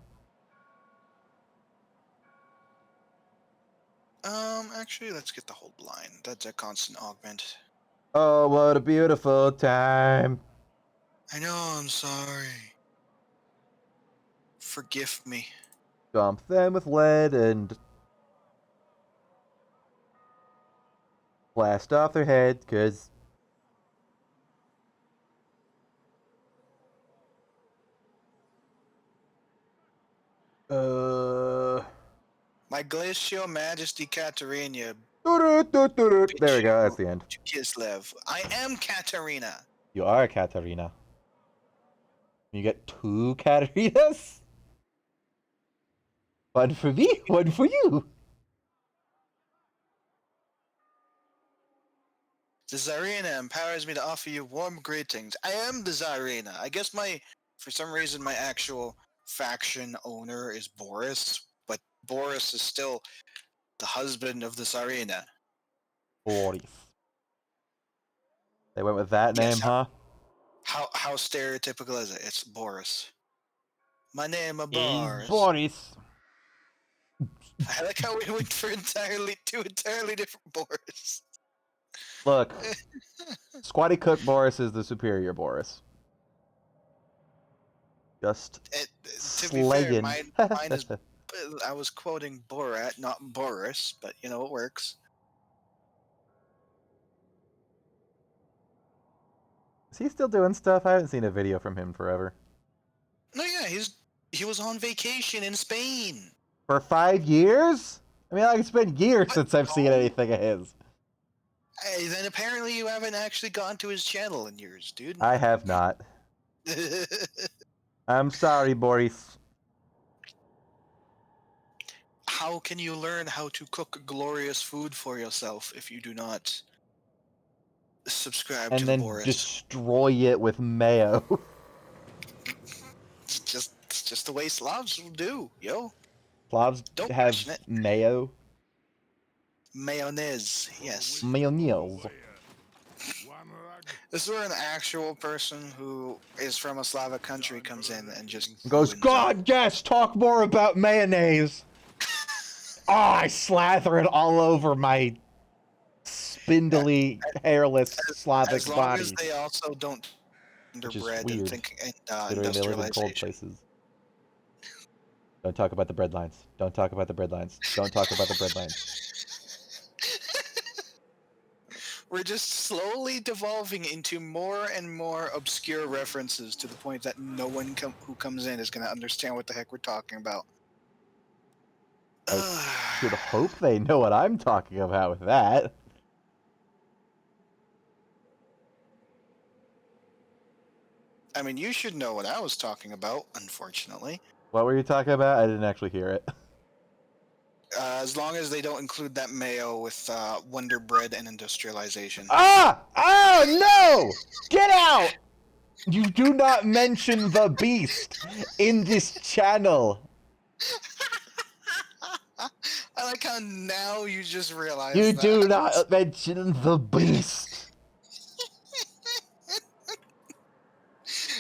Actually, let's get the whole line. That's a constant augment. Oh, what a beautiful time. I know, I'm sorry. Forgive me. Dump them with lead and blast off their head, cause My Glacial Majesty Katerina there we go, that's the end. to Kislev. I am Katerina. You are Katarina. You get 2 Katarinas? One for me, one for you. The Tsarina empowers me to offer you warm greetings. I am the Tsarina. I guess for some reason, my actual faction owner is Boris, but Boris is still the husband of the Tsarina. Boris. They went with that Yes, name, huh? How stereotypical is it? It's Boris. My name is Boris. Boris. I like how we went for two entirely different Boris. Look, Squatty Cook Boris is the superior Boris. Just To be fair, slaying. mine is. I was quoting Borat, not Boris, but you know it works. Is he still doing stuff? I haven't seen a video from him forever. No, yeah, he was on vacation in Spain. For 5 years? I mean, like, it's been years since I've seen anything of his. Hey, then apparently you haven't actually gone to his channel in years, dude. I have not. I'm sorry, Boris. How can you learn how to cook glorious food for yourself if you do not subscribe And to then Boris? destroy it with mayo. It's just the way Slavs will do, yo. Slavs Don't have question it. mayo. Mayonnaise, yes. Mayonnaise. This is where an actual person who is from a Slavic country comes in and just Goes, ruins God, yes, talk more about mayonnaise. Oh, I slather it all over my spindly, hairless Slavic as long body. as they also don't Which is underbread weird, and think considering they live in cold industrialization. places. Don't talk about the bread lines. Don't talk about the bread lines. Don't talk about the bread lines. We're just slowly devolving into more and more obscure references to the point that no one who comes in is going to understand what the heck we're talking about. I should hope they know what I'm talking about with that. I mean, you should know what I was talking about, unfortunately. What were you talking about? I didn't actually hear it. As long as they don't include that mayo with Wonder Bread and industrialization. Ah! Oh no! Get out! You do not mention the beast in this channel. I like how now you just realize You that. do not mention the beast.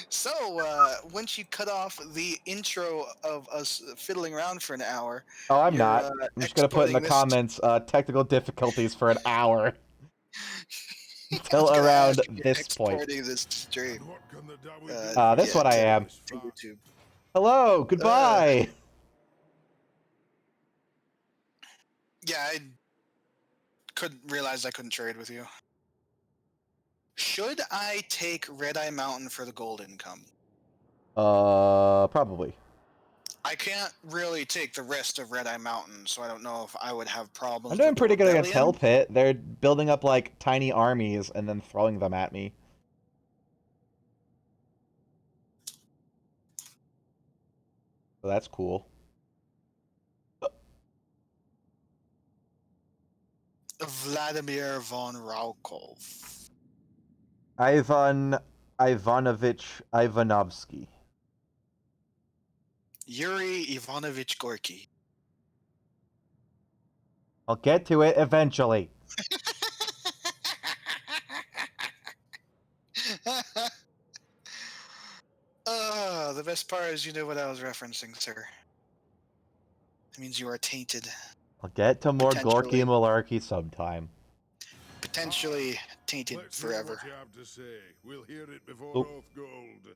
So, once you cut off the intro of us fiddling around for an hour, Oh, I'm you're, not. I'm just gonna put in the exporting this- comments technical difficulties for an hour. I was Till gonna around ask, you're this point. exporting this stream What can the Dawi This yeah, one I to- am. to YouTube. Hello, goodbye. Yeah, I couldn't realize I couldn't trade with you. Should I take Red Eye Mountain for the gold income? Probably. I can't really take the rest of Red Eye Mountain, so I don't know if I would have problems. I'm doing with the pretty good against rebellion. Hell Pit. They're building up like tiny armies and then throwing them at me. So that's cool. Vladimir von Raukov. Ivan Ivanovich Ivanovsky. Yuri Ivanovich Gorky. I'll get to it eventually. The best part is you know what I was referencing, sir. It means you are tainted. I'll get to more Potentially. Gorky Malarkey sometime. Potentially tainted Let's hear forever. what you have to say. We'll hear it before Oh. Oath Gold.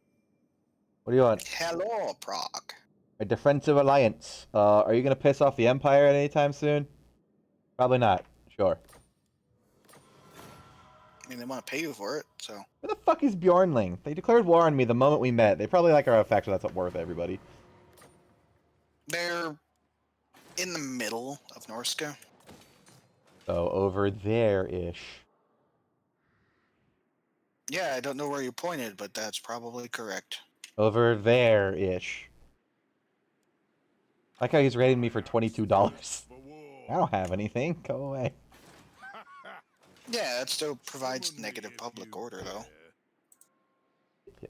What do you want? Hello, Prague. A defensive alliance. Are you gonna piss off the Empire at any time soon? Probably not. Sure. I mean, they want to pay you for it, so. Where the fuck is Bjornling? They declared war on me the moment we met. They probably like our faction. That's not worth everybody. They're in the middle of Norska. So over there-ish. Yeah, I don't know where you pointed, but that's probably correct. Over there-ish. I like how he's rating me for $22. For war. I don't have anything. Go away. Yeah, that still provides Someone negative may public view order, though. there.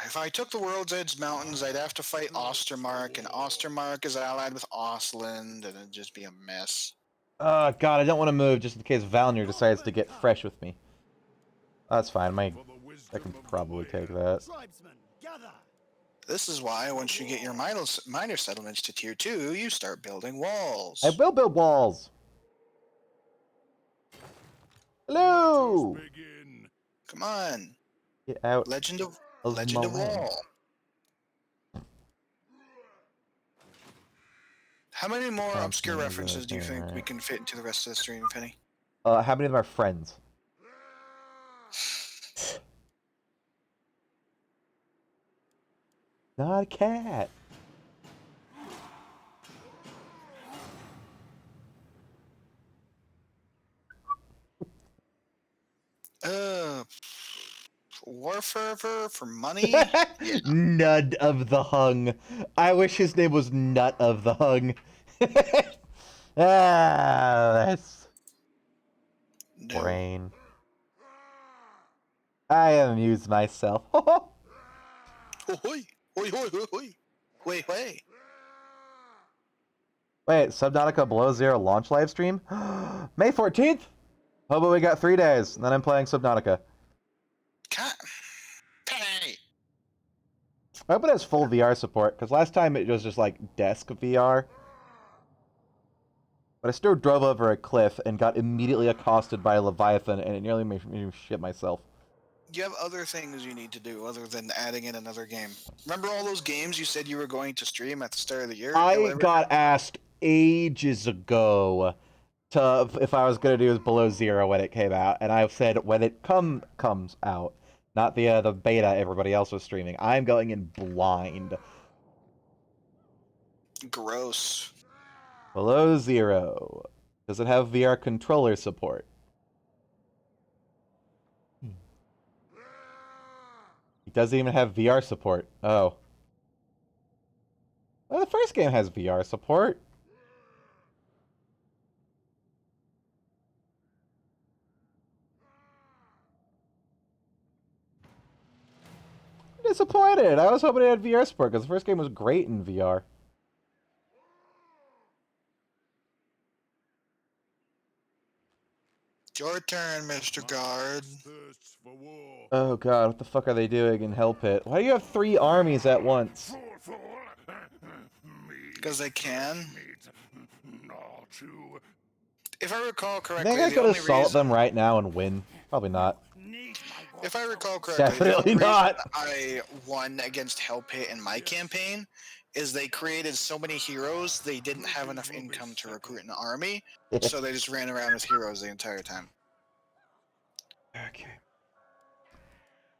If I took the World's Edge Mountains, I'd have to fight Ostermark, and Ostermark is allied with Ostland, and it'd just be a mess. Oh, God, I don't want to move just in case Valnir decides to get fresh with me. That's fine. For the I wisdom can of the probably take land. that. Tribesmen, gather! This is why, once you get your minor settlements to Tier 2, you start building walls. I will build walls. Hello. Let us begin. Come on. Get out Legend of of Legend of my way. Wall. How many more That's obscure not a references do you thing, think we right? can fit into the rest of the stream, Penny? How many of them are friends? Not a cat. War fervor for money? Nut of the Hung. I wish his name was Nut of the Hung. That's No. brain. I amuse myself. Hoi! Hoi, hoi, hoi, hoi. Wait, wait. Wait, Subnautica Below Zero launch live stream? May 14th? Oh, but we got 3 days, and then I'm playing Subnautica. Cat. Penny! I hope it has full VR support, because last time it was just like desk VR. But I still drove over a cliff and got immediately accosted by a Leviathan, and it nearly made me shit myself. You have other things you need to do other than adding in another game. Remember all those games you said you were going to stream at the start of the year? I Whatever? got asked ages ago to if I was gonna do Below Zero when it came out, and I said when it comes out, not the beta everybody else was streaming. I'm going in blind. Gross. Below Zero. Does it have VR controller support? It doesn't even have VR support. Oh. Well, the first game has VR support. disappointed. I was hoping it had VR support because the first game was great in VR. Your turn, Mr. Guard. Thirsts for war. Oh god, what the fuck are they doing in Hell Pit? Why do you have 3 armies at once? Because they can. Not to. If I recall You correctly, think I the could only assault reason... them right now and win? Probably not. If I recall correctly, the Definitely only not. reason I won against Hell Pit in my campaign is they created so many heroes they didn't have enough income to recruit an army, so they just ran around with heroes the entire time. Okay.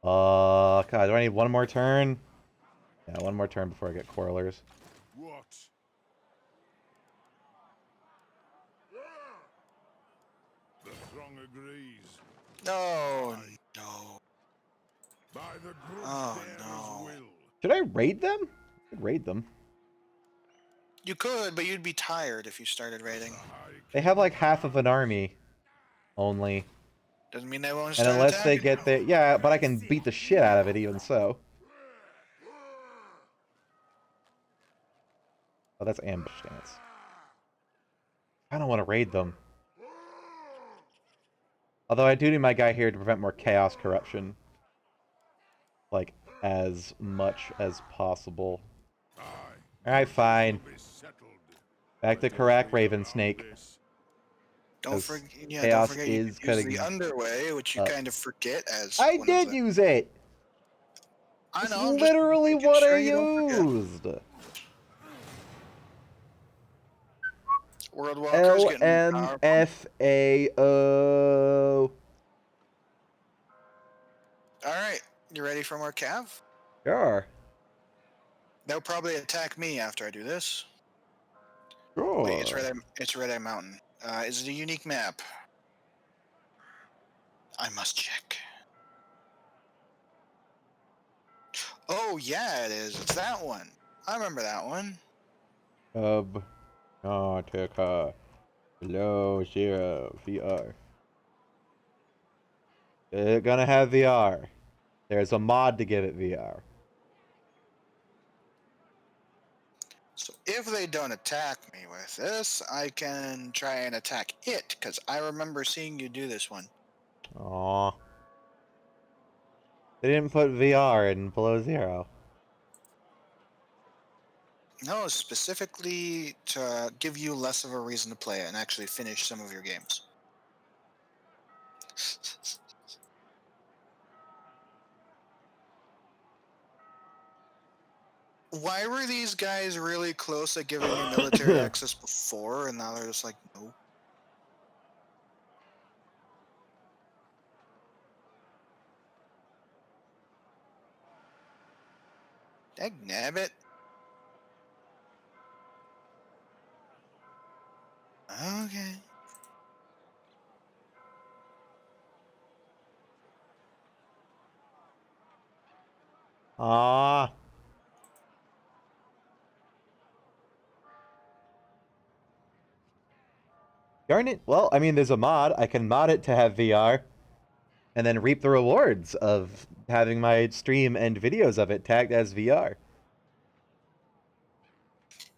God, do I need one more turn? Yeah, one more turn before I get Quarrelers. What? The throng agrees. Oh no. By the good Oh, bearer's no. will. Should I raid them? I could raid them. You could, but you'd be tired if you started raiding. They have like half of an army only. Doesn't mean they won't And start unless they attacking. get there, yeah, but I can beat the shit out of it even so. Oh, that's ambush stance. I don't want to raid them. Although I do need my guy here to prevent more chaos corruption. Like, as much as possible. Alright, fine. Back to Karak, Raven Snake. Don't 'Cause forget, don't chaos forget you is could use cutting the underway, which you up. kind of forget as I one did of the... use it! I It's know, I'm just literally making what sure I you don't forget. used! World Walker's getting powerful. LMFAO. Alright, you ready for more cav? Sure. They'll probably attack me after I do this. Sure. Wait, it's Red Eye Mountain. Is it a unique map? I must check. Oh, yeah, it is. It's that one. I remember that one. Subnautica below 0 VR. They're gonna have VR. There's a mod to give it VR. So if they don't attack me with this, I can try and attack it, because I remember seeing you do this one. Aww. They didn't put VR in below 0. No, specifically to give you less of a reason to play it and actually finish some of your games. Why were these guys really close at giving me military access before, and now they're just like, no? Dagnabbit. Okay. Ah. Darn it. Well, I mean, there's a mod. I can mod it to have VR. And then reap the rewards of having my stream and videos of it tagged as VR.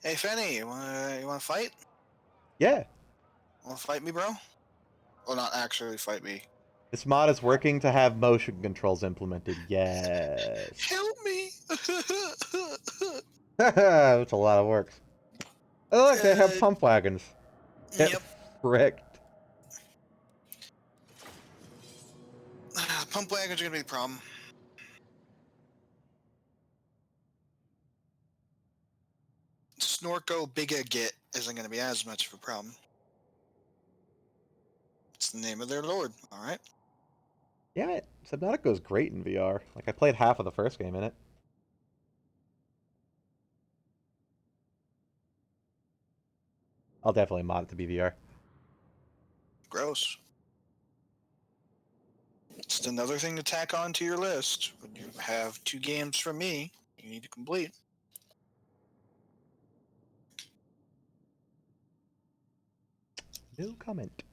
Hey, Fenny, you wanna fight? Yeah. Wanna fight me, bro? Well, not actually fight me. This mod is working to have motion controls implemented. Yes. Help me! That's a lot of work. Oh, look, they have pump wagons. Get Yep. fricked. Pump wagons are gonna be the problem. Snorko Bigga Git isn't gonna be as much of a problem. It's the name of their lord, alright? Damn it. Subnautica's great in VR. Like, I played half of the first game in it. I'll definitely mod it to be VR. Gross. Just another thing to tack on to your list when you have 2 games from me you need to complete. No comment.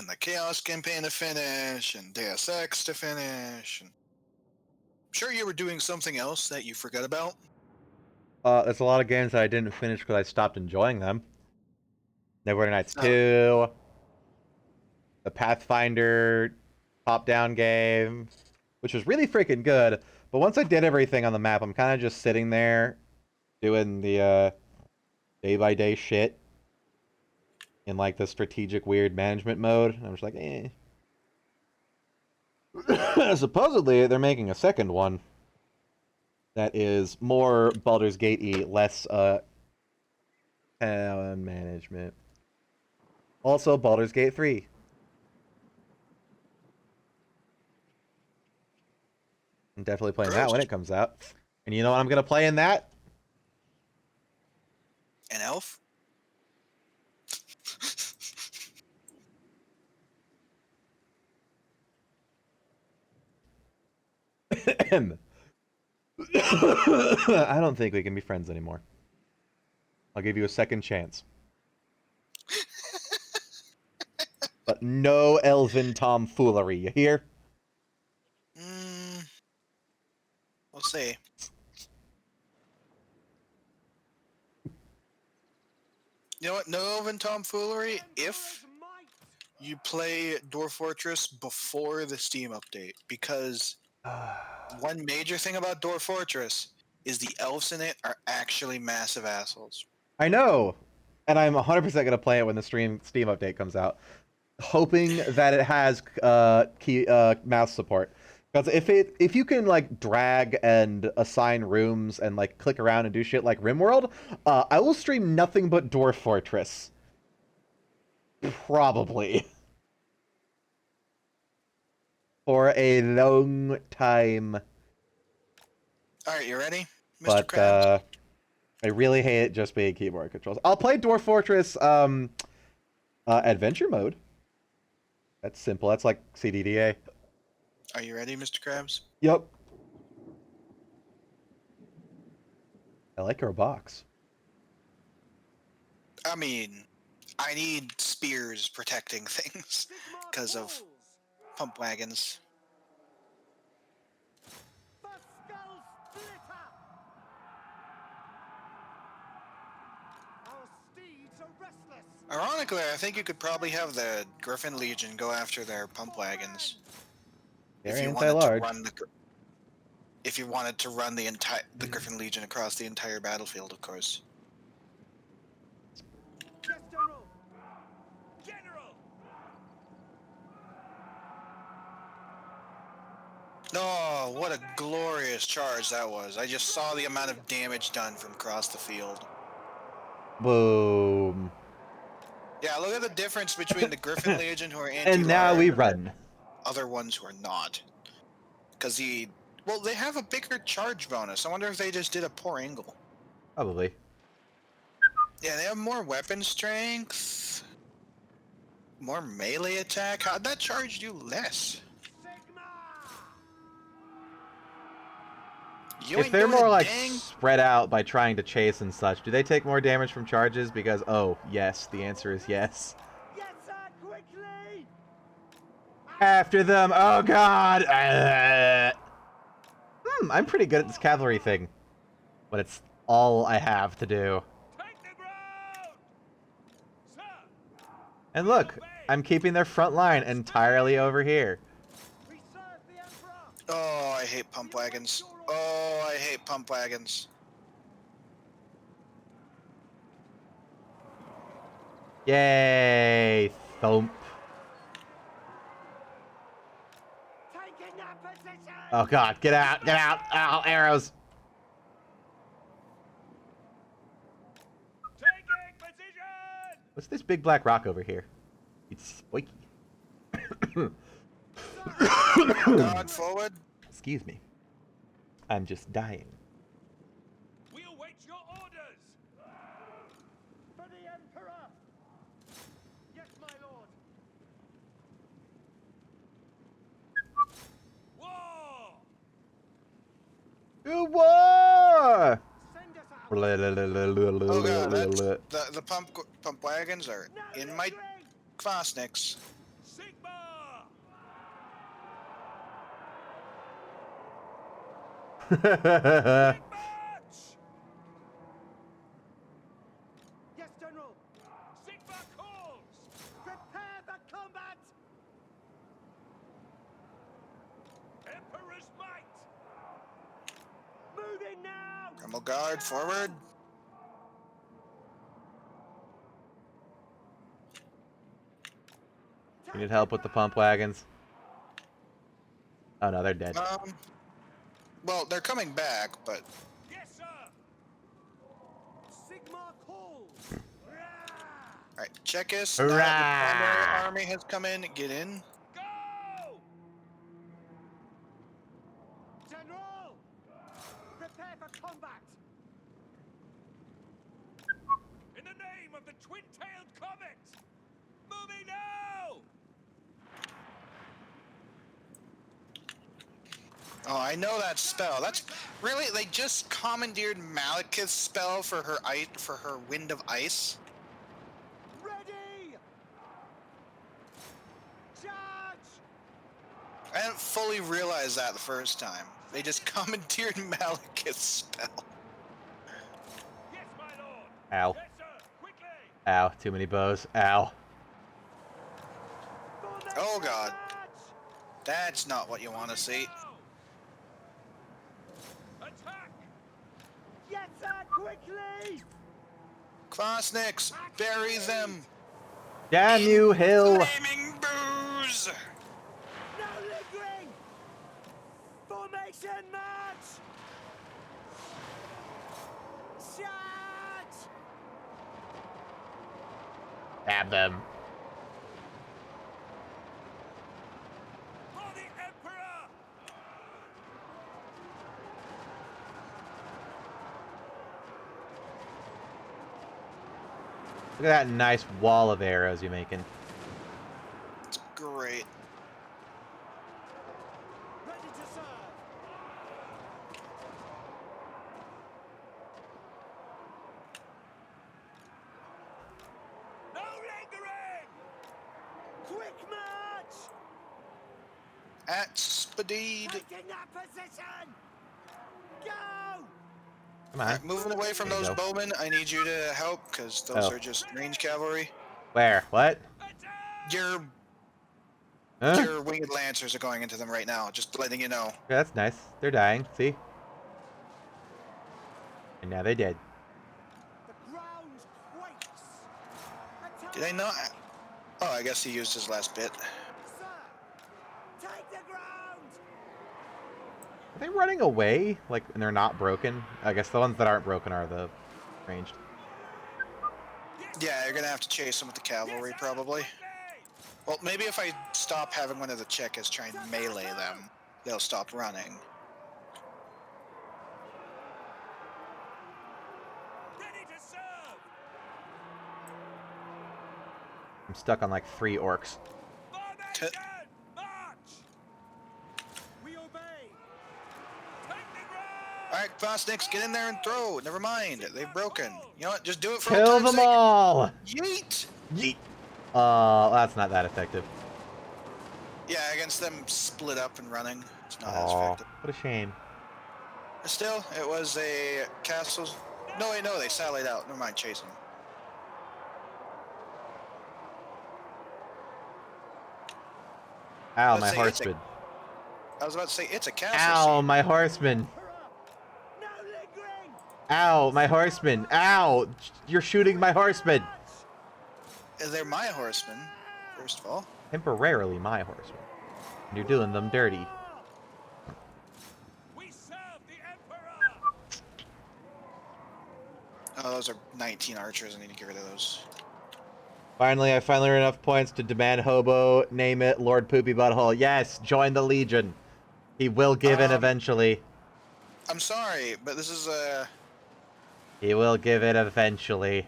and the Chaos campaign to finish, and Deus Ex to finish. And I'm sure you were doing something else that you forgot about. There's a lot of games that I didn't finish because I stopped enjoying them. Neverwinter Nights Oh. 2, the Pathfinder top-down game, which was really freaking good. But once I did everything on the map, I'm kind of just sitting there doing the day-by-day shit in like the strategic weird management mode. I'm just like, eh. Supposedly, they're making a second one that is more Baldur's Gate-y, less town management. Also, Baldur's Gate 3. I'm definitely playing that when it comes out. And you know what I'm gonna play in that? An elf? I don't think we can be friends anymore. I'll give you a second chance. But no elven tomfoolery, you hear? We'll see. You know what? No elven tomfoolery if you play Dwarf Fortress before the Steam update, because one major thing about Dwarf Fortress is the elves in it are actually massive assholes. I know! And I'm 100% gonna play it when the Steam update comes out. Hoping that it has mouse support. Because if you can like drag and assign rooms and like click around and do shit like RimWorld, I will stream nothing but Dwarf Fortress. Probably. For a long time. Alright, you ready, Mr. But Krabs? I really hate it just being keyboard controls. I'll play Dwarf Fortress adventure mode. That's simple. That's like CDDA. Are you ready, Mr. Krabs? Yep. I like our box. I mean, I need spears protecting things because of pump wagons. Ironically, I think you could probably have the Griffin Legion go after their pump wagons. Very If you wanted to anti-large. run if you wanted to run the Griffin Legion across the entire battlefield, of course. Yes, General! General! Oh, what a glorious charge that was. I just saw the amount of damage done from across the field. Boom. Yeah, look at the difference between the Griffin Legion who are anti-large And now we and run. other ones who are not. Because well, they have a bigger charge bonus. I wonder if they just did a poor angle. Probably. Yeah, they have more weapon strength, more melee attack. How'd that charge do less? You If ain't they're doing more a like dang. spread out by trying to chase and such, do they take more damage from charges? Because, oh, yes, the answer is yes. Yes, sir, quickly! After them, oh god! I'm pretty good at this cavalry thing. But it's all I have to do. Take the ground! Sir! And look, I'm keeping their front line entirely over here. We serve the Emperor! Oh, I hate pump wagons. Oh, I hate pump wagons. Yay! Thump. Taking that position! Oh god, get out, get out! Ow, arrows! Taking position! What's this big black rock over here? It's spiky. God, forward. Excuse me. I'm just dying. We await your orders! For the Emperor! Yes, my lord! War! To war! Send us out! Oh god, the pump wagons are in my Kvasniks. March! Yes, General. Sigma calls. Prepare the combat. Emperor's might. Moving now. Primal Guard, forward. You need help with the pump wagons? Oh no, they're dead. Well, they're coming back, but Yes, sir. Sigma calls. alright, check us. Hurrah! Now that the primary army has come in, get in. Go! General! Prepare for combat! In the name of the twin-tailed comet! Moving now! Oh, I know that spell. That's really, they just commandeered Malekith's spell for her Wind of Ice. Ready! Charge! I didn't fully realize that the first time. They just commandeered Malekith's spell. Yes, my lord! Ow. Yes, sir! Quickly! Ow, too many bows. Ow. Oh god. That's not what you want to see. Attack! Yes, sir! Quickly! Kvasniks, bury them! Damn you, Hill! Flaming booze! No lingering! Formation march! Charge! Stab them. For the Emperor! Look at that nice wall of arrows you're making. It's great. Ready to serve! No lingering! Quick march! At Speed. Taking that position! Go! Come on. Alright, moving away from There you those go. bowmen, I need you to help, because those Oh. are just range cavalry. Where? What? Attack! Huh? Your winged lancers are going into them right now, just letting you know. Yeah, that's nice. They're dying. See? And now they're dead. The ground quakes! Attack! Did I not? Oh, I guess he used his last bit. Sir! Take the ground! Are they running away? Like, and they're not broken? I guess the ones that aren't broken are the ranged. Yeah, you're gonna have to chase them with the cavalry, probably. Well, maybe if I stop having one of the Chekas try and melee them, they'll stop running. Ready to serve! I'm stuck on like 3 orcs. Formation! March! We obey! Take the ground! Alright, Kvasniks, get in there and throw. Never mind, they've broken. You know what? Just do it for Kill old time's them sake. all! Yeet! Yeet! That's not that effective. Yeah, against them split up and running. It's not as Aw, effective. what a shame. Still, it was a castle. No, wait, no, they sallied out. Never mind, chase them. Ow, Let's my say it's a- horseman. I was about to say, it's a castle. Ow, scene. my horseman. No lingering! Ow, my horseman. Ow! You're shooting my horseman. They're my horsemen, first of all. Temporarily my horseman. And you're doing them dirty. We serve the Emperor! Oh, those are 19 archers. I need to get rid of those. Finally, I finally earned enough points to demand hobo, name it, Lord Poopy Butthole. Yes, join the Legion. He will give in eventually. I'm sorry, but this is He will give in eventually.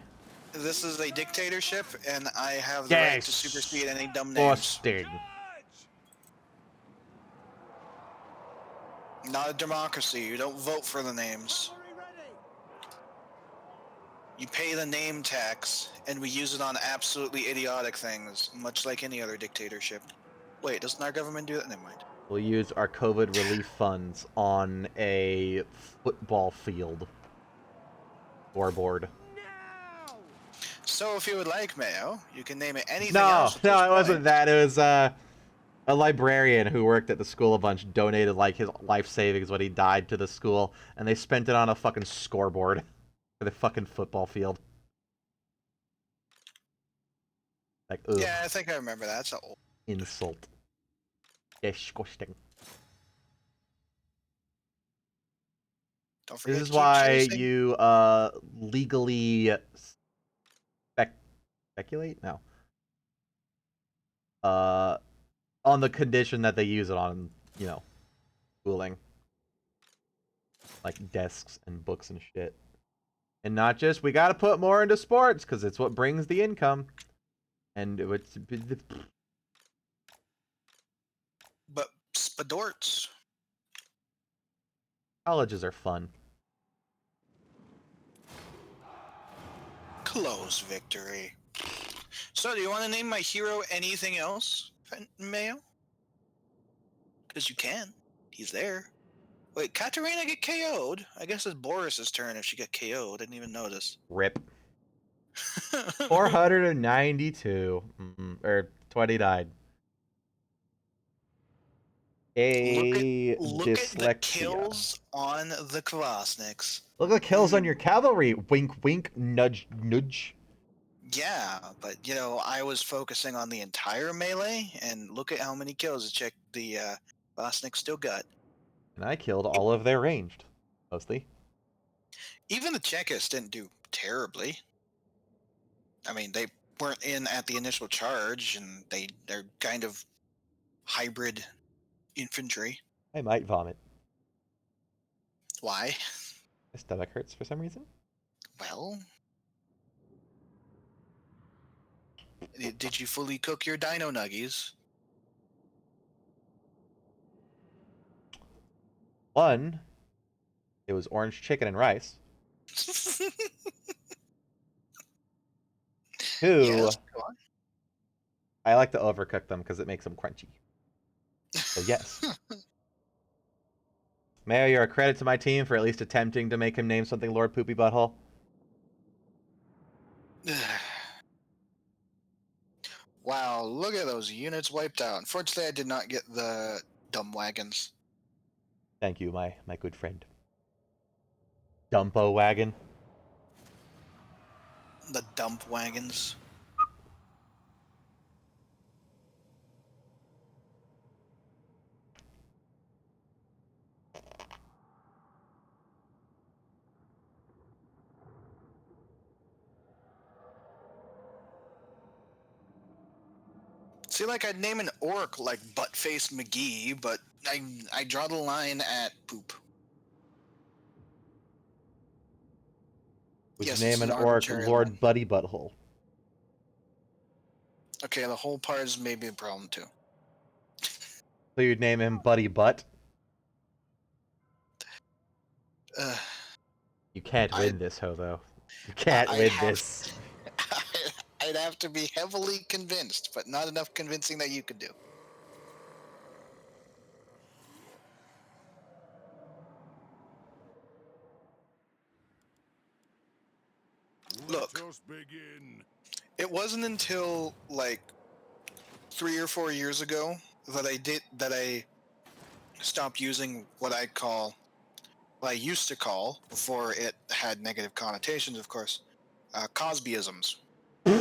a dictatorship, and I have the right to supersede any dumb names. Busted. Charge! Not a democracy. You don't vote for the names. Cavalry ready! You pay the name tax, and we use it on absolutely idiotic things, much like any other dictatorship. Wait, doesn't our government do that? Never mind. We'll use our COVID relief funds on a football field scoreboard. Now! So if you would like, Mayo, you can name it anything No, else. At this no, it wasn't point. that. It was a librarian who worked at the school a bunch donated like his life savings when he died to the school, and they spent it on a fucking scoreboard for the fucking football field. Like, ugh, Yeah, I think I remember that. That's old. insult. Disgusting. Don't forget This is to keep why chasing. you legally speculate? No. On the condition that they use it on, you know, schooling. Like desks and books and shit. And not just, we gotta put more into sports, because it's what brings the income. And it's... But spadorts. Colleges are fun. Close victory. So, do you want to name my hero anything else, Mayo? Because you can. He's there. Wait, Katarina get KO'd? I guess it's Boris's turn if she got KO'd. I didn't even notice. Rip. 492. Or 20 died. A Look at the dyslexia. kills on the Kvasniks. Look at the kills on your cavalry. Wink, wink, nudge, nudge. Yeah, but you know, I was focusing on the entire melee, and look at how many kills the Kvasniks still got. And I killed all of their ranged, mostly. Even the Czechists didn't do terribly. I mean, they weren't in at the initial charge, and they're kind of hybrid infantry. I might vomit. Why? My stomach hurts for some reason. Well, did you fully cook your dino nuggies? One, it was orange chicken and rice. Two, Yes, go on. I like to overcook them because it makes them crunchy. So yes. Mayo, you're a credit to my team for at least attempting to make him name something Lord Poopy Butthole. Wow, look at those units wiped out. Unfortunately, I did not get the dumb wagons. Thank you, my good friend. Dumpo wagon. The dump wagons. See, like I'd name an orc like Buttface McGee, but I draw the line at poop. We Yes, should name it's an an orc arbitrary Lord line. Buddy Butthole. Okay, the whole part is maybe a problem too. So you'd name him Buddy Butt? You can't win this, Hobo. You can't I'd win have- this. I'd have to be heavily convinced, but not enough convincing that you could do. Look. Let us begin. It wasn't until like 3 or 4 years ago that I stopped using what I used to call, before it had negative connotations, of course, Cosbyisms, where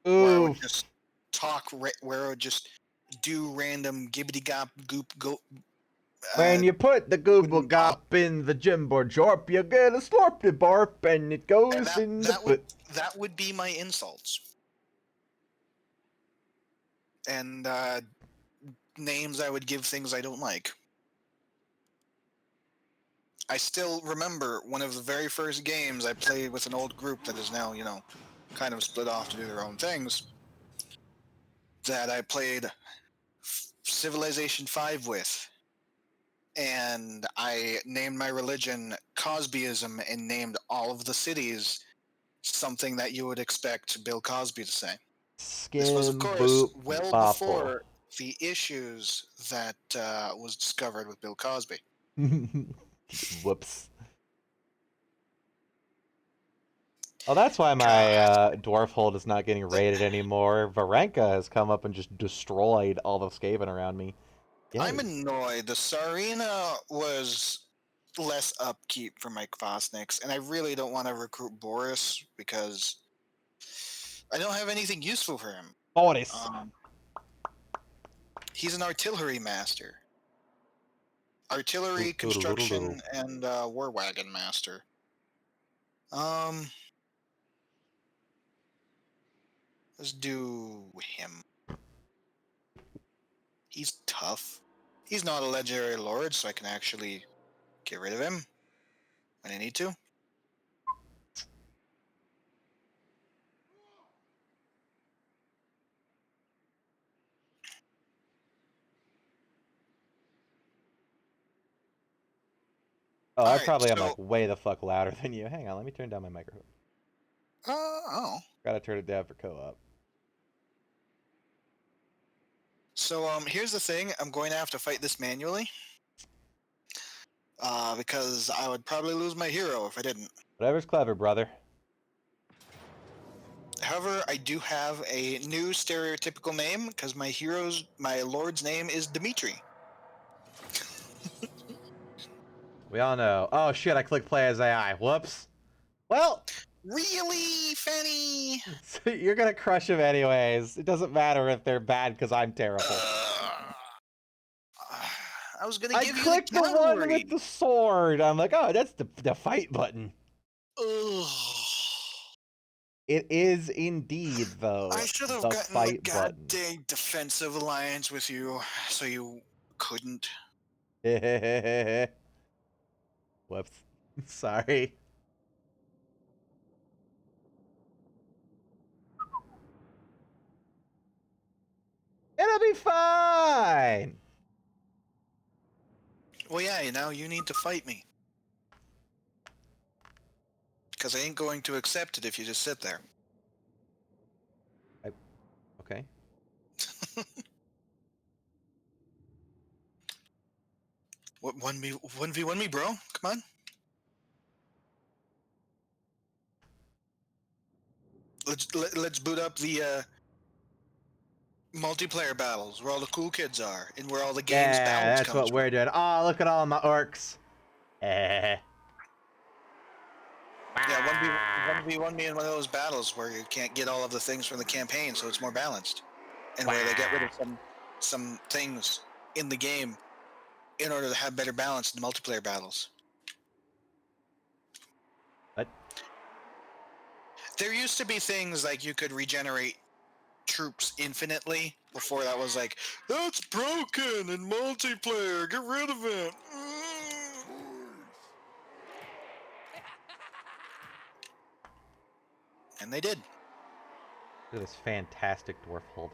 I Ooh, would just where I would just do random gibbity gop goop go. when you put the Google wouldn't pop. Gop in the Jimbo Jorp, you get a slorpy barp and it goes And in the foot. that would be my insults. And names I would give things I don't like. I still remember one of the very first games I played with an old group that is now, kind of split off to do their own things, that I played Civilization 5 with. And I named my religion Cosbyism and named all of the cities something that you would expect Bill Cosby to say. This was, of Skim course, boop well bopple. before the issues that was discovered with Bill Cosby. Whoops. Oh, that's why my dwarf hold is not getting raided anymore. Varenka has come up and just destroyed all the Skaven around me. Yay. I'm annoyed. The Tsarina was less upkeep for my Kvasniks, and I really don't want to recruit Boris because I don't have anything useful for him. Boris. He's an artillery master. Artillery, construction, and war wagon master. Let's do him. He's tough. He's not a legendary lord, so I can actually get rid of him when I need to. Oh, I Alright, probably am so- like way the fuck louder than you. Hang on, let me turn down my microphone. Oh. Gotta turn it down for co-op. So, here's the thing. I'm going to have to fight this manually. Because I would probably lose my hero if I didn't. Whatever's clever, brother. However, I do have a new stereotypical name, because my lord's name is Dimitri. We all know. Oh shit, I clicked play as AI. Whoops. Well, Really, Fanny? so you're gonna crush him anyways. It doesn't matter if they're bad because I'm terrible. I was gonna give you clicked the one cavalry. with the sword. I'm like, oh, that's the fight button. Ugh. It is indeed, though, I should have the gotten the fight button. goddamn defensive alliance with you, so you couldn't. Whoops. Sorry. It'll be fine. Well, yeah, now you need to fight me. Because I ain't going to accept it if you just sit there. Okay. What 1v1 me, bro? Come on. Let's boot up the multiplayer battles where all the cool kids are and where all the games balance Yeah, that's comes what we're doing. Oh, look at all my orcs. Yeah, 1v1 me in one of those battles where you can't get all of the things from the campaign, so it's more balanced, and where they get rid of some things in the game in order to have better balance in the multiplayer battles. What? There used to be things like you could regenerate troops infinitely. Before that was like, that's broken in multiplayer, get rid of it. And they did. Look at this fantastic dwarf hold.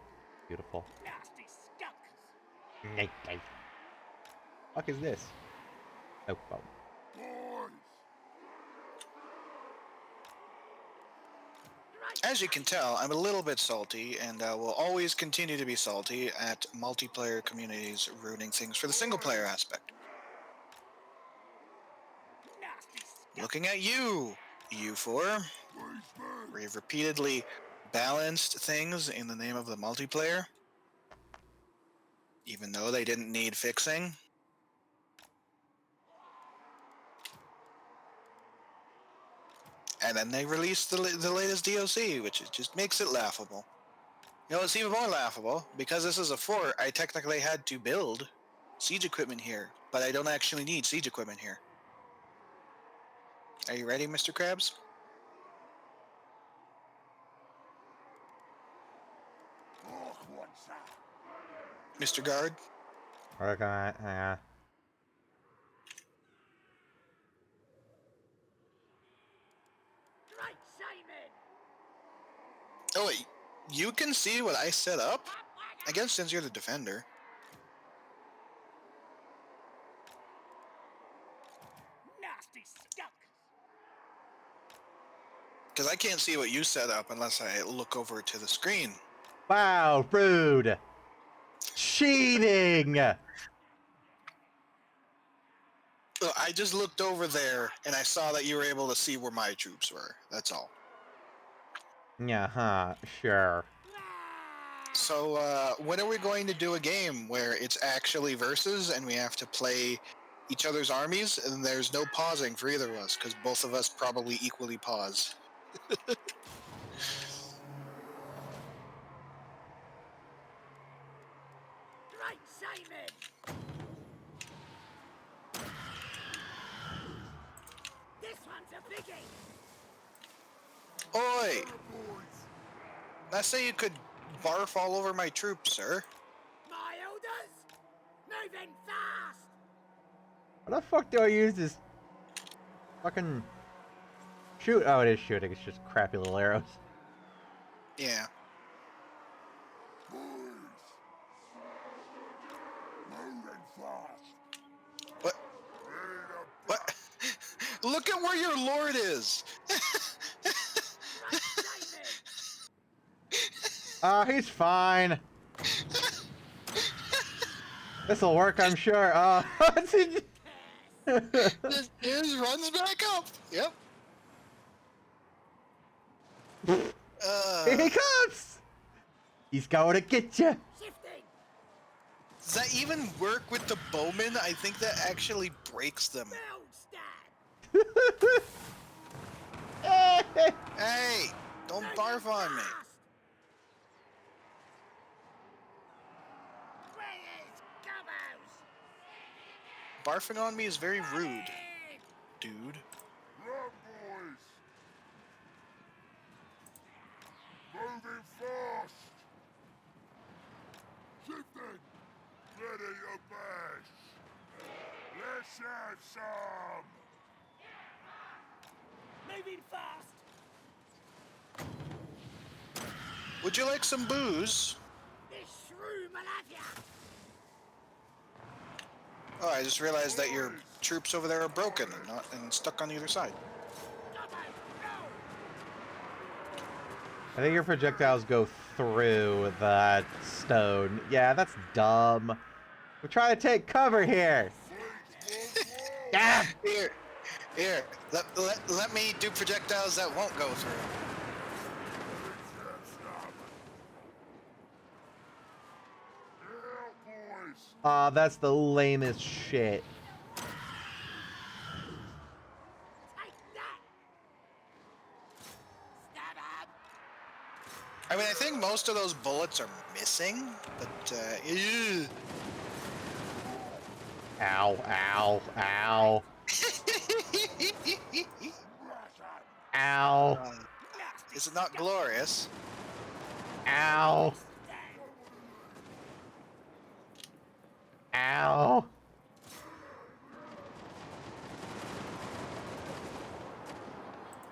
Beautiful. Nasty skunks! Night. Fuck is this? Oh, well. As you can tell, I'm a little bit salty, and will always continue to be salty at multiplayer communities ruining things for the single-player aspect. Nasty skunks! Looking at you, U4. We've repeatedly balanced things in the name of the multiplayer, even though they didn't need fixing. And then they released the latest DLC, which just makes it laughable. You know, it's even more laughable, because this is a fort, I technically had to build siege equipment here, but I don't actually need siege equipment here. Are you ready, Mr. Krabs? Mr. Guard? Okay, Right, Simon! Oh wait, you can see what I set up? I guess since you're the defender. Nasty skunks! Because I can't see what you set up unless I look over to the screen. Wow, rude. Cheating! I just looked over there and I saw that you were able to see where my troops were. That's all. Yeah, huh, sure. So, when are we going to do a game where it's actually versus and we have to play each other's armies and there's no pausing for either of us because both of us probably equally pause? Great Simon! This one's a biggie! Oi! I say you could barf all over my troops, sir. My orders? Moving fast! How the fuck do I use this fucking shoot? Oh, it is shooting. It's just crappy little arrows. Yeah. Moving fast. What? What? Look at where your lord is! Great Simon! He's fine. This'll work, I'm sure. His runs back up. Yep. Here he comes! He's going to get you. Shifting! Does that even work with the bowmen? I think that actually breaks them. Build stand! Hey, don't barf on me. Where's Gobos? Barfing on me is very rude, dude. Run, boys. Moving fast. Shifting. Ready to bash. Let's have some. Moving fast! Would you like some booze? This shrew will have ya! Oh, I just realized that your troops over there are broken and stuck on either side. Gobos, go! I think your projectiles go through that stone. Yeah, that's dumb. We're trying to take cover here. Ah! Here, let me do projectiles that won't go through. Yeah, boys. That's the lamest shit. Take that! Stab him! I mean, I think most of those bullets are missing, but, ew. Ow, ow, ow, ow, Is it not glorious? ow, ow.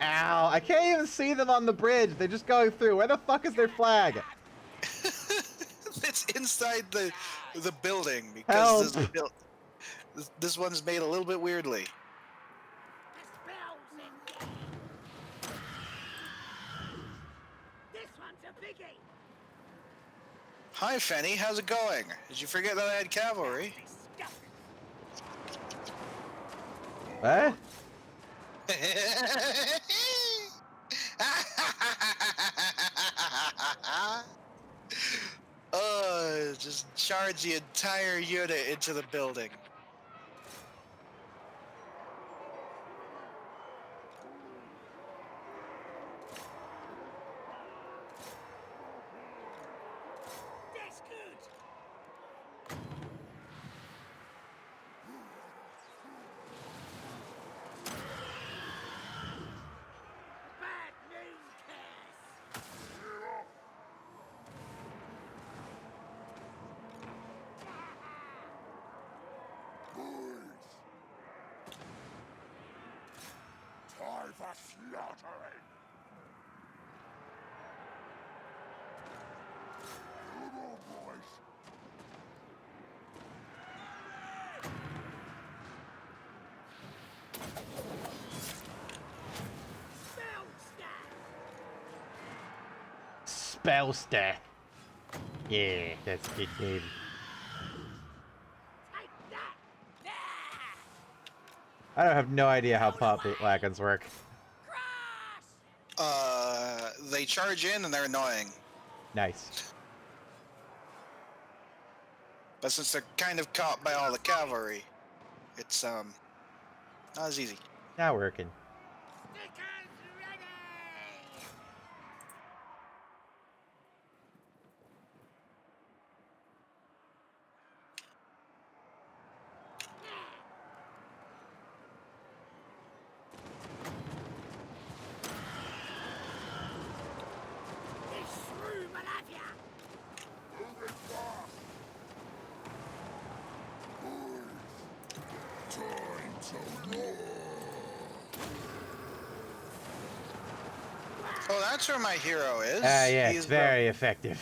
Ow, I can't even see them on the bridge. They're just going through. Where the fuck is their flag? It's inside the building because Help. this one's made a little bit weirdly. The spell's in there! This one's a biggie! Hi, Fenny. How's it going? Did you forget that I had cavalry? What? Just charge the entire unit into the building. That's good! Bad news, Cass! Time for slaughtering. Come on, boys. Spell stand! Spell stack. Yeah, that's a good game. I don't have no idea how pop wagons work. They charge in and they're annoying. Nice. But since they're kind of caught by all the cavalry, it's not as easy. Not working. Moving fast. Time to roar. Oh, that's where my hero is. Yeah, He's it's very effective.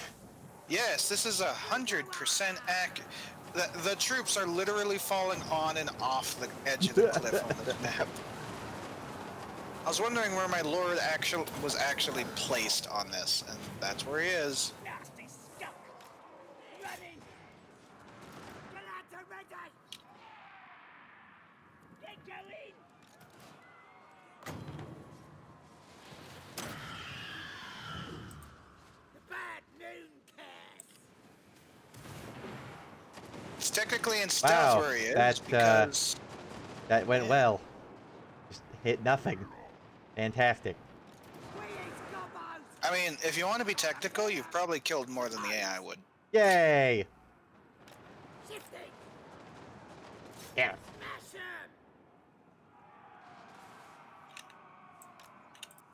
Yes, this is 100% accurate. The troops are literally falling on and off the edge of the cliff on this map. I was wondering where my lord was actually placed on this, and that's where he is. Nasty skunk! Running! Galata ready! Get going! The bad noon curse! It's technically in stealth Wow, where he is that, because That went well. Just hit nothing. Fantastic. I mean, if you want to be technical, you've probably killed more than the AI would. Yay! Shifting! Yeah. Smash him!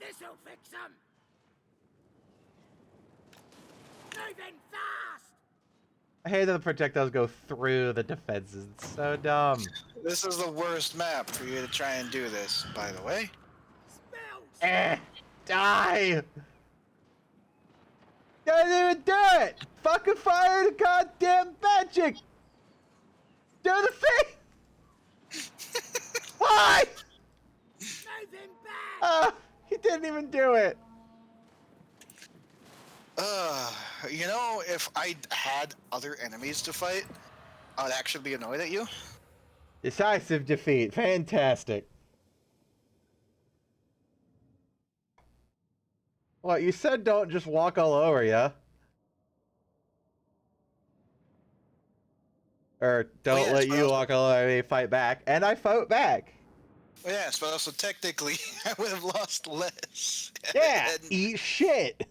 This'll fix him! Moving fast! I hate that the projectiles go through the defenses. It's so dumb. This is the worst map for you to try and do this, by the way. Spells! Die! Didn't even do it! Fucking fire the goddamn magic! Do the thing! Why? Moving back! He didn't even do it. You know, if I had other enemies to fight, I would actually be annoyed at you. Decisive defeat. Fantastic. What, you said don't just walk all over ya? Or don't yes, let but you also- walk all over me, fight back. And I fought back. Well, yes, but also technically, I would have lost less. Yeah, and, eat shit.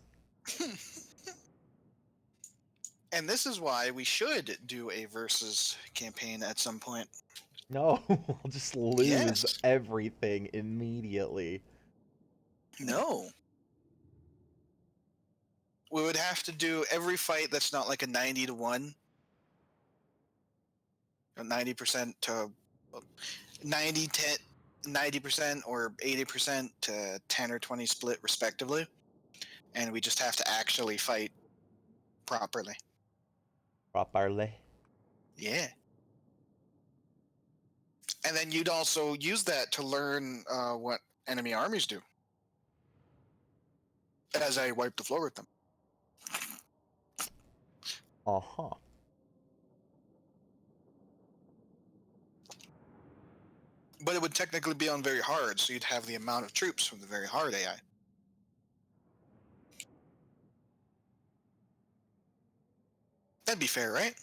and this is why we should do a versus campaign at some point. No, I'll just lose Yes. everything immediately. No. We would have to do every fight that's not like a 90 to 1. 90% to 90, 10, 90% or 80% to 10 or 20 split respectively. And we just have to actually fight properly. Properly. Yeah. And then you'd also use that to learn what enemy armies do. As I wipe the floor with them. Uh-huh. But it would technically be on very hard, so you'd have the amount of troops from the very hard AI. That'd be fair, right?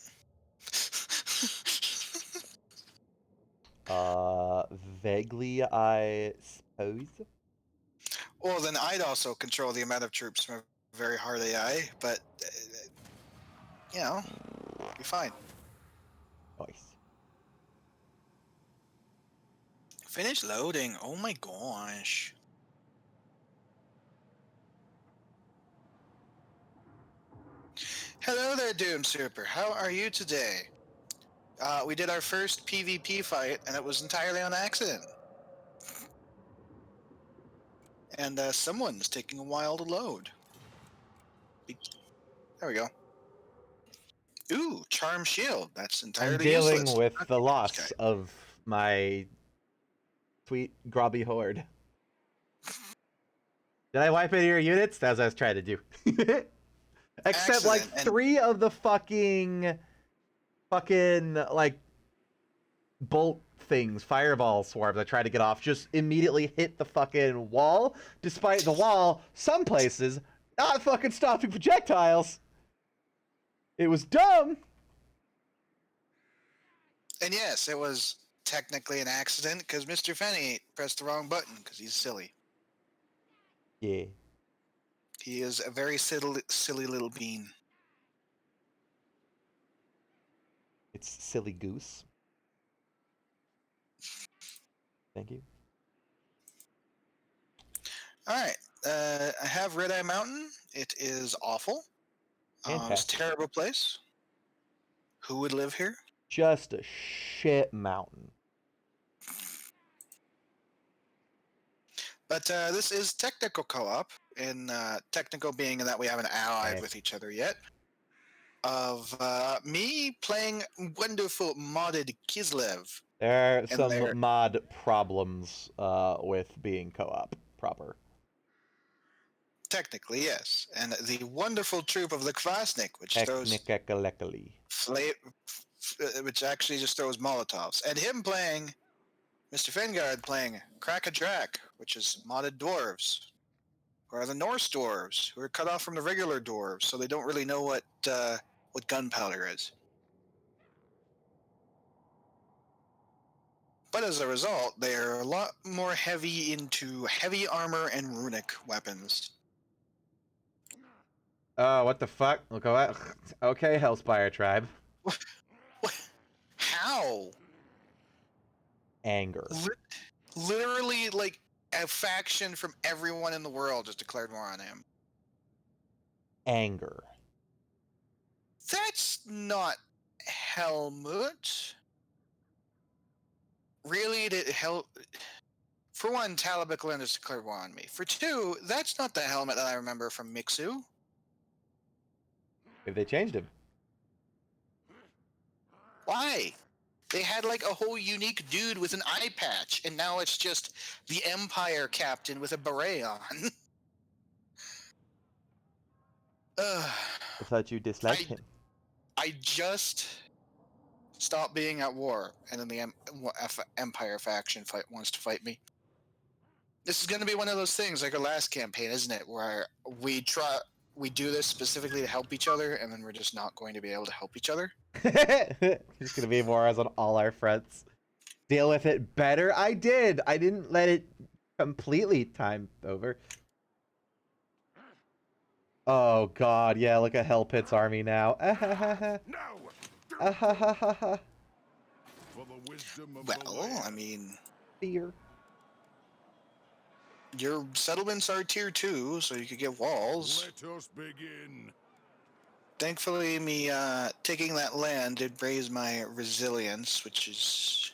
Vaguely, I suppose. Well, then I'd also control the amount of troops from a very hard AI, but, you know, be fine. Nice. Finish loading. Oh my gosh. Hello there, Doom Super. How are you today? We did our first PvP fight, and it was entirely on accident. And someone's taking a while to load. There we go. Ooh, Charm Shield. That's entirely I'm dealing useless. with Not the this loss guy. of my sweet grobby horde. Did I wipe any of your units? That's what I was trying to do. Except like accident, and 3 of the fucking like bolt things, fireball swarms I tried to get off, just immediately hit the fucking wall, despite the wall, some places, not fucking stopping projectiles. It was dumb. and yes, it was technically an accident because Mr. Fenny pressed the wrong button because he's silly. Yeah. He is a very silly little bean. It's silly goose. Thank you. All right, I have Red Eye Mountain. It is awful. It's a Fantastic. terrible place. Who would live here? Just a shit mountain. But this is technical co-op, and technical being that we haven't allied with each other yet. Of me playing wonderful modded Kislev. There are some mod problems with being co-op proper. Technically, yes. And the wonderful troop of the Kvasnik, which throws which actually just throws Molotovs. And him playing Mr. Fengard playing Kraka Drak, which is modded dwarves. Who are the Norse dwarves, who are cut off from the regular dwarves, so they don't really know what gunpowder is. But as a result, they are a lot more heavy into heavy armor and runic weapons. Oh, what the fuck? Look at that. Okay, Hellspire tribe. What? How? Anger. Literally, like, a faction from everyone in the world just declared war on him. Anger. That's not Helmut. Really? For one, Talabekland has declared war on me. For two, that's not the helmet that I remember from Mixu. If they changed him. Why? They had like a whole unique dude with an eye patch, and now it's just the Empire captain with a beret on. I thought you disliked him. I just stopped being at war, and then the Empire faction wants to fight me. This is going to be one of those things like our last campaign, isn't it? Where we do this specifically to help each other, and then we're just not going to be able to help each other. Just gonna be wars on all our fronts. Deal with it better. I did. I didn't let it completely time over. Oh god, yeah, look at Hell Pit's army now. Well, I mean, fear. Your settlements are tier 2, so you could get walls. Let us begin. Thankfully, me taking that land did raise my resilience, which is,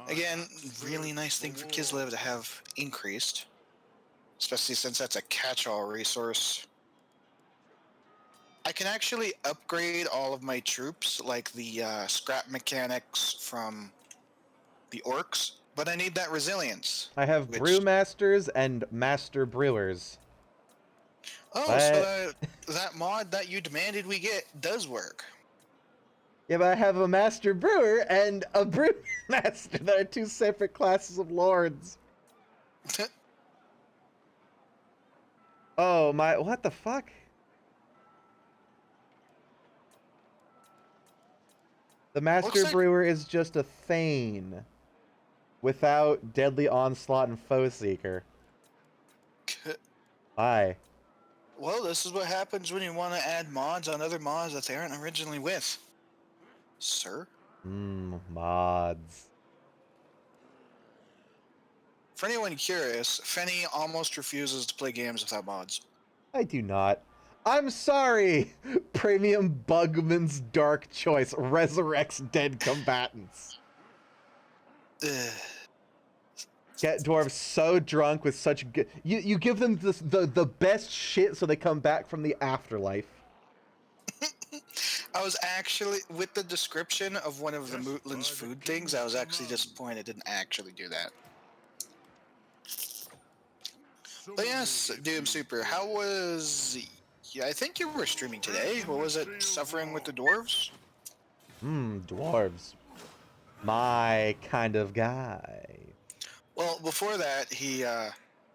again, really nice thing for Kislev to have increased. Especially since that's a catch-all resource. I can actually upgrade all of my troops, like the scrap mechanics from the orcs, but I need that resilience. I have brewmasters and master brewers. Oh, but... so that mod that you demanded we get does work. Yeah, but I have a master brewer and a brewmaster that are 2 separate classes of lords. Oh my, what the fuck? The master brewer is just a Thane without Deadly Onslaught and Foe Seeker. Why? Well, this is what happens when you want to add mods on other mods that they aren't originally with. Sir? Mods. For anyone curious, Fenny almost refuses to play games without mods. I do not. I'm sorry! Premium Bugman's Dark Choice resurrects dead combatants. Get dwarves so drunk with such good... You give them the best shit so they come back from the afterlife. I was actually, with the description of one of the Mootland's food things, I was actually disappointed it didn't actually do that. But yes, Doom Super, how was Yeah, I think you were streaming today. What was it? Suffering with the dwarves? Dwarves. My kind of guy. Well, before that, he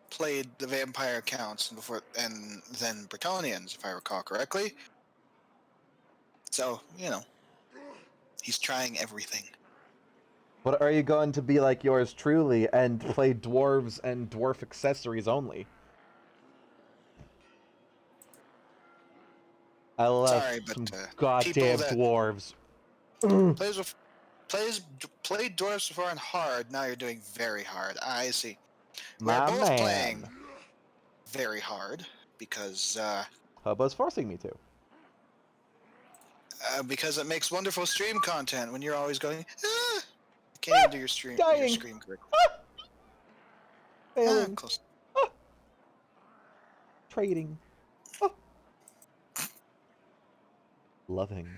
played the vampire accounts, and then Bretonnians, if I recall correctly. So, he's trying everything. But are you going to be like yours truly and play dwarves and dwarf accessories only? I love Sorry, but some people goddamn that dwarves. played dwarves before on hard, now you're doing very hard. I see. We're My both playing man. very hard because Hobo's forcing me to. because it makes wonderful stream content when you're always going. Ah! You can't even do your Dying. scream correctly. Failing. Close. Trading. Loving.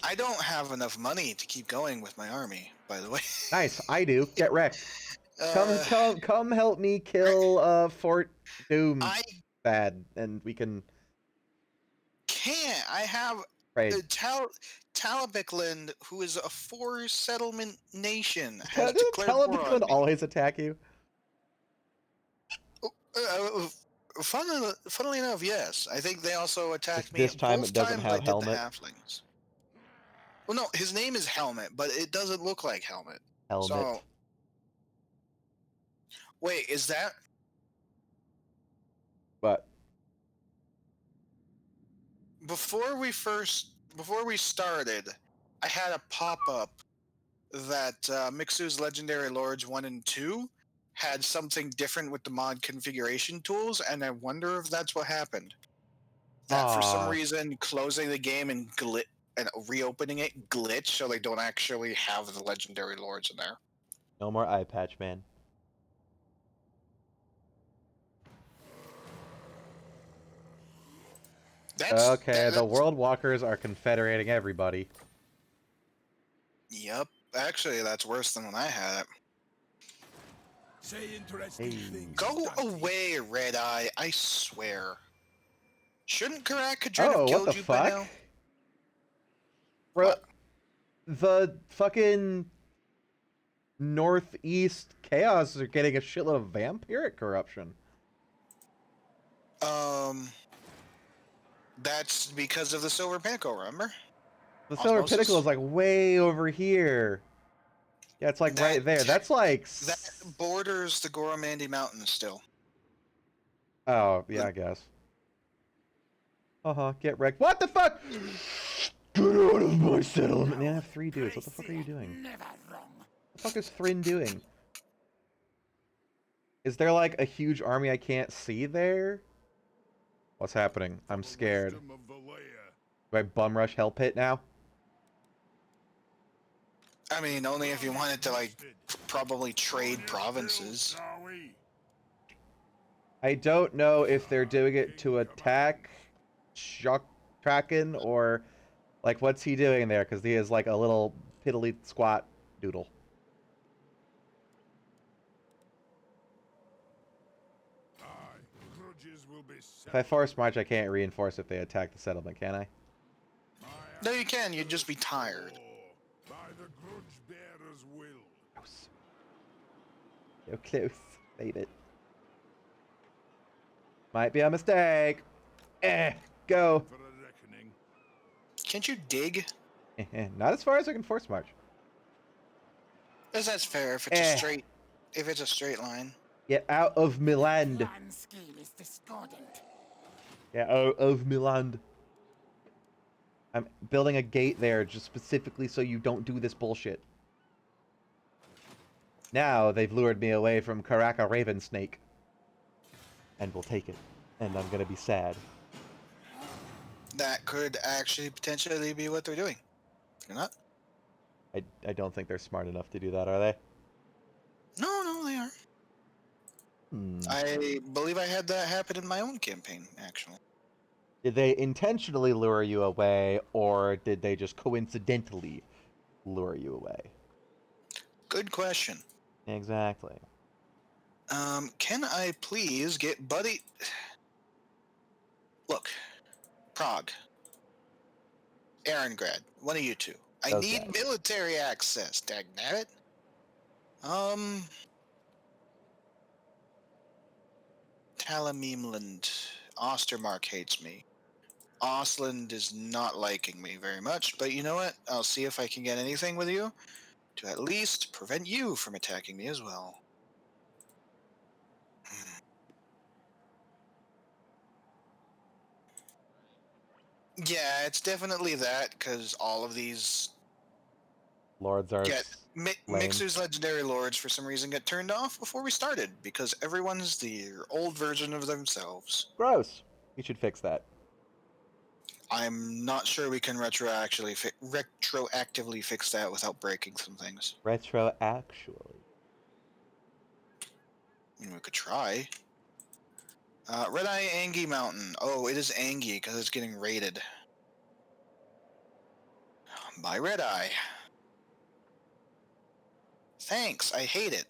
I don't have enough money to keep going with my army, by the way. Nice, I do. Get wrecked. Uh, Come help me kill Fort Doom I bad, and we can can't. I have trade. Talabekland, who is a 4-settlement nation, has declared war on Television me. always attack you? Funnily enough, yes. I think they also attacked me. This time both it doesn't times have I did helmet. the halflings. Well, no, his name is Helmet, but it doesn't look like Helmet. Helmet. So, wait, is that But before we started? I had a pop up that Mixu's Legendary Lords 1 and 2 had something different with the mod configuration tools, and I wonder if that's what happened. That for some reason closing the game and reopening it glitch, so they don't actually have the Legendary Lords in there. no more eye patch, man. The World Walkers are confederating everybody. Yep. Actually, that's worse than when I had it. Say interesting things. Go away, Red Eye, I swear. Shouldn't Kraka have Oh, what killed the you by fuck? now? Bro, What? the fucking Northeast Chaos are getting a shitload of vampiric corruption. That's because of the Silver Pinnacle, remember? The Silver Osmosis? Pinnacle is like way over here. Yeah, it's like right there. That's like... That borders the Goromandi Mountains still. Oh, yeah, I guess. Get wrecked. What the fuck? Get out of my settlement. Man, I have 3 dudes. What the fuck are you doing? Never wrong. What the fuck is Thrin doing? Is there like a huge army I can't see there? What's happening? I'm scared. Do I bum rush Hell Pit now? I mean, only if you wanted to, like, probably trade provinces. I don't know if they're doing it to attack Shock Kraken or like what's he doing there, because he is like a little piddly squat doodle. If I force march, I can't reinforce if they attack the settlement, can I? No, you can. You'd just be tired. Close. So close. Made it. Might be a mistake. Go. Can't you dig? Not as far as I can force march. Guess that's fair if it's a straight. If it's a straight line. Get out of Milan. Plan scheme is discordant. Get out of Milan. I'm building a gate there just specifically so you don't do this bullshit. Now they've lured me away from Kraka Raven Snake. And we'll take it. And I'm gonna be sad. That could actually potentially be what they're doing. You're not? I don't think they're smart enough to do that, are they? No, they are. I believe I had that happen in my own campaign, actually. Did they intentionally lure you away, or did they just coincidentally lure you away? Good question. Exactly. Can I please get Buddy... Look, Prague, Aarongrad, one of you two. I Those need guys. military access, dagnabbit. Talamemland. Ostermark hates me. Osland is not liking me very much, but you know what? I'll see if I can get anything with you to at least prevent you from attacking me as well. Yeah, it's definitely that, because all of these Lords are get lame. Mixer's legendary lords for some reason get turned off before we started, because everyone's the old version of themselves. Gross. You should fix that. I'm not sure we can retroactively fix that without breaking some things. Retro, actually. I mean, we could try. Red Eye Angie Mountain. Oh, it is Angie because it's getting raided by Red Eye. Thanks, I hate it.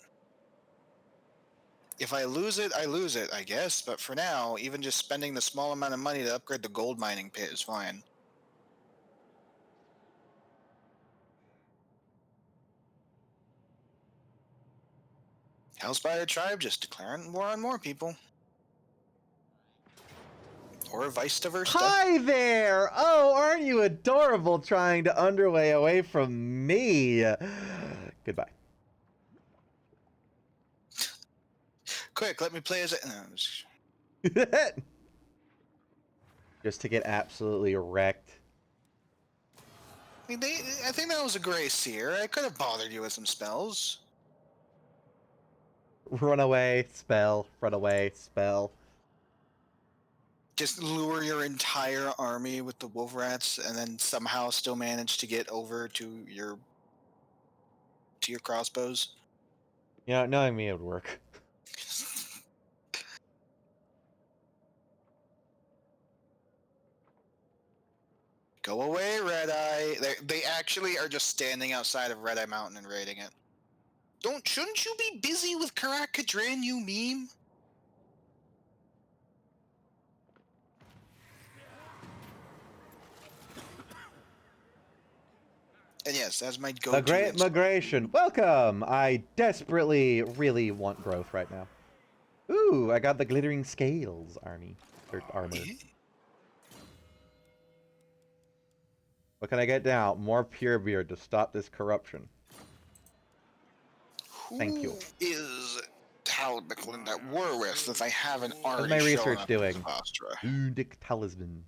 If I lose it, I lose it, I guess. But for now, even just spending the small amount of money to upgrade the gold mining pit is fine. Hellspire Tribe just declaring war on more people. Or vice versa. Hi there! Oh, aren't you adorable trying to underway away from me? Goodbye. Quick, let me play as a... Just to get absolutely wrecked. I think that was a gray seer. I could have bothered you with some spells. Run away, spell. Run away, spell. Just lure your entire army with the wolf rats, and then somehow still manage to get over to your crossbows. You know, knowing me, it would work. Go away, Red Eye. They actually are just standing outside of Red Eye Mountain and raiding it. Shouldn't you be busy with Kraka, you meme? And yes, that's my go-to. The Great Migration. Welcome! I desperately, really want growth right now. Ooh, I got the Glittering Scales army. Or armor. What can I get now? More Purebeard to stop this corruption. Thank you. Who is Talbicklin at war with that I haven't already How's my shown research up doing? as Astra? Undic Talismans.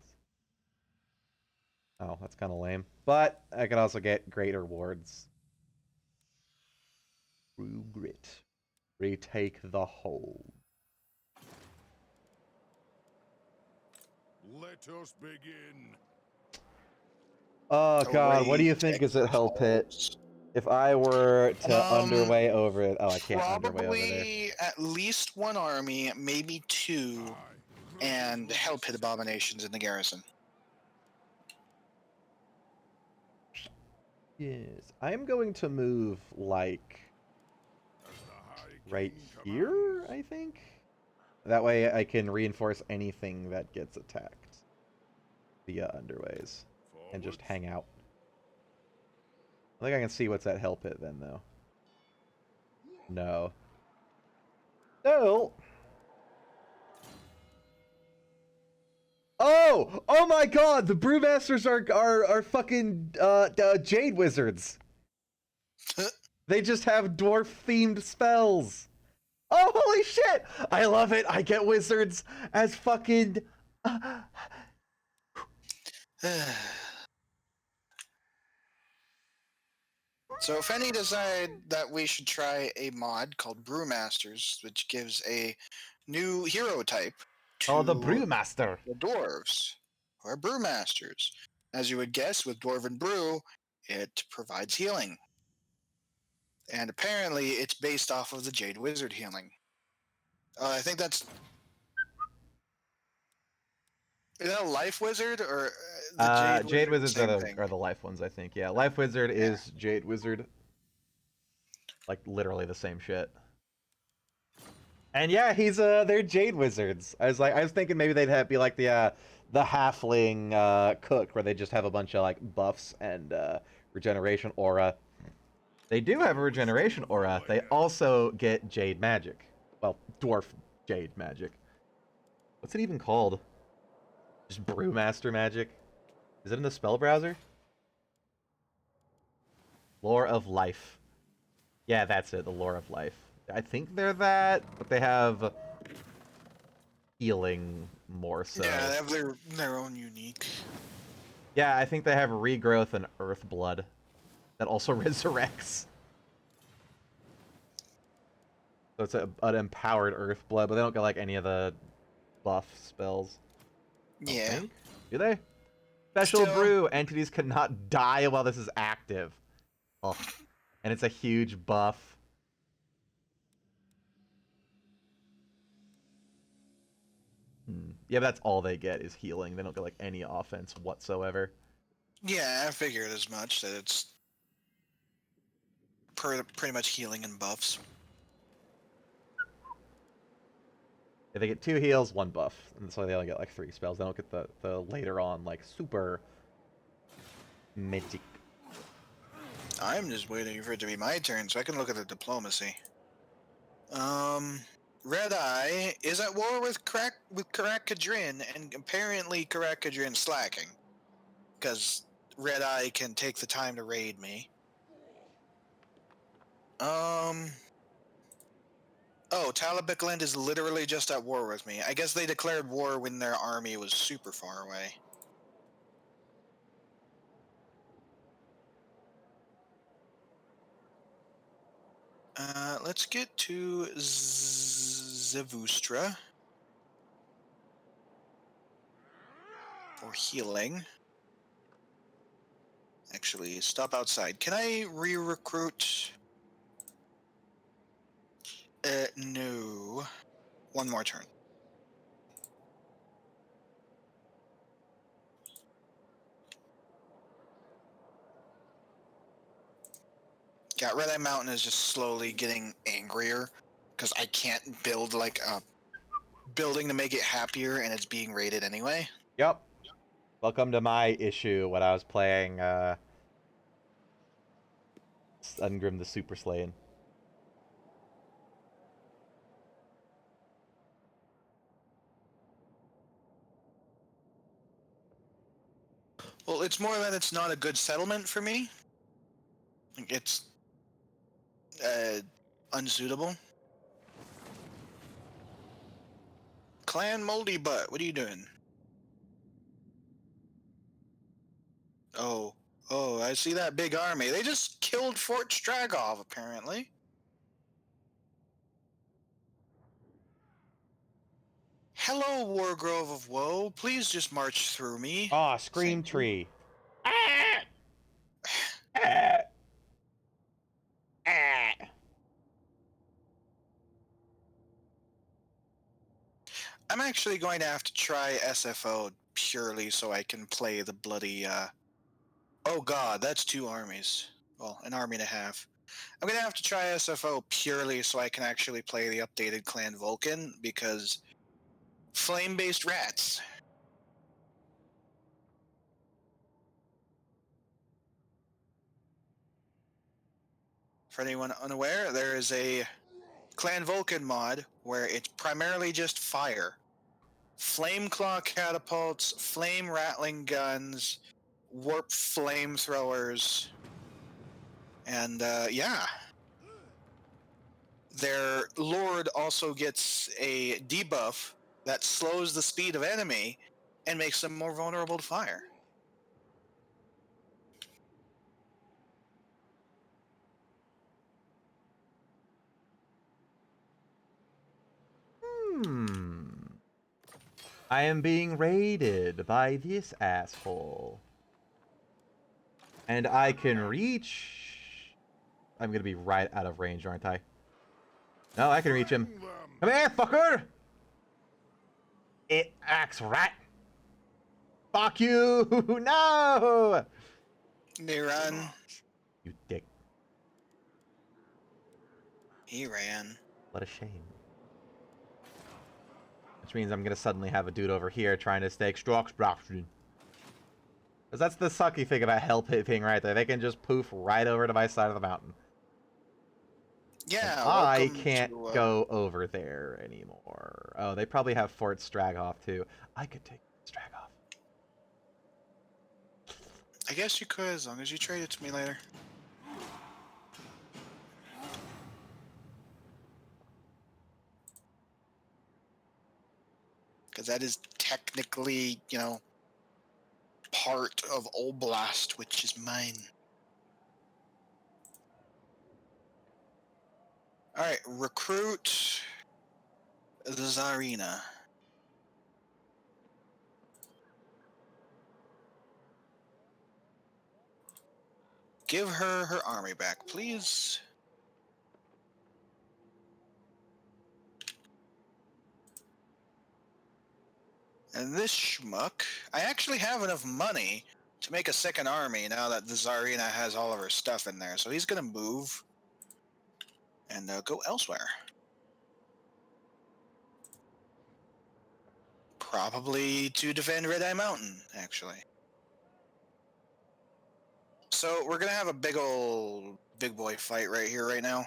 Oh, that's kind of lame. But I can also get greater rewards. True Grit. Retake the whole. Let us begin. Oh god, what do you think is at Hell Pit? If I were to underway over it. Oh, I can't underway over there. Probably at least one army, maybe two, and Hell Pit abominations in the garrison. Yes, I'm going to move, like, right here, I think? That way I can reinforce anything that gets attacked via underways and just hang out. I think I can see what's at Hell Pit then, though. No. No! Oh! Oh my god! The Brewmasters are fucking Jade Wizards! They just have dwarf-themed spells! Oh, holy shit! I love it! I get wizards as fucking... So if any decide that we should try a mod called Brewmasters, which gives a new hero type to Oh, the Brewmaster. the dwarves, who are Brewmasters. As you would guess, with Dwarven Brew, it provides healing. And apparently it's based off of the Jade Wizard healing. I think that's... Is that a Life Wizard, or the Jade Wizards same are thing? the life ones, I think. Yeah, Life Wizard is Jade Wizard. Like, literally the same shit. And yeah, they're Jade Wizards. I was thinking maybe they'd be like the the halfling cook, where they just have a bunch of like buffs and regeneration aura. They do have a regeneration aura. They also get jade magic. Well, dwarf jade magic. What's it even called? Just brewmaster magic? Is it in the spell browser? Lore of life. Yeah, that's it, the lore of life. I think they're that, but they have healing more so. Yeah, they have their own unique. Yeah, I think they have regrowth and earth blood that also resurrects. So it's an empowered earth blood, but they don't get like any of the buff spells. I don't Yeah. think. Do they? Special Still- brew. Entities cannot die while this is active. Oh. And it's a huge buff. Yeah, but that's all they get is healing. They don't get like any offense whatsoever. Yeah, I figured as much that it's pretty much healing and buffs. Yeah, they get 2 heals, 1 buff, and so they only get like 3 spells. They don't get the later on like super magic. I'm just waiting for it to be my turn so I can look at the diplomacy. Red Eye is at war with Karakadrin, and apparently Karakadrin's slacking. Because Red Eye can take the time to raid me. Oh, Talabekland is literally just at war with me. I guess they declared war when their army was super far away. Let's get to Zevustra. For healing. Actually, stop outside. Can I re-recruit? No. One more turn. Yeah, Red Eye Mountain is just slowly getting angrier because I can't build like a building to make it happier, and it's being raided anyway. Yep. Welcome to my issue when I was playing Sungrim the Super Saiyan. Well, it's more that it's not a good settlement for me. It's unsuitable. Clan Moldy Butt, what are you doing? Oh, I see that big army. They just killed Fort Stragov, apparently. Hello, Wargrove of Woe. Please just march through me. Ah, Scream Thank you. Tree. I'm actually going to have to try SFO purely so I can play the bloody, Oh god, that's 2 armies. Well, an army and a half. I'm going to have to try SFO purely so I can actually play the updated Clan Vulcan, because flame-based rats. For anyone unaware, there is a Clan Vulcan mod where it's primarily just fire. Flame claw catapults, flame rattling guns, warp flamethrowers, and yeah. Their lord also gets a debuff that slows the speed of enemy and makes them more vulnerable to fire. I am being raided by this asshole. And I can reach... I'm gonna be right out of range, aren't I? No, I can reach him. Come here, fucker! It acts rat. Fuck you! No! They run. You dick. He ran. What a shame. Which means I'm gonna suddenly have a dude over here trying to stake Stroxbrachten. Because that's the sucky thing about hell pit right there. They can just poof right over to my side of the mountain. Yeah, I welcome can't to, go over there anymore. Oh, they probably have Fort Straghoff too. I could take Straghoff. I guess you could, as long as you trade it to me later. Because that is technically, you know, part of Oblast, which is mine. Alright, recruit the Tsarina. Give her her army back, please. And this schmuck, I actually have enough money to make a second army now that the Tsarina has all of her stuff in there. So he's going to move and go elsewhere. Probably to defend Red Eye Mountain, actually. So we're going to have a big boy fight right here, right now.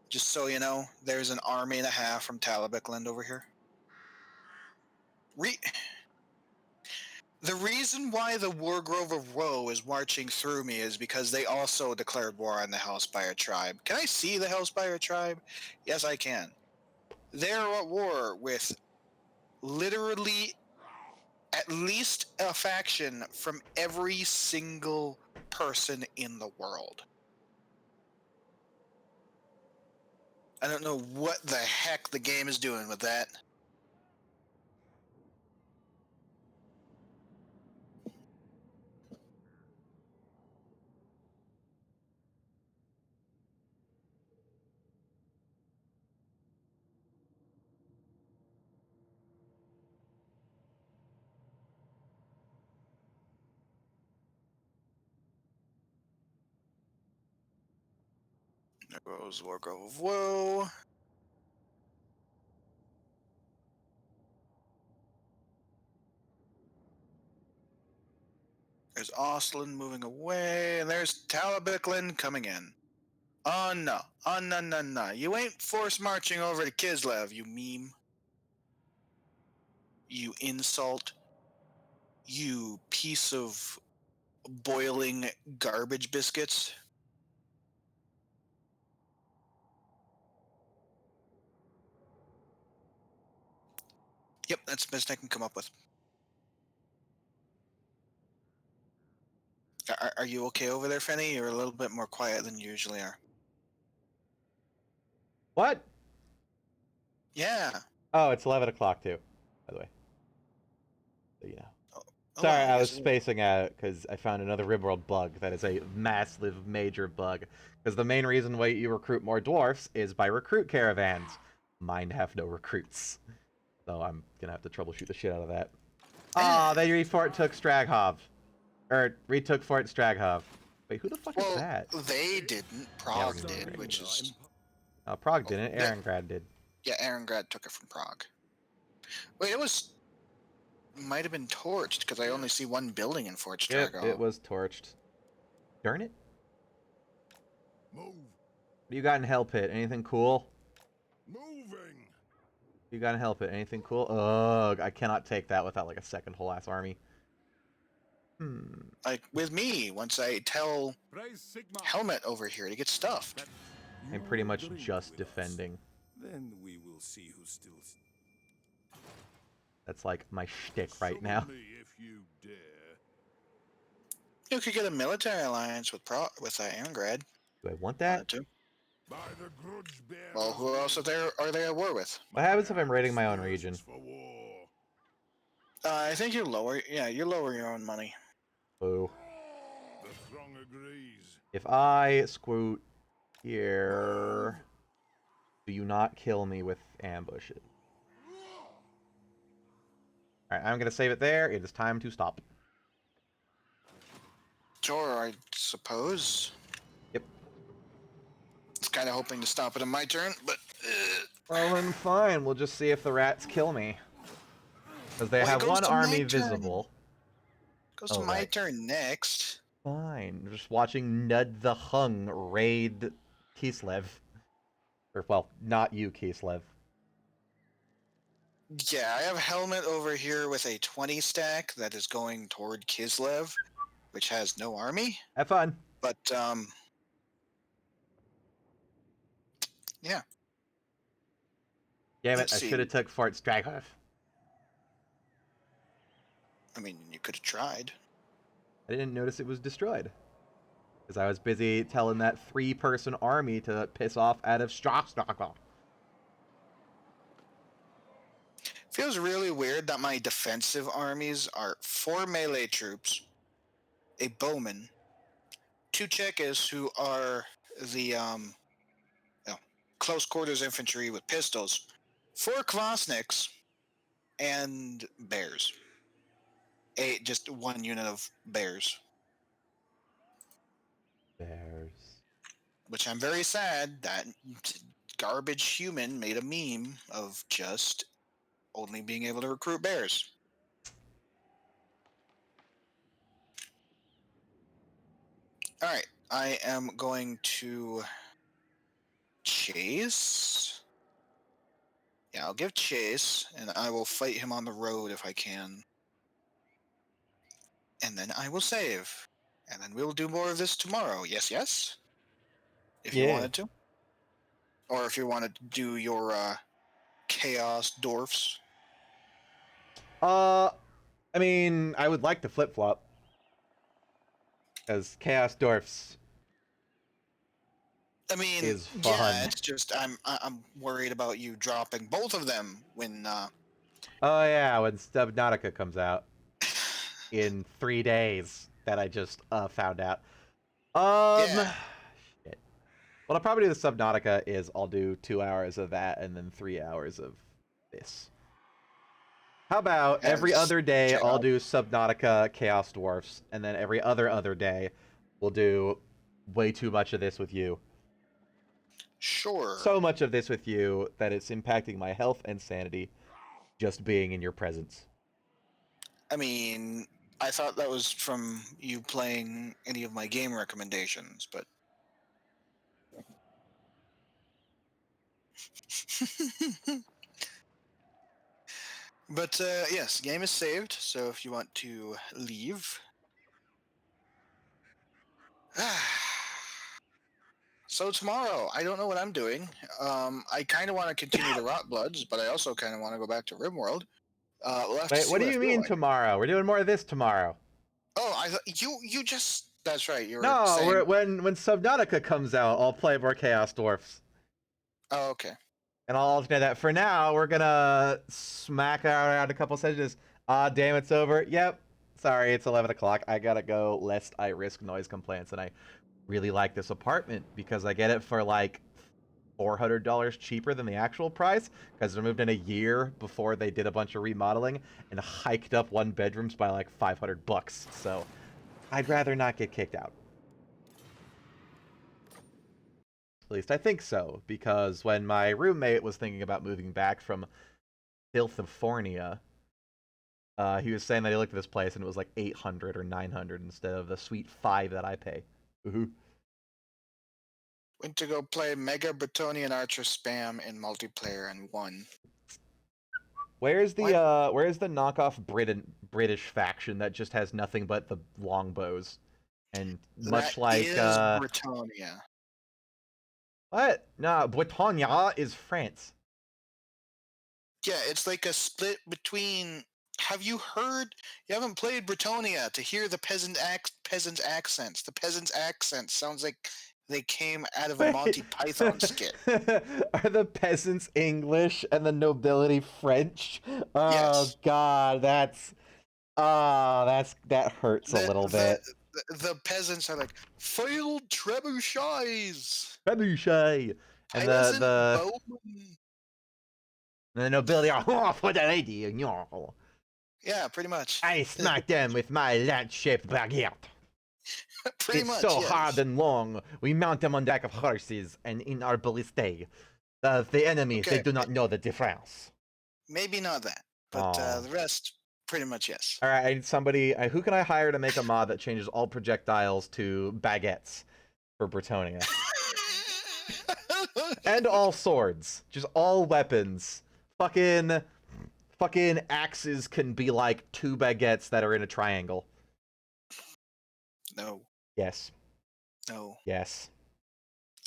Just so you know, there's an army and a half from Talabekland over here. The reason why the Wargrove of Woe is marching through me is because they also declared war on the Hellspire tribe. Can I see the Hellspire tribe? Yes, I can. They're at war with literally at least a faction from every single person in the world. I don't know what the heck the game is doing with that. There goes Wargrove of Woe. There's Oslin moving away, and there's Talabekland coming in. Oh no. Oh no, no, no. You ain't force marching over to Kislev, you meme. You insult. You piece of boiling garbage biscuits. Yep, that's the best I can come up with. Are you okay over there, Fenny? You're a little bit more quiet than you usually are. What? Yeah. Oh, it's 11 o'clock too, by the way. So, you know. Oh, Sorry, well, I was guess- spacing out because I found another Ribworld bug that is a massive, major bug. Because the main reason why you recruit more dwarfs is by recruit caravans. Mine have no recruits. So I'm gonna have to troubleshoot the shit out of that. Ah, they retook Straghov. Or, retook Fort Straghov. Wait, who the fuck is Well, that? they didn't. Prague did, which is... Prague didn't, Erengrad did. Yeah, Erengrad took it from Prague. Wait, it was... Might have been torched, because I only see one building in Fort Stragov. Yep, it was torched. Darn it. Move. What do you got in Hell Pit? Anything cool? Moving. You got in Hell Pit? Anything cool? Ugh, I cannot take that without like a second whole ass army. Like, with me, once I tell Praise Sigma. Helmet over here to get stuffed. That I'm you pretty much agree just with us. defending. Then we will see who still. That's like my shtick right now. Summon me if you dare. You could get a military alliance with Erengrad. Do I want that? Wanted to. By the grudge bearers Well, who else are they at war with? What happens if I'm raiding my own region? For war. I think you lower your own money. Boo. The throng agrees. If I squoot here, do you not kill me with ambushes? Alright, I'm gonna save it there. It is time to stop. Sure, I suppose. Yep. It's kind of hoping to stop it on my turn, but Well, then fine. We'll just see if the rats kill me. Because they Well, it have goes one to my army turn. visible. Goes to Oh, my right. turn next. Fine. I'm just watching Nud the Hung raid Kislev. Or, well, not you, Kislev. Yeah, I have Helmet over here with a 20 stack that is going toward Kislev, which has no army. Have fun. But, yeah. Damn it, Let's I should have see. took Fort Straghoff. I mean, you could have tried. I didn't notice it was destroyed. Because I was busy telling that 3-person army to piss off out of Strasbourg. Feels really weird that my defensive armies are 4 melee troops, a bowman, 2 Czechs who are the close quarters infantry with pistols, 4 Kvasniks, and bears. Just 1 unit of bears. Bears. Which I'm very sad that garbage human made a meme of just only being able to recruit bears. Alright, I am going to chase. Yeah, I'll give chase, and I will fight him on the road if I can. And then I will save. And then we'll do more of this tomorrow. Yes, yes? If you wanted to. Or if you wanted to do your chaos dwarfs. I mean, I would like to flip-flop. Because Chaos Dwarfs I mean, is fun. yeah, it's just I'm worried about you dropping both of them when Oh yeah, when Subnautica comes out in 3 days that I just found out. Yeah. Shit. What I'll probably do with Subnautica is I'll do 2 hours of that and then 3 hours of this. How about Yeah, every just other day check I'll out. do Subnautica Chaos Dwarfs, and then every other day we'll do way too much of this with you. Sure. So much of this with you that it's impacting my health and sanity just being in your presence. I mean, I thought that was from you playing any of my game recommendations, but but yes, game is saved. So if you want to leave, so tomorrow I don't know what I'm doing. I kind of want to continue the Rot Bloods, but I also kind of want to go back to RimWorld. We'll have to Wait, see what do what I you feel mean like. tomorrow? We're doing more of this tomorrow. Oh, I thought you just. That's right. You were No, saying. when Subnautica comes out, I'll play more Chaos Dwarfs. Oh, okay. And I'll alternate that. For now, we're gonna smack out a couple sessions. Ah, damn, it's over. Yep. Sorry, it's 11 o'clock. I gotta go, lest I risk noise complaints. And I really like this apartment because I get it for like $400 cheaper than the actual price because they moved in a year before they did a bunch of remodeling and hiked up 1 bedrooms by like $500. So I'd rather not get kicked out. At least I think so, because when my roommate was thinking about moving back from Filthifornia, he was saying that he looked at this place and it was like 800 or 900 instead of the sweet 5 that I pay. Woohoo. Went to go play Mega Bretonian Archer Spam in multiplayer and won. Where's the knockoff British faction that just has nothing but the longbows? And much That like is Bretonia. what? No, Bretagne is France. Yeah, it's like a split between. Have you heard? You haven't played Bretonia to hear the peasants' accents. The peasants' accents sounds like they came out of a Monty Python skit. Are the peasants English and the nobility French? Oh Yes. God, that hurts a little bit. The peasants are like failed trebuchets. Trebuchet. And Peasant the bowman. nobility are oh, for the lady. No. Yeah, pretty much. I smack them with my lance-shaped baguette. Pretty It's much. so yes. hard and long. We mount them on back of horses and in our ballistæ. The enemies, they Okay. do not know the difference. Maybe not that, but Aw. the rest, pretty much yes. All right, I need somebody. Who can I hire to make a mod that changes all projectiles to baguettes for Bretonia? And all swords. Just all weapons. Fucking axes can be like 2 baguettes that are in a triangle. No, Yes. no, Yes.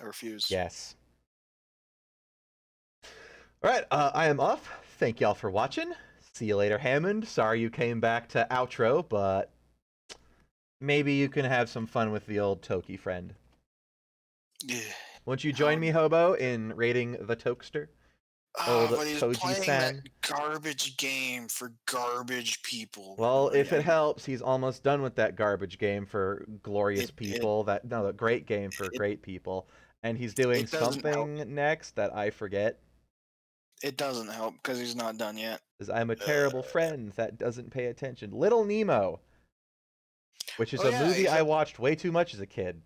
I refuse. Yes. Alright, I am off. Thank y'all for watching. See you later, Hammond. Sorry you came back to outro, but maybe you can have some fun with the old Toki friend. Yeah. Won't you join me, Hobo, in raiding the Tokester? Old But he's playing Koji-san. that garbage game for garbage people. Well, if it Yeah. helps, he's almost done with that garbage game for glorious people. The great game for great people. And he's doing it doesn't something next that I forget. It doesn't help because he's not done yet. Because I'm a terrible friend that doesn't pay attention. Little Nemo, which is Oh, a yeah, movie he's I a- watched way too much as a kid.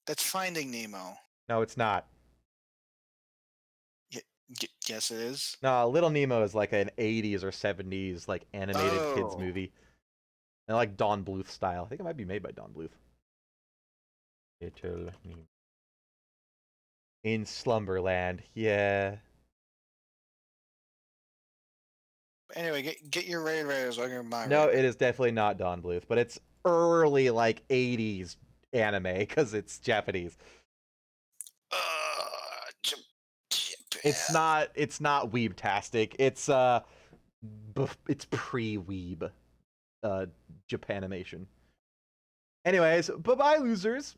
That's Finding Nemo. No, it's not. Yes, it is. No, Little Nemo is like an 80s or 70s like animated kids Oh. movie. And like Don Bluth style. I think it might be made by Don Bluth. Little Nemo. In Slumberland, yeah. Anyway, get your raid raiders so I can buy. No, raid. it is definitely not Don Bluth, but it's early like 80s anime because it's Japanese. Japan. It's not weebtastic. It's it's pre-weeb Japanimation. Anyways, bye-bye losers.